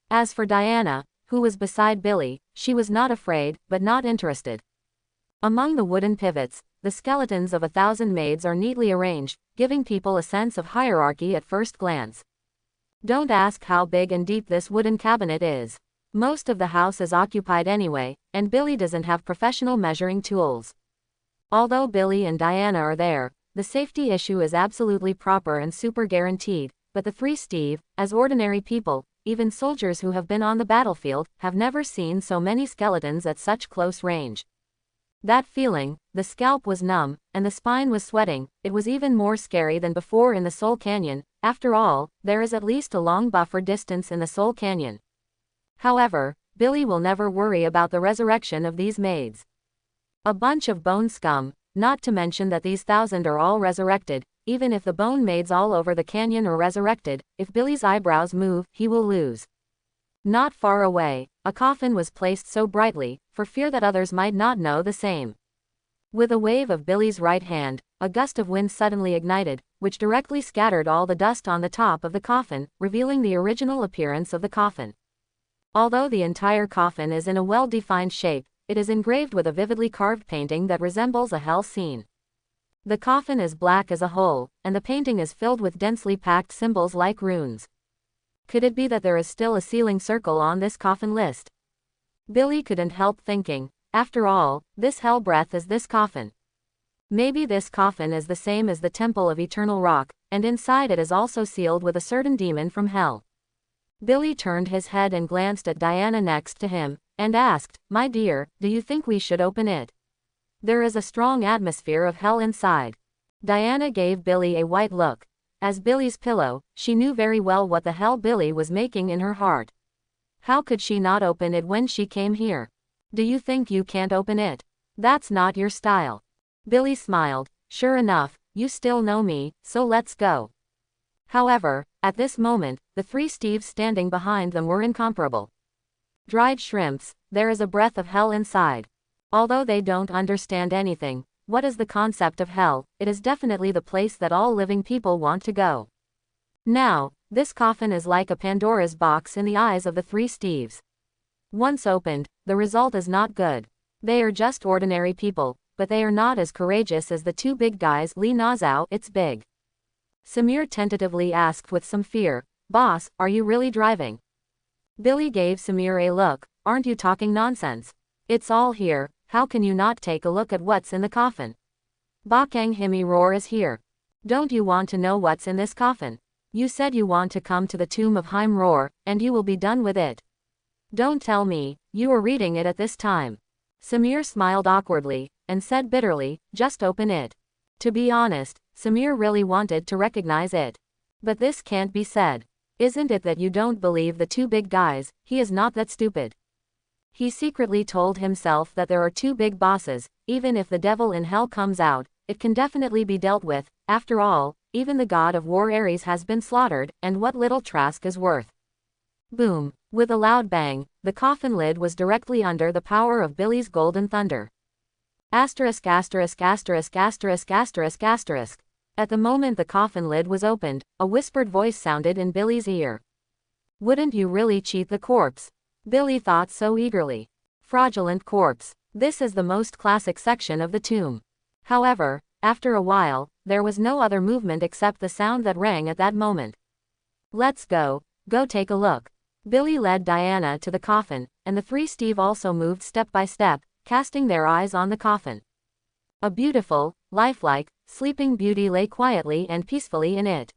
As for Diana, who was beside Billy, she was not afraid, but not interested. Among the wooden pivots, the skeletons of 1,000 maids are neatly arranged, giving people a sense of hierarchy at first glance. Don't ask how big and deep this wooden cabinet is. Most of the house is occupied anyway, and Billy doesn't have professional measuring tools. Although Billy and Diana are there, the safety issue is absolutely proper and super guaranteed, but the 3 Steve, as ordinary people, even soldiers who have been on the battlefield, have never seen so many skeletons at such close range. That feeling, the scalp was numb, and the spine was sweating. It was even more scary than before in the Soul Canyon. After all, there is at least a long buffer distance in the Soul Canyon. However, Billy will never worry about the resurrection of these maids. A bunch of bone scum, not to mention that these 1,000 are all resurrected. Even if the bone maids all over the canyon are resurrected, if Billy's eyebrows move, he will lose. Not far away, a coffin was placed so brightly, for fear that others might not know the same. With a wave of Billy's right hand, a gust of wind suddenly ignited, which directly scattered all the dust on the top of the coffin, revealing the original appearance of the coffin. Although the entire coffin is in a well-defined shape, it is engraved with a vividly carved painting that resembles a hell scene. The coffin is black as a hole, and the painting is filled with densely packed symbols like runes. Could it be that there is still a sealing circle on this coffin list? Billy couldn't help thinking, after all, this hell breath is this coffin. Maybe this coffin is the same as the Temple of Eternal Rock, and inside it is also sealed with a certain demon from hell. Billy turned his head and glanced at Diana next to him, and asked, "My dear, do you think we should open it? There is a strong atmosphere of hell inside." Diana gave Billy a white look. As Billy's pillow, she knew very well what the hell Billy was making in her heart. How could she not open it when she came here? Do you think you can't open it? That's not your style. Billy smiled. Sure enough, you still know me, so let's go. However, at this moment, the 3 Steves standing behind them were incomparable. Dried shrimps, there is a breath of hell inside. Although they don't understand anything, what is the concept of hell? It is definitely the place that all living people want to go. Now, this coffin is like a Pandora's box in the eyes of the 3 Steves. Once opened, the result is not good. They are just ordinary people, but they are not as courageous as the 2 big guys. Lee Nazao, it's big. Samir tentatively asked with some fear, "Boss, are you really driving?" Billy gave Samir a look. "Aren't you talking nonsense? It's all here, how can you not take a look at what's in the coffin? Bakang Himar is here. Don't you want to know what's in this coffin? You said you want to come to the Tomb of Himar, and you will be done with it. Don't tell me, you are reading it at this time." Samir smiled awkwardly, and said bitterly, "Just open it." To be honest, Samir really wanted to recognize it. But this can't be said. Isn't it that you don't believe the 2 big guys? He is not that stupid. He secretly told himself that there are 2 big bosses. Even if the devil in hell comes out, it can definitely be dealt with. After all, even the god of war Ares has been slaughtered, and what little Trask is worth. Boom. With a loud bang, the coffin lid was directly under the power of Billy's golden thunder. Asterisk asterisk asterisk asterisk asterisk asterisk. At the moment the coffin lid was opened, a whispered voice sounded in Billy's ear. Wouldn't you really cheat the corpse? Billy thought so eagerly. Fraudulent corpse. This is the most classic section of the tomb. However, after a while, there was no other movement except the sound that rang at that moment. Let's go take a look. Billy led Diana to the coffin, and the three Steve also moved step by step, casting their eyes on the coffin. A beautiful, lifelike, sleeping beauty lay quietly and peacefully in it.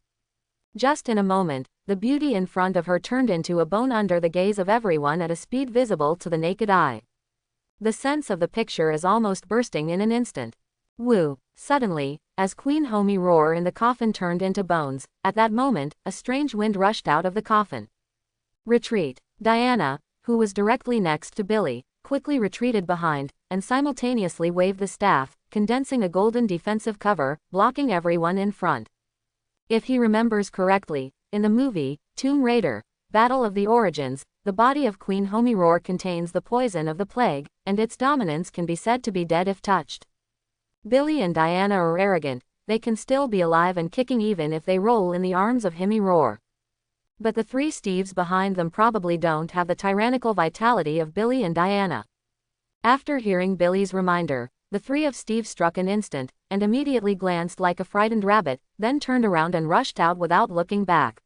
Just in a moment, the beauty in front of her turned into a bone under the gaze of everyone at a speed visible to the naked eye. The sense of the picture is almost bursting in an instant. Woo! Suddenly, as Queen Homie roar in the coffin turned into bones, at that moment, a strange wind rushed out of the coffin. Retreat! Diana, who was directly next to Billy, quickly retreated behind, and simultaneously waved the staff, condensing a golden defensive cover, blocking everyone in front. If he remembers correctly, in the movie, Tomb Raider, Battle of the Origins, the body of Queen Homie Roar contains the poison of the plague, and its dominance can be said to be dead if touched. Billy and Diana are arrogant, they can still be alive and kicking even if they roll in the arms of Himmy Roar. But the three Steves behind them probably don't have the tyrannical vitality of Billy and Diana. After hearing Billy's reminder, the three of Steve struck an instant, and immediately glanced like a frightened rabbit, then turned around and rushed out without looking back.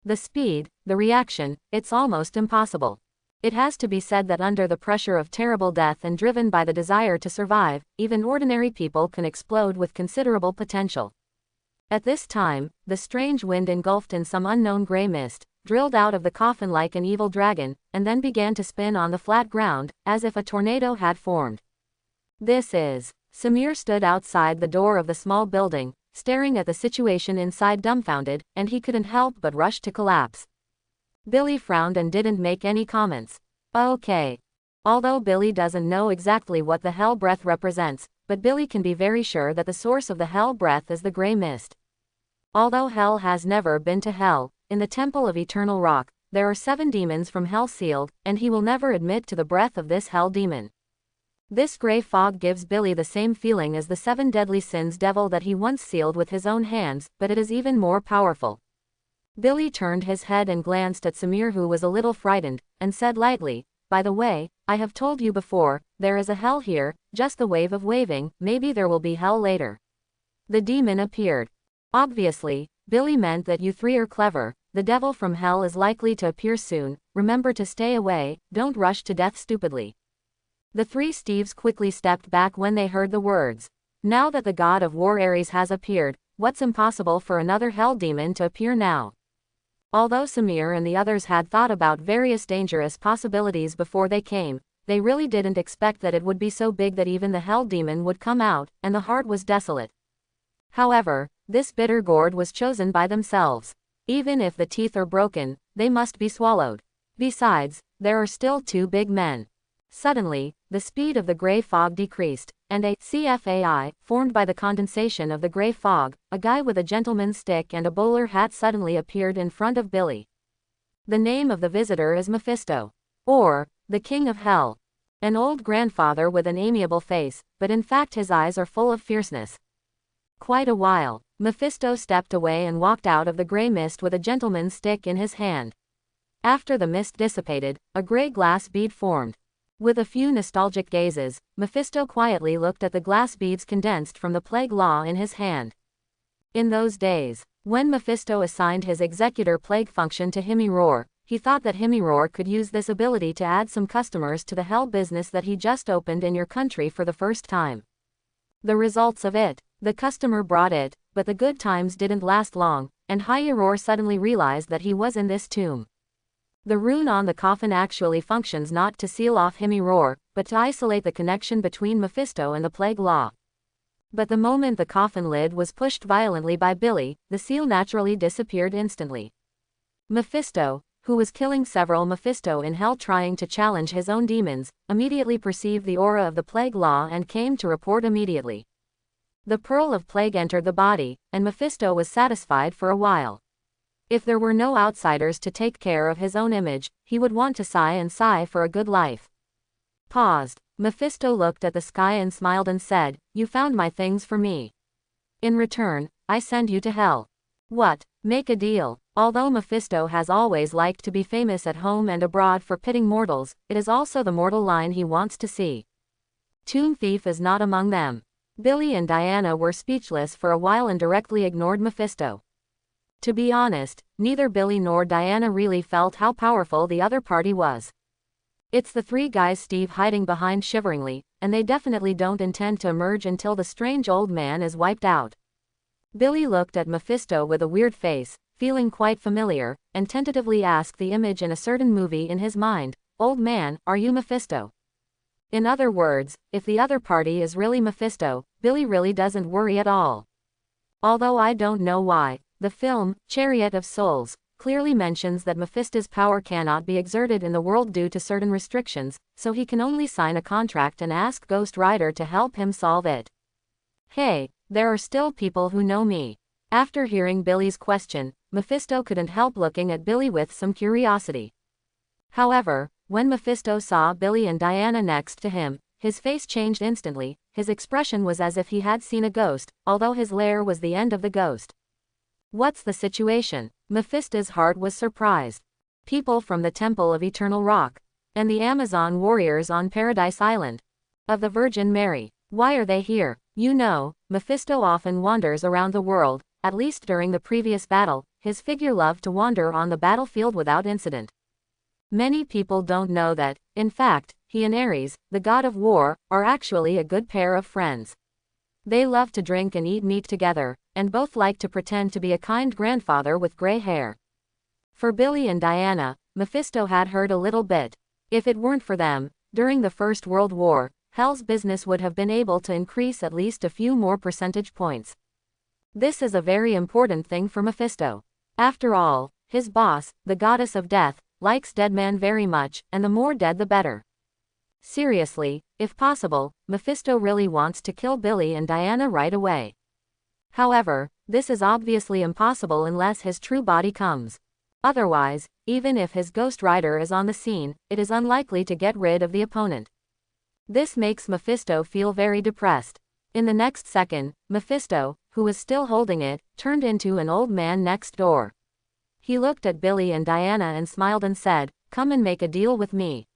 The speed, the reaction, it's almost impossible. It has to be said that under the pressure of terrible death and driven by the desire to survive, even ordinary people can explode with considerable potential. At this time, the strange wind engulfed in some unknown gray mist, drilled out of the coffin like an evil dragon, and then began to spin on the flat ground, as if a tornado had formed. This is. Samir stood outside the door of the small building, staring at the situation inside dumbfounded, and he couldn't help but rush to collapse. Billy frowned and didn't make any comments. Okay. Although Billy doesn't know exactly what the hell breath represents, but Billy can be very sure that the source of the hell breath is the gray mist. Although hell has never been to hell, in the Temple of Eternal Rock, there are 7 demons from hell sealed, and he will never admit to the breath of this hell demon. This gray fog gives Billy the same feeling as the 7 deadly sins devil that he once sealed with his own hands, but it is even more powerful. Billy turned his head and glanced at Samir, who was a little frightened, and said lightly, "By the way, I have told you before, there is a hell here, just the wave of waving, maybe there will be hell later." The demon appeared. Obviously, Billy meant that you three are clever, the devil from hell is likely to appear soon, remember to stay away, don't rush to death stupidly. The 3 Steves quickly stepped back when they heard the words. Now that the god of war Ares has appeared, what's impossible for another hell demon to appear now? Although Samir and the others had thought about various dangerous possibilities before they came, they really didn't expect that it would be so big that even the hell demon would come out, and the heart was desolate. However, this bitter gourd was chosen by themselves. Even if the teeth are broken, they must be swallowed. Besides, there are still 2 big men. Suddenly, the speed of the gray fog decreased, and a CFAI, formed by the condensation of the gray fog, a guy with a gentleman's stick and a bowler hat suddenly appeared in front of Billy. The name of the visitor is Mefisto. Or, the King of Hell. An old grandfather with an amiable face, but in fact his eyes are full of fierceness. Quite a while, Mefisto stepped away and walked out of the gray mist with a gentleman's stick in his hand. After the mist dissipated, a gray glass bead formed. With a few nostalgic gazes, Mefisto quietly looked at the glass beads condensed from the plague law in his hand. In those days, when Mefisto assigned his executor plague function to Himmy Roar, he thought that Himmy Roar could use this ability to add some customers to the hell business that he just opened in your country for the first time. The results of it, the customer brought it, but the good times didn't last long, and Himmy Roar suddenly realized that he was in this tomb. The rune on the coffin actually functions not to seal off Himmy Roar, but to isolate the connection between Mefisto and the plague law. But the moment the coffin lid was pushed violently by Billy, the seal naturally disappeared instantly. Mefisto, who was killing several Mefisto in hell trying to challenge his own demons, immediately perceived the aura of the plague law and came to report immediately. The pearl of plague entered the body, and Mefisto was satisfied for a while. If there were no outsiders to take care of his own image, he would want to sigh and sigh for a good life. Paused. Mefisto looked at the sky and smiled and said, "You found my things for me. In return, I send you to hell." What? Make a deal. Although Mefisto has always liked to be famous at home and abroad for pitting mortals, it is also the mortal line he wants to see. Tomb Thief is not among them. Billy and Diana were speechless for a while and directly ignored Mefisto. To be honest, neither Billy nor Diana really felt how powerful the other party was. It's the three guys Steve hiding behind shiveringly, and they definitely don't intend to emerge until the strange old man is wiped out. Billy looked at Mefisto with a weird face, feeling quite familiar, and tentatively asked the image in a certain movie in his mind, "Old man, are you Mefisto?" In other words, if the other party is really Mefisto, Billy really doesn't worry at all. Although I don't know why, the film, Chariot of Souls, clearly mentions that Mephisto's power cannot be exerted in the world due to certain restrictions, so he can only sign a contract and ask Ghost Rider to help him solve it. Hey, there are still people who know me. After hearing Billy's question, Mefisto couldn't help looking at Billy with some curiosity. However, when Mefisto saw Billy and Diana next to him, his face changed instantly. His expression was as if he had seen a ghost, although his lair was the end of the ghost. What's the situation? Mephisto's heart was surprised. People from the Temple of Eternal Rock. And the Amazon warriors on Paradise Island. Of the Virgin Mary. Why are they here? You know, Mefisto often wanders around the world, at least during the previous battle, his figure loved to wander on the battlefield without incident. Many people don't know that, in fact, he and Ares, the god of war, are actually a good pair of friends. They love to drink and eat meat together, and both like to pretend to be a kind grandfather with gray hair. For Billy and Diana, Mefisto had heard a little bit. If it weren't for them, during the First World War, Hell's business would have been able to increase at least a few more percentage points. This is a very important thing for Mefisto. After all, his boss, the goddess of death, likes dead men very much, and the more dead the better. Seriously, if possible, Mefisto really wants to kill Billy and Diana right away. However, this is obviously impossible unless his true body comes. Otherwise, even if his Ghost Rider is on the scene, it is unlikely to get rid of the opponent. This makes Mefisto feel very depressed. In the next second, Mefisto, who was still holding it, turned into an old man next door. He looked at Billy and Diana and smiled and said, "Come and make a deal with me."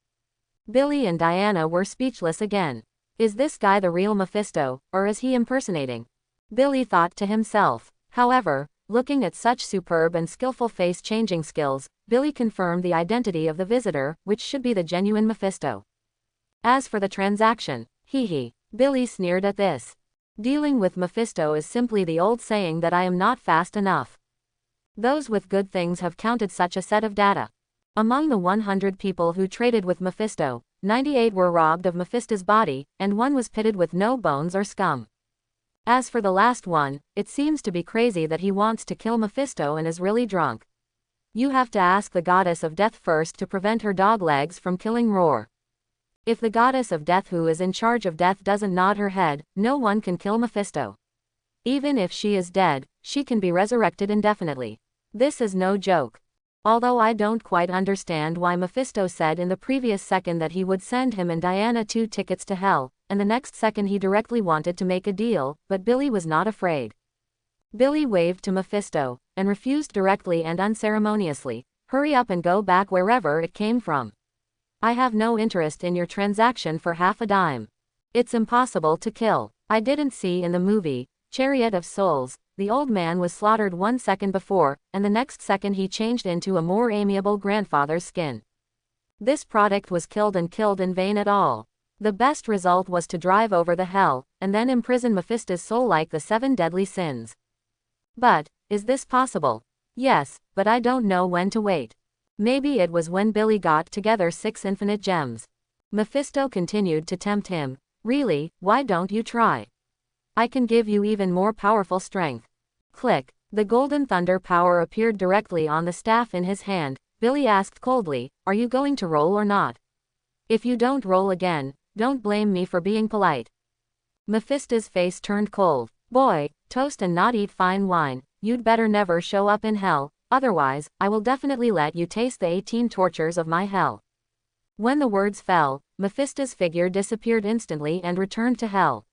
Billy and Diana were speechless again. Is this guy the real Mefisto, or is he impersonating? Billy thought to himself. However, looking at such superb and skillful face-changing skills, Billy confirmed the identity of the visitor, which should be the genuine Mefisto. As for the transaction, hee. Billy sneered at this. Dealing with Mefisto is simply the old saying that I am not fast enough. Those with good things have counted such a set of data. Among the 100 people who traded with Mefisto, 98 were robbed of Mephisto's body, and one was pitted with no bones or scum. As for the last one, it seems to be crazy that he wants to kill Mefisto and is really drunk. You have to ask the goddess of death first to prevent her dog legs from killing Roar. If the goddess of death who is in charge of death doesn't nod her head, no one can kill Mefisto. Even if she is dead, she can be resurrected indefinitely. This is no joke. Although I don't quite understand why Mefisto said in the previous second that he would send him and Diana 2 tickets to hell, and the next second he directly wanted to make a deal, but Billy was not afraid. Billy waved to Mefisto, and refused directly and unceremoniously, "Hurry up and go back wherever it came from. I have no interest in your transaction for half a dime. It's impossible to kill. I didn't see in the movie, Chariot of Souls, the old man was slaughtered 1 second before, and the next second he changed into a more amiable grandfather's skin. This product was killed in vain at all. The best result was to drive over the hell, and then imprison Mephisto's soul like the 7 deadly sins. But, is this possible? Yes, but I don't know when to wait. Maybe it was when Billy got together 6 infinite gems. Mefisto continued to tempt him. Really, why don't you try? I can give you even more powerful strength. Click. The golden thunder power appeared directly on the staff in his hand. Billy asked coldly, "Are you going to roll or not? If you don't roll again, don't blame me for being polite." Mephisto's face turned cold. "Boy, toast and not eat fine wine, you'd better never show up in hell, otherwise, I will definitely let you taste the 18 tortures of my hell." When the words fell, Mephisto's figure disappeared instantly and returned to hell.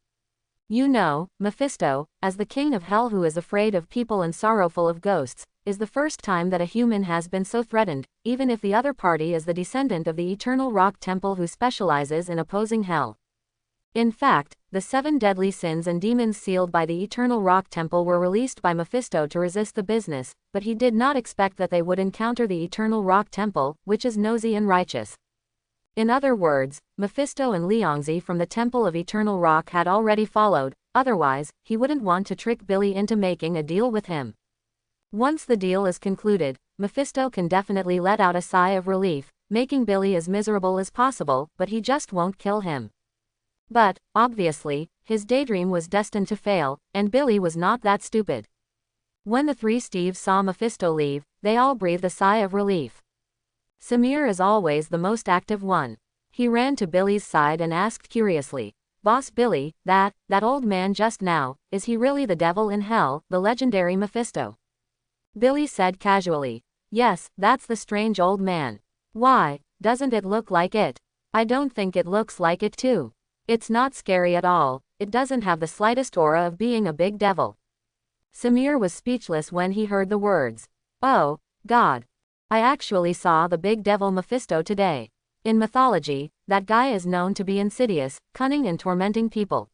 You know, Mephisto, as the king of hell who is afraid of people and sorrowful of ghosts, is the first time that a human has been so threatened, even if the other party is the descendant of the Eternal Rock Temple who specializes in opposing hell. In fact, the 7 deadly sins and demons sealed by the Eternal Rock Temple were released by Mephisto to resist the business, but he did not expect that they would encounter the Eternal Rock Temple, which is nosy and righteous. In other words, Mephisto and Liangzi from the Temple of Eternal Rock had already followed, otherwise, he wouldn't want to trick Billy into making a deal with him. Once the deal is concluded, Mephisto can definitely let out a sigh of relief, making Billy as miserable as possible, but he just won't kill him. But, obviously, his daydream was destined to fail, and Billy was not that stupid. When the 3 Steves saw Mephisto leave, they all breathed a sigh of relief. Samir is always the most active one. He ran to Billy's side and asked curiously, "Boss Billy, that old man just now, is he really the devil in hell, the legendary Mephisto?" Billy said casually, "Yes, that's the strange old man. Why, doesn't it look like it?" "I don't think it looks like it too. It's not scary at all, it doesn't have the slightest aura of being a big devil." Samir was speechless when he heard the words. "Oh, God. I actually saw the big devil Mephisto today. In mythology, that guy is known to be insidious, cunning and tormenting people.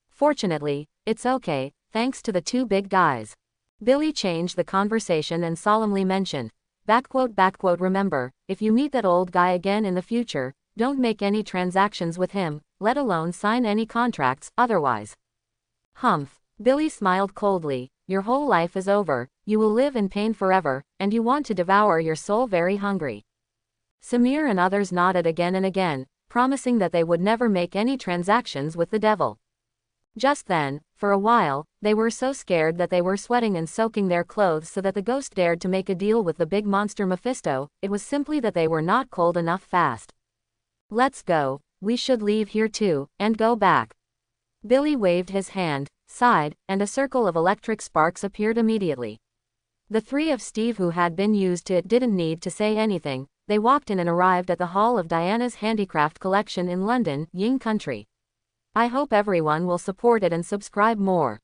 Fortunately, it's okay, thanks to the 2 big guys." Billy changed the conversation and solemnly mentioned, "Remember, if you meet that old guy again in the future, don't make any transactions with him, let alone sign any contracts, otherwise." Humph. Billy smiled coldly. "Your whole life is over, you will live in pain forever, and you want to devour your soul very hungry." Samir and others nodded again and again, promising that they would never make any transactions with the devil. Just then, for a while, they were so scared that they were sweating and soaking their clothes so that the ghost dared to make a deal with the big monster Mephisto, it was simply that they were not cold enough fast. "Let's go, we should leave here too, and go back." Billy waved his hand, sighed, and a circle of electric sparks appeared immediately. The 3 of Steve who had been used to it didn't need to say anything, they walked in and arrived at the hall of Diana's handicraft collection in London, Ying Country. I hope everyone will support it and subscribe more.